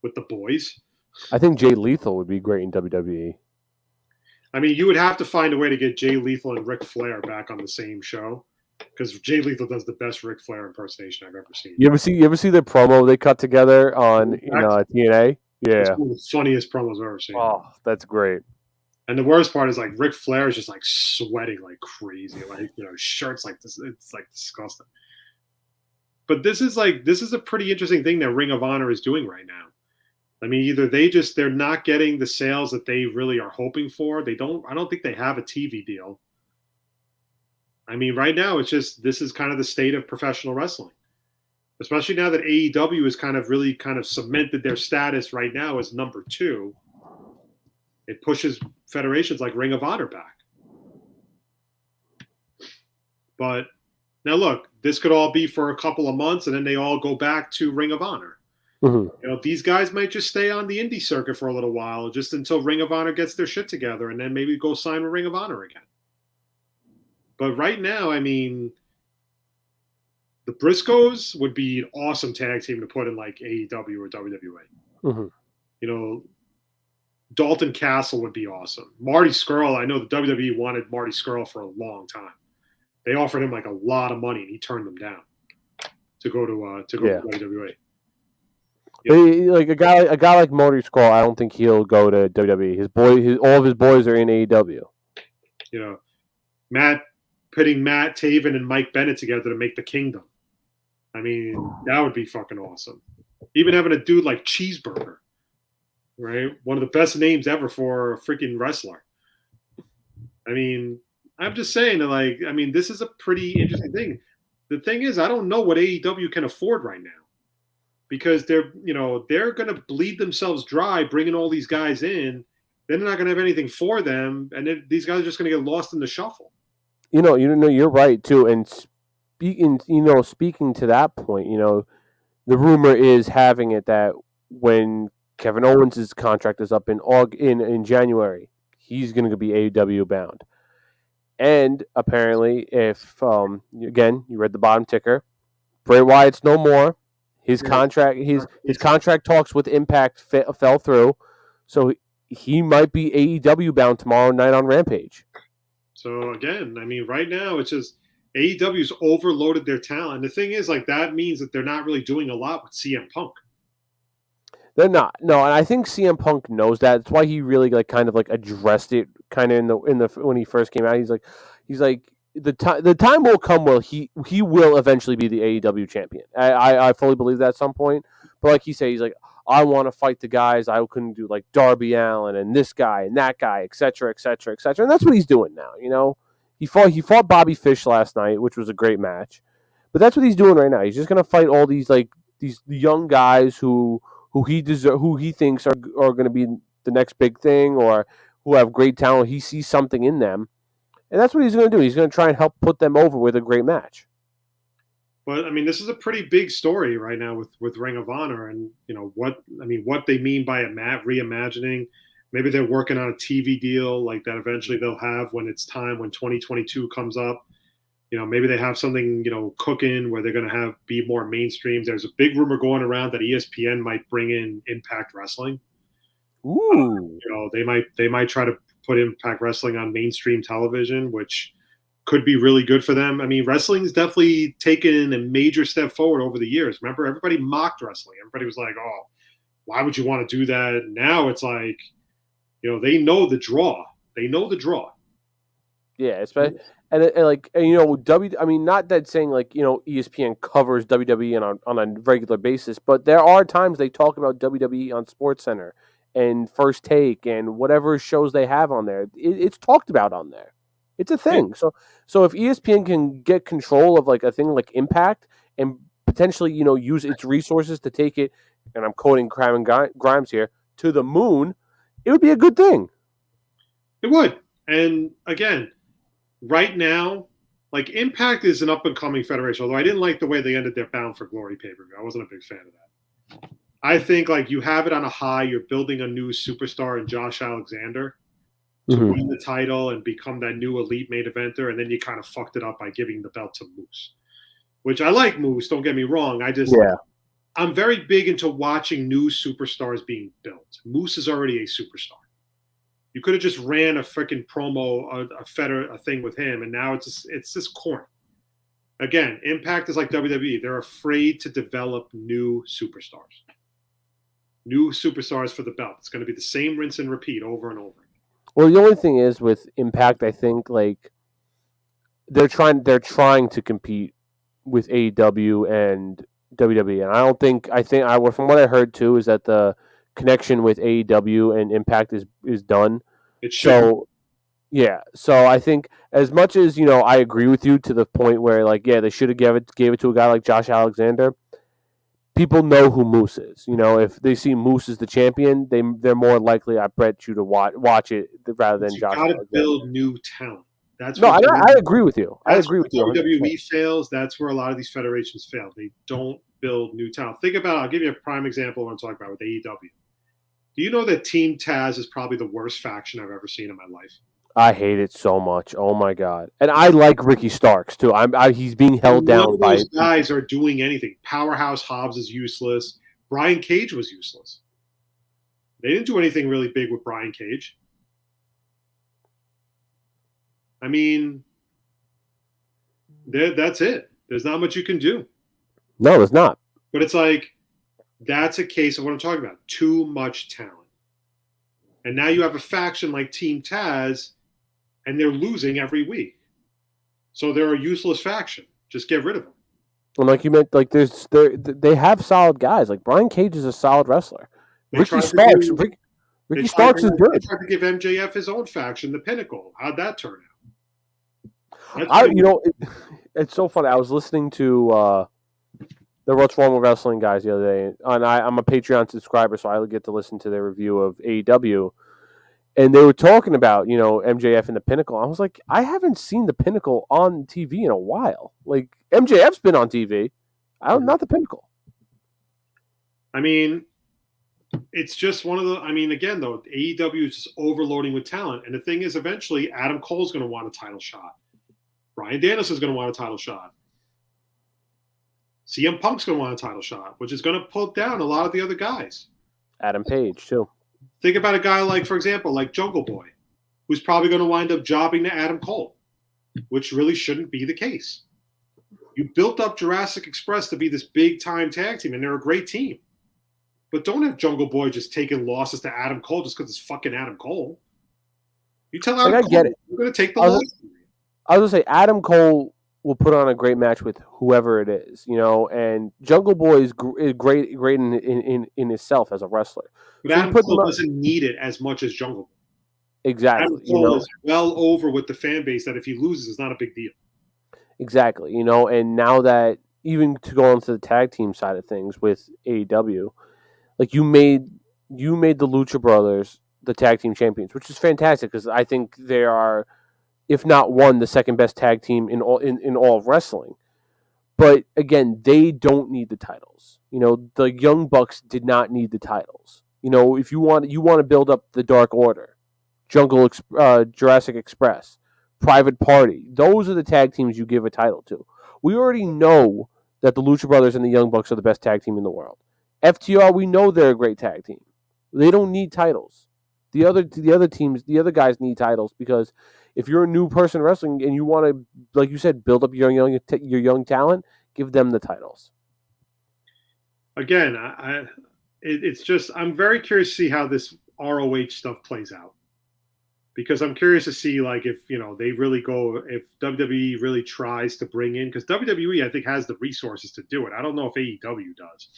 with the boys. I think Jay Lethal would be great in WWE. I mean, you would have to find a way to get Jay Lethal and Ric Flair back on the same show because Jay Lethal does the best Ric Flair impersonation I've ever seen. You ever see the promo they cut together on TNA? Yeah, it's one of the funniest promos I've ever seen. Oh, that's great. And the worst part is Ric Flair is just sweating like crazy, shirts like this. It's disgusting. But this is a pretty interesting thing that Ring of Honor is doing right now. I mean, either they're not getting the sales that they really are hoping for. I don't think they have a TV deal. I mean, right now this is kind of the state of professional wrestling. Especially now that AEW has really cemented their status right now as number 2. It pushes federations like Ring of Honor back. But now look, this could all be for a couple of months and then they all go back to Ring of Honor. Mm-hmm. These guys might just stay on the indie circuit for a little while, just until Ring of Honor gets their shit together and then maybe go sign with Ring of Honor again. But right now, I mean, the Briscoes would be an awesome tag team to put in AEW or WWE. Mm-hmm. Dalton Castle would be awesome. Marty Scurll, I know the WWE wanted Marty Scurll for a long time. They offered him a lot of money, and he turned them down to go to WWE. Like a guy like Marty Scurll, I don't think he'll go to WWE. All of his boys are in AEW. Putting Matt Taven and Mike Bennett together to make the Kingdom. I mean, that would be fucking awesome. Even having a dude like Cheeseburger, right? One of the best names ever for a freaking wrestler. I mean, I'm just saying that, like, I mean, this is a pretty interesting thing. The thing is, I don't know what AEW can afford right now, because they're going to bleed themselves dry bringing all these guys in. Then they're not going to have anything for them, and then these guys are just going to get lost in the shuffle. You're right too. And speaking to that point, the rumor is having it that when Kevin Owens' contract is up in January, he's going to be AEW bound. And apparently, if again you read the bottom ticker, Bray Wyatt's no more. His contract talks with Impact fell through, so he might be AEW bound tomorrow night on Rampage. So again, I mean, right now it's just AEW's overloaded their talent. The thing is, like, that means that they're not really doing a lot with CM Punk. They're not. No, and I think CM Punk knows that. That's why he really kind of addressed it kind of in the when he first came out. He's like the time will come where he will eventually be the AEW champion. I fully believe that at some point. But like he said, he's like, I want to fight the guys I couldn't do, like Darby Allin and this guy and that guy, etc., etc., etc. And that's what he's doing now. He fought Bobby Fish last night, which was a great match. But that's what he's doing right now. He's just gonna fight all these young guys who he thinks are going to be the next big thing, or who have great talent. He sees something in them, and that's what he's going to do. He's going to try and help put them over with a great match. But I mean, this is a pretty big story right now with Ring of Honor, and what they mean by reimagining. Maybe they're working on a TV deal like that. Eventually, they'll have when it's time, when 2022 comes up. Maybe they have something, cooking where they're going to be more mainstream. There's a big rumor going around that ESPN might bring in Impact Wrestling. Ooh. They might try to put Impact Wrestling on mainstream television, which could be really good for them. I mean, wrestling's definitely taken a major step forward over the years. Remember, everybody mocked wrestling. Everybody was like, oh, why would you want to do that? Now it's like, they know the draw. They know the draw. Yeah, especially. And I mean, not that saying ESPN covers WWE on a regular basis, but there are times they talk about WWE on SportsCenter and First Take and whatever shows they have on there. It's talked about on there. It's a thing. Yeah. So if ESPN can get control of a thing like Impact and potentially use its resources to take it, and I'm quoting Grimes here, to the moon, it would be a good thing. It would. And again, right now, Impact is an up-and-coming federation, although I didn't like the way they ended their Bound for Glory pay-per-view. I wasn't a big fan of that. I think, you have it on a high, you're building a new superstar in Josh Alexander to win the title and become that new elite main eventer, and then you kind of fucked it up by giving the belt to Moose, which I like Moose, don't get me wrong. I'm very big into watching new superstars being built. Moose is already a superstar. You could have just ran a freaking promo, a thing with him, and now it's just corny. Again, Impact is like WWE. They're afraid to develop new superstars. New superstars for the belt. It's going to be the same rinse and repeat over and over again. Well, the only thing is with Impact, I think they're trying to compete with AEW and WWE, and I think from what I heard too is that the connection with AEW and Impact is done. It should. So, yeah. So I think as much as I agree with you to the point where they should have gave it to a guy like Josh Alexander. People know who Moose is. If they see Moose as the champion, they're more likely, I bet you, to watch it rather than Josh Alexander. You got to build new talent. I agree with you. I agree with you. WWE fails. That's where a lot of these federations fail. They don't build new talent. Think about. I'll give you a prime example. What I'm talking about with AEW. Do you know that Team Taz is probably the worst faction I've ever seen in my life? I hate it so much. Oh my god! And I like Ricky Starks too. He's being held down by. None of those guys are doing anything. Powerhouse Hobbs is useless. Brian Cage was useless. They didn't do anything really big with Brian Cage. I mean, that's it. There's not much you can do. No, there's not. But it's like, That's a case of what I'm talking about. Too much talent. And now you have a faction like Team Taz, and they're losing every week. So they're a useless faction. Just get rid of them. And like you meant, like they have solid guys. Like Brian Cage is a solid wrestler. Ricky Starks is good. They tried to give MJF his own faction, the Pinnacle. How'd that turn out? It's so funny. I was listening to the What's Wrong with Wrestling guys the other day, and I'm a Patreon subscriber, so I get to listen to their review of AEW. And they were talking about, MJF and the Pinnacle. I was like, I haven't seen the Pinnacle on TV in a while. Like, MJF's been on TV. Not the Pinnacle. I mean, it's just one of the, again, though, AEW is just overloading with talent. And the thing is, eventually, Adam Cole's going to want a title shot. Bryan Danielson's going to want a title shot. CM Punk's going to want a title shot, which is going to pull down a lot of the other guys. Adam Page, too. Think about a guy like, for example, like Jungle Boy, who's probably going to wind up jobbing to Adam Cole, which really shouldn't be the case. You built up Jurassic Express to be this big-time tag team, and they're a great team. But don't have Jungle Boy just taking losses to Adam Cole just because it's fucking Adam Cole. You tell Adam Cole, get it. You're going to take the loss. I was going to say, Adam Cole will put on a great match with whoever it is, and Jungle Boy is great in himself as a wrestler. But Adam Cole doesn't need it as much as Jungle Boy. Exactly. Adam Cole is well over with the fan base that if he loses, it's not a big deal. Exactly. And now that, even to go on to the tag team side of things with AEW, like you made the Lucha Brothers the tag team champions, which is fantastic because I think they are, if not one, the second best tag team in all of wrestling. But again, they don't need the titles. The Young Bucks did not need the titles. If you want to build up the Dark Order, Jurassic Express, Private Party, those are the tag teams you give a title to. We already know that the Lucha Brothers and the Young Bucks are the best tag team in the world. FTR, we know they're a great tag team. They don't need titles. The other teams, the other guys need titles because if you're a new person wrestling and you want to, like you said, build up your young talent, give them the titles. Again, it's just, I'm very curious to see how this ROH stuff plays out. Because I'm curious to see, like, if, they really go, if WWE really tries to bring in, because WWE, I think, has the resources to do it. I don't know if AEW does.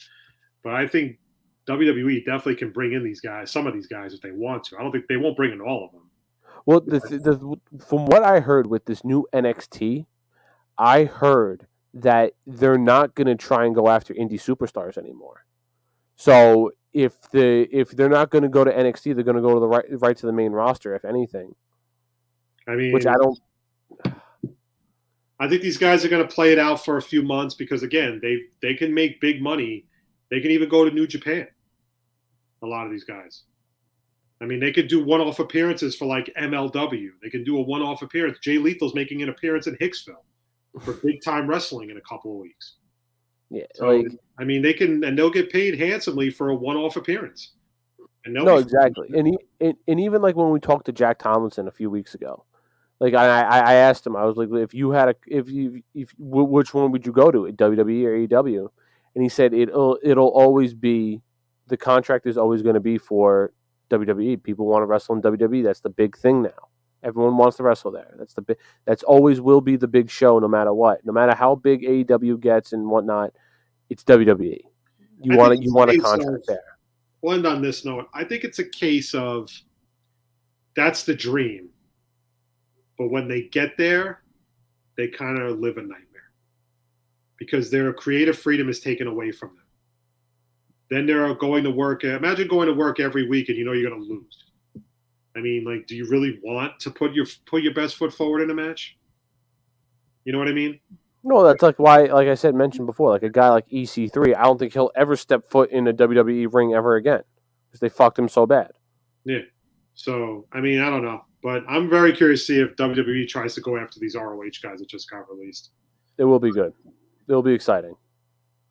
But I think WWE definitely can bring in these guys, some of these guys, if they want to. I don't think they won't bring in all of them. Well, from what I heard with this new NXT, I heard that they're not going to try and go after indie superstars anymore. So if they're not going to go to NXT, they're going to go to the right to the main roster, if anything. Which I don't. I think these guys are going to play it out for a few months because again, they can make big money. They can even go to New Japan. A lot of these guys. They could do one-off appearances for like MLW. They can do a one-off appearance. Jay Lethal's making an appearance in Hicksville for big-time wrestling in a couple of weeks. Yeah, so, they can, and they'll get paid handsomely for a one-off appeance. No, exactly. And even like when we talked to Jack Tomlinson a few weeks ago, like I asked him, I was like, if you had which one would you go to, WWE or AEW? And he said it'll always be, the contract is always going to be for WWE. People want to wrestle in WWE. That's the big thing now. Everyone wants to wrestle there. That's always will be the big show, no matter what. No matter how big AEW gets and whatnot, it's WWE. You want a contract there. We'll end on this note. I think it's a case of that's the dream, but when they get there, they kind of live a nightmare because their creative freedom is taken away from them. Then they're going to work. Imagine going to work every week and you know you're going to lose. Do you really want to put your best foot forward in a match? You know what I mean? No, that's like why, like I said, mentioned before, like a guy like EC3, I don't think he'll ever step foot in a WWE ring ever again because they fucked him so bad. Yeah. So, I don't know. But I'm very curious to see if WWE tries to go after these ROH guys that just got released. It will be good. It will be exciting.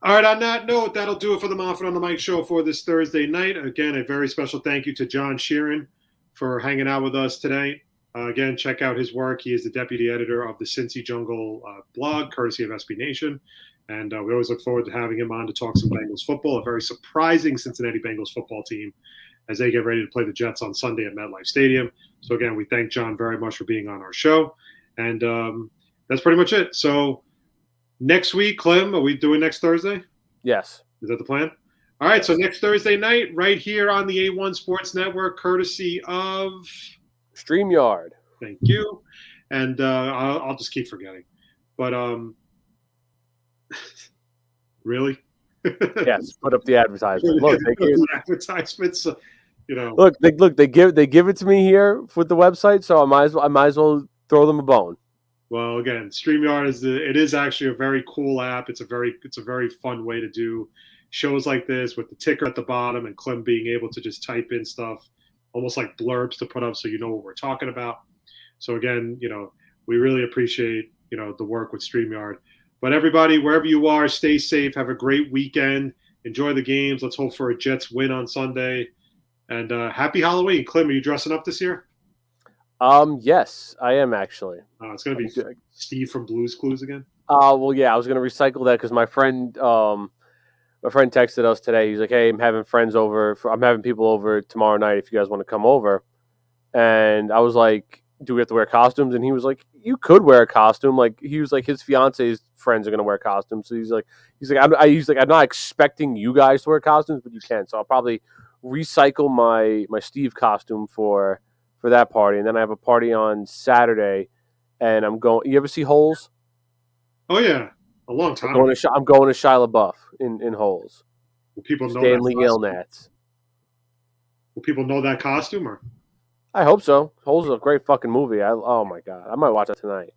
All right, on that note, that'll do it for the Moffett on the Mic show for this Thursday night. Again, a very special thank you to John Sheeran for hanging out with us today. Again, check out his work. He is the deputy editor of the CincyJungle blog, courtesy of SB Nation. And we always look forward to having him on to talk some Bengals football, a very surprising Cincinnati Bengals football team as they get ready to play the Jets on Sunday at MetLife Stadium. So, again, we thank John very much for being on our show. And that's pretty much it. So, next week, Klim, are we doing next Thursday? Yes. Is that the plan? All right, so next Thursday night, right here on the A1 Sports Network, courtesy of StreamYard. Thank you. And I'll just keep forgetting. But really? Yes, put up the advertisement. Look, they give advertisements. Look, they give it to me here with the website, so I might as well throw them a bone. Well, again, StreamYard is actually a very cool app. It's a very fun way to do shows like this with the ticker at the bottom and Klim being able to just type in stuff, almost like blurbs to put up so you know what we're talking about. So again, we really appreciate the work with StreamYard. But everybody, wherever you are, stay safe. Have a great weekend. Enjoy the games. Let's hope for a Jets win on Sunday. And happy Halloween. Klim, are you dressing up this year? Yes, I am actually. It's going to be Steve from Blue's Clues again? Well, yeah, I was going to recycle that because my friend texted us today. He's like, hey, I'm having I'm having people over tomorrow night if you guys want to come over. And I was like, do we have to wear costumes? And he was like, you could wear a costume. Like, he was like, his fiance's friends are going to wear costumes. So he's like, I'm not expecting you guys to wear costumes, but you can. So I'll probably recycle my Steve costume for that party. And then I have a party on Saturday and I'm going, you ever see Holes? Oh yeah. A long time. I'm going to Shia LaBeouf in Holes. Will people know Stanley that Yelnats. Will people know that costume or? I hope so. Holes is a great fucking movie. Oh my god, I might watch it tonight.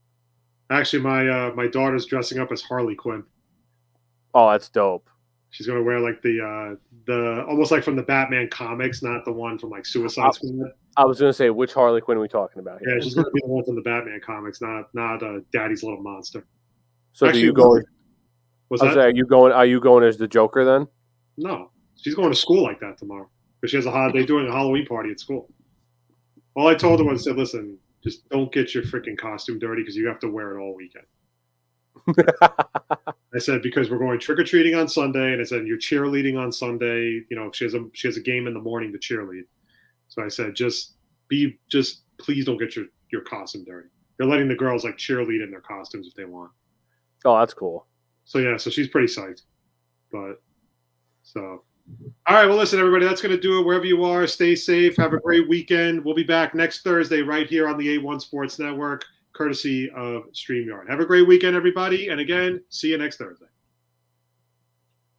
Actually, my daughter's dressing up as Harley Quinn. Oh, that's dope. She's gonna wear like the almost like from the Batman comics, not the one from like Suicide Squad. I was gonna say, which Harley Quinn are we talking about here? Yeah, she's gonna be the one from the Batman comics, not Daddy's Little Monster. So actually, do you go? Are you going as the Joker then? No, she's going to school like that tomorrow because she has they're doing a Halloween party at school. All I told her was, I said, listen, just don't get your freaking costume dirty because you have to wear it all weekend. I said, because we're going trick-or-treating on Sunday, and I said, you're cheerleading on Sunday. She has a game in the morning to cheerlead. So I said, just please don't get your costume dirty. They're letting the girls like cheerlead in their costumes if they want. Oh, that's cool. So yeah, so she's pretty psyched. All right, well, listen, everybody, that's going to do it. Wherever you are, stay safe. Have a great weekend. We'll be back next Thursday right here on the A1 Sports Network, courtesy of StreamYard. Have a great weekend, everybody. And again, see you next Thursday.